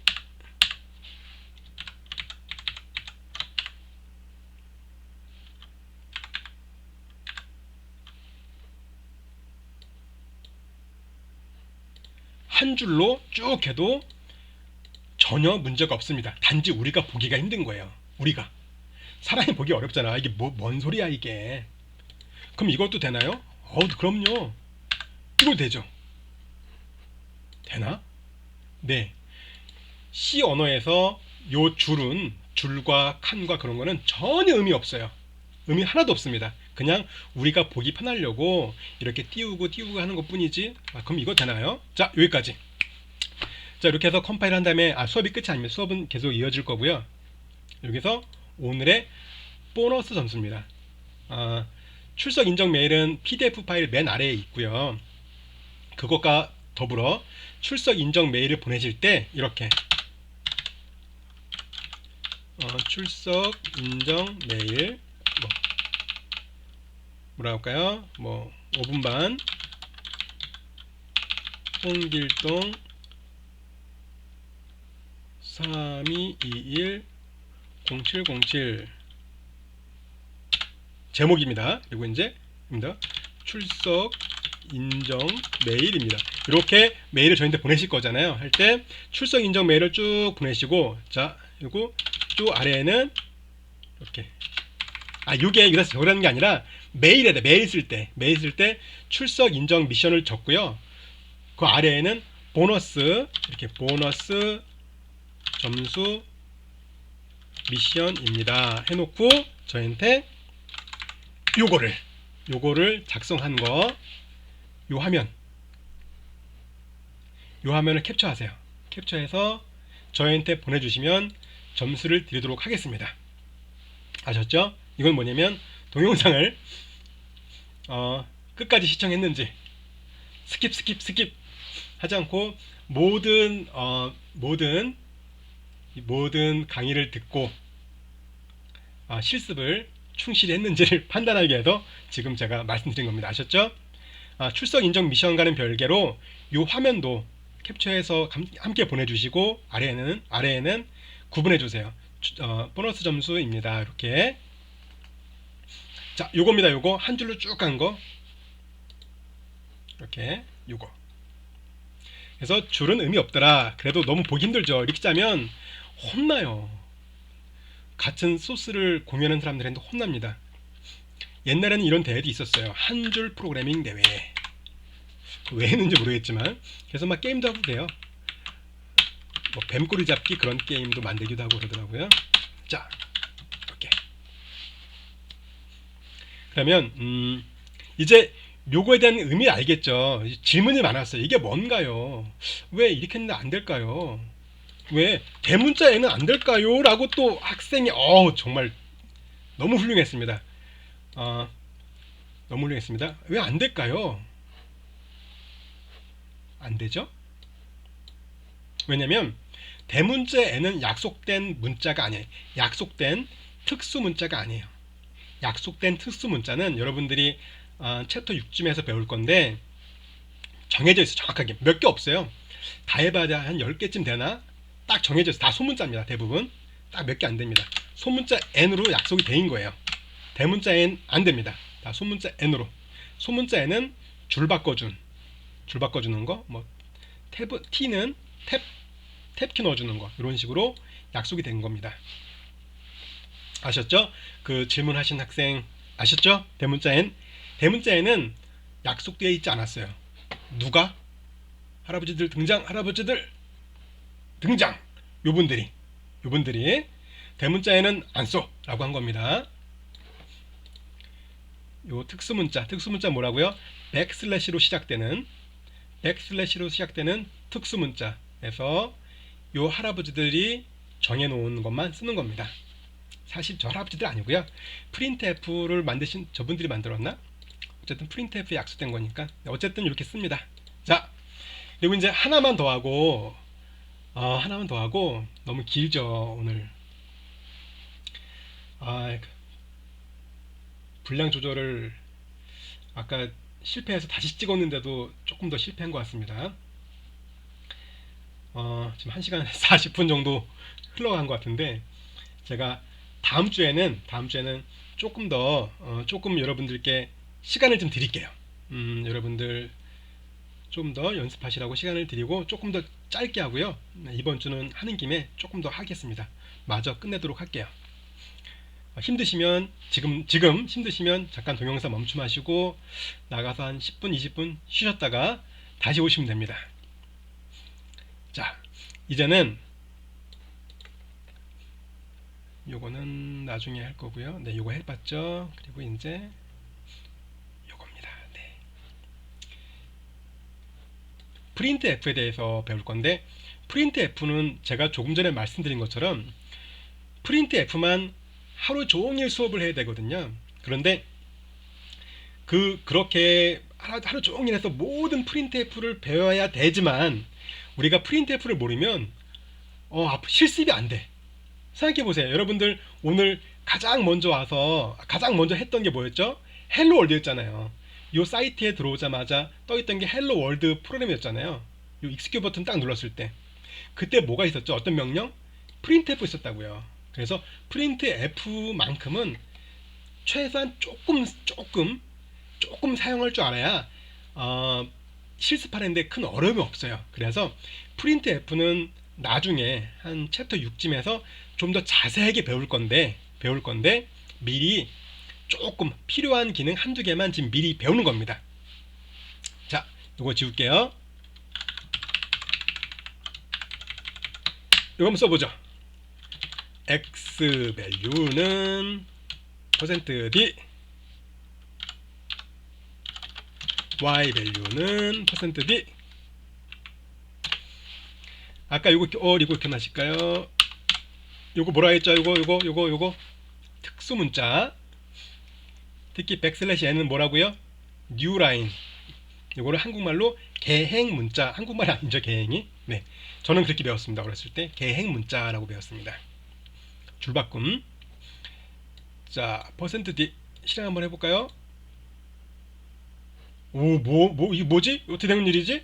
[SPEAKER 1] 한 줄로 쭉 해도 전혀 문제가 없습니다. 단지 우리가 보기가 힘든 거예요. 우리가 사람이 보기 어렵잖아. 이게 뭔 소리야 이게. 그럼 이것도 되나요? 그럼요. 이거 되죠. 되나? 네. C 언어에서 요 줄은 줄과 칸과 그런 거는 전혀 의미 없어요. 의미 하나도 없습니다. 그냥 우리가 보기 편하려고 이렇게 띄우고 하는 것 뿐이지. 그럼 이거 되나요? 자, 여기까지. 자, 이렇게 해서 컴파일 한 다음에 수업이 끝이 아닙니다. 수업은 계속 이어질 거고요. 여기서 오늘의 보너스 점수입니다. 출석 인정 메일은 PDF 파일 맨 아래에 있고요. 그것과 더불어 출석 인정 메일을 보내실 때 이렇게 출석 인정 메일 뭐라 할까요? 5분 반 홍길동 3221 0707 제목입니다. 그리고 이제 출석 인정 메일입니다. 이렇게 메일을 저희한테 보내실 거잖아요. 할 때 출석 인정 메일을 쭉 보내시고, 자, 그리고 쭉 아래에는 이렇게 이게 여기서 적으라는 게 아니라 메일 쓸 때 출석 인정 미션을 적고요. 그 아래에는 보너스 이렇게 보너스 점수 미션입니다 해놓고 저희한테 요거를 작성한 거 요 화면을 캡처하세요. 캡처해서 저희한테 보내주시면 점수를 드리도록 하겠습니다. 아셨죠? 이건 뭐냐면 동영상을 끝까지 시청했는지 스킵 하지 않고 모든 강의를 듣고 실습을 충실히 했는지를 판단하기 위해서 지금 제가 말씀드린 겁니다. 아셨죠? 출석 인정 미션과는 별개로 이 화면도 캡처해서 함께 보내주시고 아래에는 구분해 주세요. 보너스 점수입니다. 이렇게. 자, 요겁니다. 요거 한 줄로 쭉 간 거. 이렇게 요거. 그래서 줄은 의미 없더라. 그래도 너무 보기 힘들죠. 이렇게 짜면 혼나요. 같은 소스를 공유하는 사람들한테 혼납니다. 옛날에는 이런 대회도 있었어요. 한 줄 프로그래밍 대회. 왜 했는지 모르겠지만 그래서 막 게임도 하고 그래요. 뱀꼬리 잡기 그런 게임도 만들기도 하고 그러더라고요. 자, 이렇게. 그러면 이제 요거에 대한 의미 알겠죠? 질문이 많았어요. 이게 뭔가요? 왜 이렇게 했는데 안 될까요? 왜 대문자에는 안 될까요? 라고 또 학생이 정말 너무 훌륭했습니다. 너무 훌륭했습니다. 왜 안 될까요? 안 되죠? 왜냐면 대문자에는 약속된 문자가 아니에요. 약속된 특수 문자가 아니에요. 약속된 특수 문자는 여러분들이 챕터 6쯤에서 배울 건데 정해져 있어요. 정확하게 몇 개 없어요. 다 해봐야 한 10개쯤 되나? 딱 정해져 있어요. 다 소문자입니다. 대부분 딱 몇 개 안 됩니다. 소문자 N으로 약속이 돼인 거예요. 대문자 N 안 됩니다. 다 소문자 N으로. 소문자 N은 줄 바꿔주는 거, 탭 T는 탭키 넣어주는 거, 이런 식으로 약속이 된 겁니다. 아셨죠? 그 질문하신 학생 아셨죠? 대문자 N은 약속되어 있지 않았어요. 누가? 할아버지들 등장. 요분들이 대문자 N은 안 써 라고 한 겁니다. 요 특수문자 뭐라고요? 백슬래시로 시작되는 특수문자에서 요 할아버지들이 정해놓은 것만 쓰는 겁니다. 사실 저 할아버지들 아니고요. 프린트F를 만드신 저분들이 만들었나? 어쨌든 프린트F에 약속된 거니까 어쨌든 이렇게 씁니다. 자, 그리고 이제 하나만 더 하고 너무 길죠 오늘. 분량 조절을 아까 실패해서 다시 찍었는데도 조금 더 실패한 것 같습니다. 지금 1시간 40분 정도 흘러간 것 같은데 제가 다음 주에는 조금 여러분들께 시간을 좀 드릴게요. 여러분들 좀 더 연습하시라고 시간을 드리고 조금 더 짧게 하고요. 이번 주는 하는 김에 조금 더 하겠습니다. 마저 끝내도록 할게요. 힘드시면 지금 힘드시면 잠깐 동영상 멈춤하시고 나가서 한 10분 20분 쉬셨다가 다시 오시면 됩니다. 자, 이제는 요거는 나중에 할 거고요. 네, 요거 해봤죠. 그리고 이제 요겁니다. 네. 프린트F에 대해서 배울 건데 프린트F는 제가 조금 전에 말씀드린 것처럼 프린트F만 하루 종일 수업을 해야 되거든요. 그런데 그렇게 하루 종일 해서 모든 프린트F를 배워야 되지만 우리가 프린트F를 모르면 실습이 안 돼. 생각해 보세요. 여러분들 오늘 가장 먼저 와서 가장 먼저 했던 게 뭐였죠? 헬로 월드였잖아요. 이 사이트에 들어오자마자 떠있던 게 헬로 월드 프로그램이었잖아요. 요 익스큐 버튼 딱 눌렀을 때 그때 뭐가 있었죠? 어떤 명령? 프린트F 있었다고요. 그래서 프린트F만큼은 최소한 조금 사용할 줄 알아야 실습하는데 큰 어려움이 없어요. 그래서 프린트F는 나중에 한 챕터 6쯤에서 좀 더 자세하게 배울 건데 미리 조금 필요한 기능 한두 개만 지금 미리 배우는 겁니다. 자, 이거 지울게요. 이거 한번 써보죠. x value는 %d, y value는 %d. 아까 이거 기억나실까요? 요거 뭐라 했죠? 요거 특수 문자. 특히 백슬래시 n은 뭐라고요? 뉴라인. 요거를 한국말로 개행 문자. 한국말이 아니죠, 개행이. 네, 저는 그렇게 배웠습니다. 어렸을 때 개행 문자라고 배웠습니다. 줄바꿈. 자, %d 실행 한번 해볼까요? 이게 뭐지? 어떻게 된 일이지?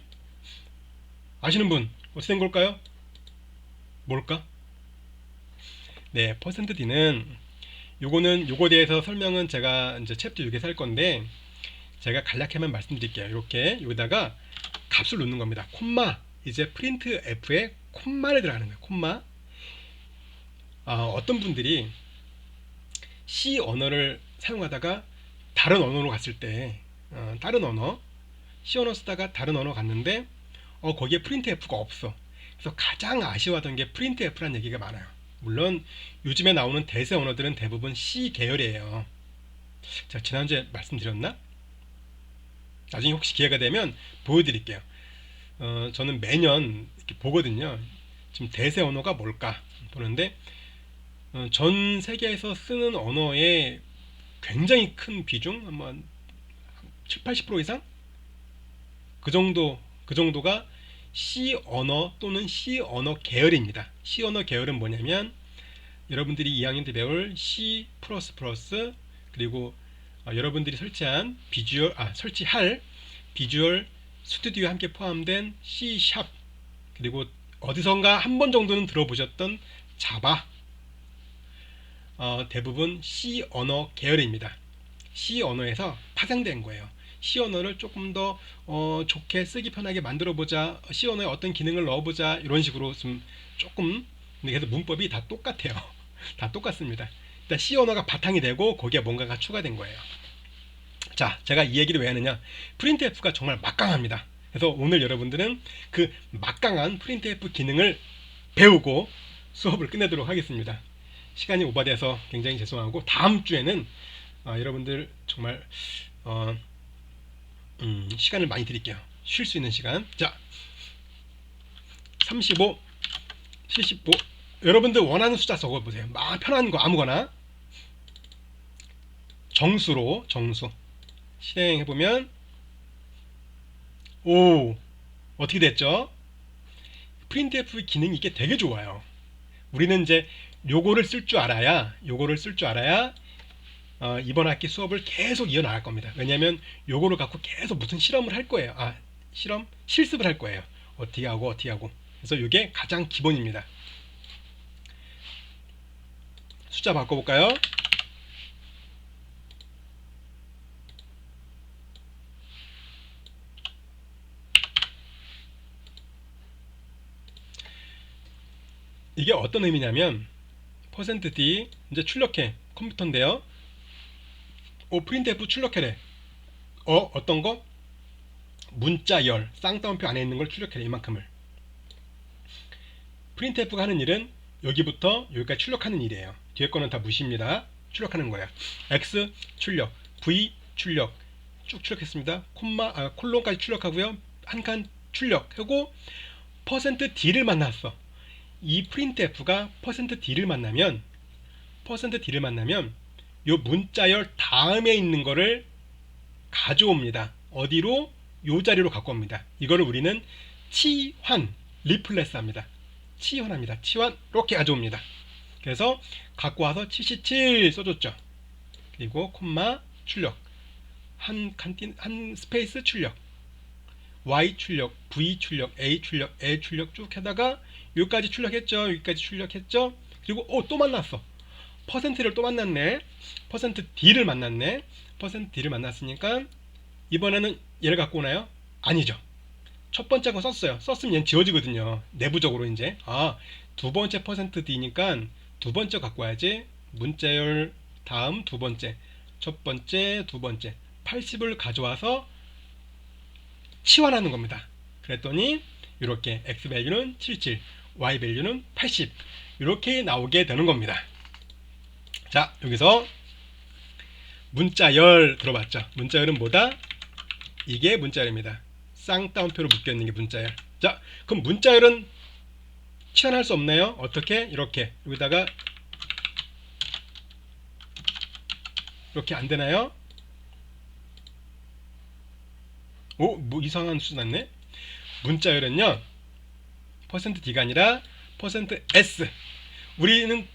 [SPEAKER 1] 아시는 분 어떻게 된 걸까요? 뭘까? 네, %d는 요거에 대해서 설명은 제가 이제 챕터 6에서 할 건데 제가 간략히만 말씀드릴게요. 이렇게 여기다가 값을 넣는 겁니다. 콤마. 이제 프린트 F에 콤마를 들어가는 거예요. 콤마. 어떤 분들이 C 언어를 사용하다가 다른 언어로 갔을 때 다른 언어 C 언어 쓰다가 다른 언어 갔는데 거기에 프린트 F가 없어. 그래서 가장 아쉬워하던 게 프린트 F라는 얘기가 많아요. 물론 요즘에 나오는 대세 언어들은 대부분 C 계열이에요. 제가 지난주에 말씀드렸나? 나중에 혹시 기회가 되면 보여드릴게요. 저는 매년 이렇게 보거든요. 지금 대세 언어가 뭘까 보는데 전 세계에서 쓰는 언어의 굉장히 큰 비중, 아마 7, 80% 이상? 그 정도가 C 언어 또는 C 언어 계열입니다. C 언어 계열은 뭐냐면 여러분들이 2학년 때 배울 C++ 그리고 여러분들이 설치할 비주얼 스튜디오에 함께 포함된 C# 그리고 어디선가 한 번 정도는 들어보셨던 자바, 대부분 C 언어 계열입니다. C 언어에서 파생된 거예요. C 언어를 조금 더 좋게 쓰기 편하게 만들어보자, C 언어에 어떤 기능을 넣어보자, 이런 식으로 좀 조금. 그래서 문법이 다 똑같아요. 다 똑같습니다. 일단 C 언어가 바탕이 되고 거기에 뭔가가 추가된 거예요. 자, 제가 이 얘기를 왜 하느냐? 프린트F가 정말 막강합니다. 그래서 오늘 여러분들은 그 막강한 프린트F 기능을 배우고 수업을 끝내도록 하겠습니다. 시간이 오버돼서 굉장히 죄송하고 다음 주에는 여러분들 정말 시간을 많이 드릴게요. 쉴 수 있는 시간. 자, 35, 75. 여러분들 원하는 숫자 적어보세요. 막 편한 거 아무거나. 정수 실행해보면 어떻게 됐죠? 프린트F 기능이 이게 되게 좋아요. 우리는 이제 요거를 쓸 줄 알아야 이번 학기 수업을 계속 이어나갈 겁니다. 왜냐하면 요거를 갖고 계속 무슨 실험을 할 거예요. 실습을 할 거예요. 어떻게 하고. 그래서 이게 가장 기본입니다. 숫자 바꿔볼까요? 이게 어떤 의미냐면 %d 이제 출력해 컴퓨터인데요. 프린트F 출력해래. 어떤 거? 문자열 쌍따옴표 안에 있는 걸 출력해래. 이만큼을. 프린트F가 하는 일은 여기부터 여기까지 출력하는 일이에요. 뒤에 거는 다 무시입니다. 출력하는 거야. X 출력, V 출력, 쭉 출력했습니다. 콜론까지 출력하고요. 한 칸 출력하고 %d를 만났어. 이 printf가 %d를 만나면 요 문자열 다음에 있는 거를 가져옵니다. 어디로? 요 자리로 갖고 옵니다. 이거를 우리는 치환, 리플레스 합니다. 치환합니다. 치환, 이렇게 가져옵니다. 그래서 갖고 와서 77 써줬죠. 그리고 콤마 출력, 한 스페이스 출력, Y 출력, V 출력, A 출력, L 출력 쭉 하다가 여기까지 출력했죠. 여기까지 출력했죠. 그리고 또 만났어. 퍼센트를 또 만났네. 퍼센트 D를 만났네. 퍼센트 D를 만났으니까 이번에는 얘를 갖고 오나요? 아니죠. 첫 번째 거 썼어요. 썼으면 얘는 지워지거든요. 내부적으로 이제 두 번째 퍼센트 D니까 두 번째 갖고 와야지. 문자열 다음 두 번째, 첫 번째, 두 번째 80을 가져와서 치환하는 겁니다. 그랬더니 이렇게 X 밸류는 77, Y 밸류는 80 이렇게 나오게 되는 겁니다. 자, 여기서 문자열 들어봤죠? 문자열은 뭐다? 이게 문자열입니다. 쌍따옴표로 묶여있는 게 문자열. 자, 그럼 문자열은 치환할 수 없나요? 어떻게? 이렇게 여기다가 이렇게 안 되나요? 뭐 이상한 수 났네. 문자열은요 %D가 아니라 %S. 우리는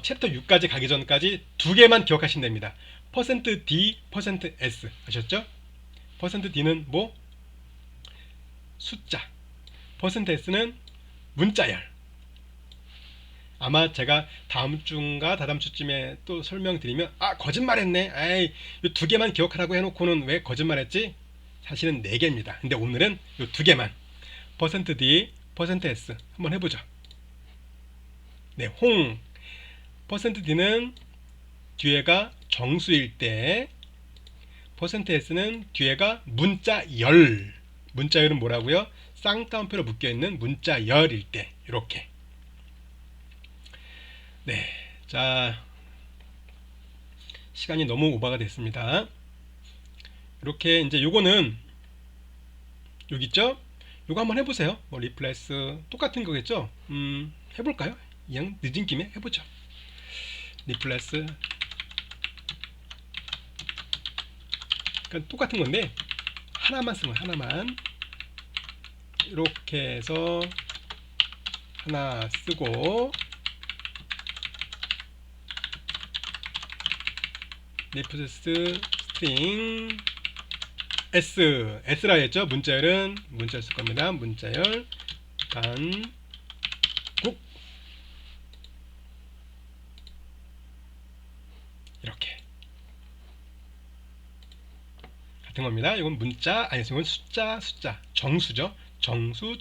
[SPEAKER 1] 챕터 6까지 가기 전까지 두 개만 기억하시면 됩니다. %D, %S 아셨죠? %D는 뭐? 숫자, %S는 문자열. 아마 제가 다음 주인가 다다음 주쯤에 또 설명드리면 거짓말했네. 이 두 개만 기억하라고 해놓고는 왜 거짓말했지? 사실은 네 개입니다. 근데 오늘은 이 두 개만 %D, %S 한번 해보죠. 네, %D는 뒤에가 정수일 때, %S는 뒤에가 문자열. 문자열은 뭐라고요? 쌍따옴표로 묶여있는 문자열일 때 이렇게. 네, 자, 시간이 너무 오버가 됐습니다. 이렇게 이제 요거는 여기 있죠? 요거 한번 해보세요. 뭐 리플레스 똑같은 거겠죠? 해볼까요? 그냥 늦은 김에 해보죠. 리플레스 그러니까 똑같은 건데 하나만 쓰면 하나만 이렇게 해서 하나 쓰고 리플레스 스트링 S라 했죠. 문자열은 문자열 쓸 겁니다. 문자열 단국 이렇게 같은 겁니다. 이건 문자 아니 이건 숫자 정수죠. 정수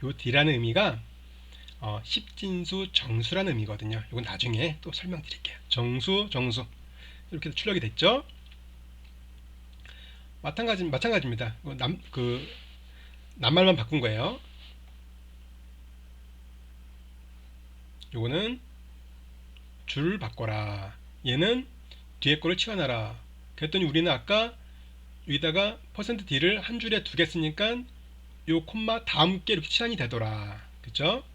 [SPEAKER 1] 요 D라는 의미가 십진수 정수라는 의미거든요. 이건 나중에 또 설명드릴게요. 정수 이렇게 출력이 됐죠. 마찬가지입니다. 낱말만 바꾼 거예요. 요거는 줄 바꿔라. 얘는 뒤에 거를 치워놔라. 그랬더니 우리는 아까 여기다가 %D를 한 줄에 두 개 쓰니까 요 콤마 다음 게 이렇게 치환이 되더라. 그쵸?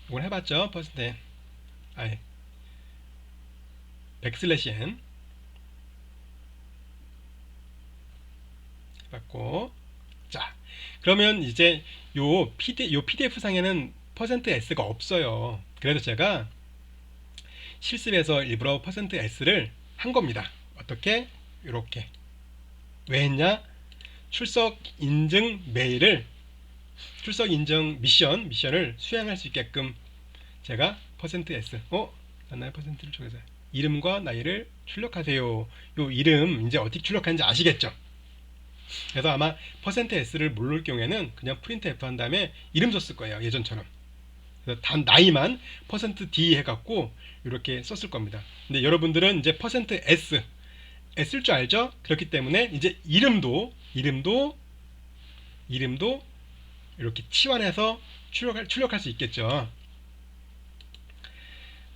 [SPEAKER 1] 이걸 해봤죠? 백슬래시 n 해봤고, 자, 그러면 이제 요 PDF 상에는 %S가 없어요. 그래서 제가 실습에서 일부러 %S를 한 겁니다. 어떻게? 이렇게. 왜 했냐? 출석 인증 메일을 출석 인증 미션을 수행할 수 있게끔 제가 %S 나의 %를 쪼개서 이름과 나이를 출력하세요. 요 이름 이제 어떻게 출력하는지 아시겠죠? 그래서 아마 %S를 모를 경우에는 그냥 프린트F 한 다음에 이름 썼을 거예요. 예전처럼. 그래서 단 나이만 %D 해갖고 이렇게 썼을 겁니다. 근데 여러분들은 이제 %S S일 줄 알죠? 그렇기 때문에 이제 이름도 이렇게 치환해서 출력할 수 있겠죠.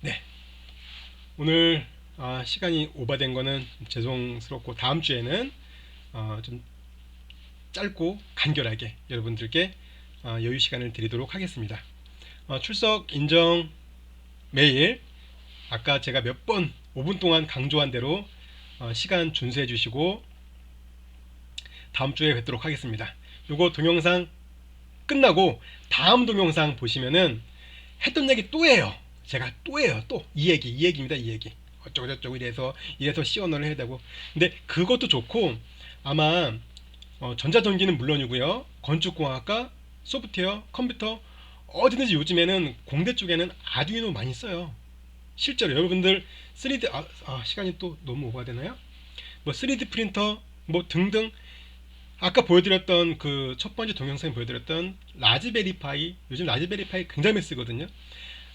[SPEAKER 1] 네, 오늘 시간이 오버된 거는 죄송스럽고 다음 주에는 좀 짧고 간결하게 여러분들께 여유 시간을 드리도록 하겠습니다. 출석 인정 메일 아까 제가 몇 번 5분 동안 강조한 대로 시간 준수해 주시고 다음 주에 뵙도록 하겠습니다. 요거 동영상 끝나고 다음 동영상 보시면은 했던 얘기 또 해요. 제가 또 해요. 또 이 얘기입니다. 이 얘기. 어쩌고저쩌고 이래서 시언어를 해야 되고. 근데 그것도 좋고 아마 전자전기는 물론이고요. 건축공학과, 소프트웨어, 컴퓨터 어디든지 요즘에는 공대 쪽에는 아두이노 많이 써요. 실제로 여러분들 3D 시간이 또 너무 오버가 되나요? 뭐 3D 프린터 뭐 등등 아까 보여드렸던 그 첫 번째 동영상에 보여드렸던 라즈베리파이 요즘 라즈베리파이 굉장히 많이 쓰거든요.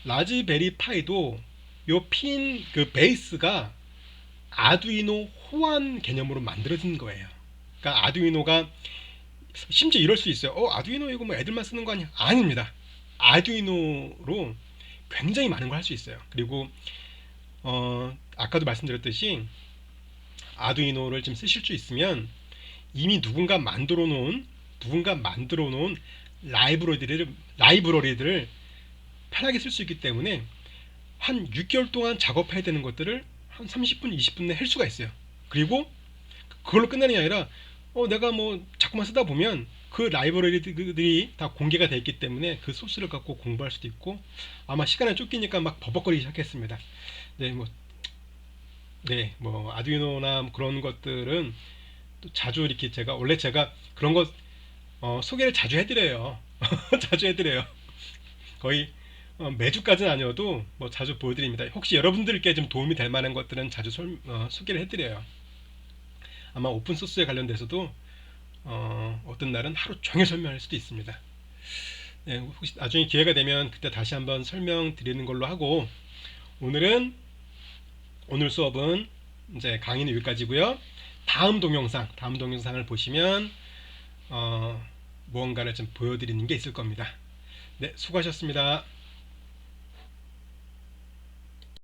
[SPEAKER 1] 라즈베리파이도 요 핀 그 베이스가 아두이노 호환 개념으로 만들어진 거예요. 그러니까 아두이노가 심지어 이럴 수 있어요. 아두이노 이거 뭐 애들만 쓰는 거 아니야? 아닙니다. 아두이노로 굉장히 많은 걸 할 수 있어요. 그리고 아까도 말씀드렸듯이 아두이노를 좀 쓰실 수 있으면 이미 누군가 만들어 놓은 라이브러리들을 편하게 쓸 수 있기 때문에 한 6개월 동안 작업해야 되는 것들을 한 30분, 20분 내에 할 수가 있어요. 그리고 그걸로 끝나는 게 아니라 내가 뭐 자꾸만 쓰다 보면 그 라이브러리들이 다 공개가 되어 있기 때문에 그 소스를 갖고 공부할 수도 있고 아마 시간에 쫓기니까 막 버벅거리기 시작했습니다. 뭐 아두이노나 그런 것들은 또 자주 이렇게 제가 그런 거 소개를 자주 해드려요. 자주 해드려요. 거의 매주까지는 아니어도 뭐 자주 보여드립니다. 혹시 여러분들께 좀 도움이 될 만한 것들은 자주 소개를 해드려요. 아마 오픈소스에 관련돼서도 어떤 날은 하루 종일 설명할 수도 있습니다. 네, 혹시 나중에 기회가 되면 그때 다시 한번 설명드리는 걸로 하고 오늘 수업은 이제 강의는 여기까지고요. 다음 동영상을 보시면 무언가를 좀 보여드리는 게 있을 겁니다. 네, 수고하셨습니다.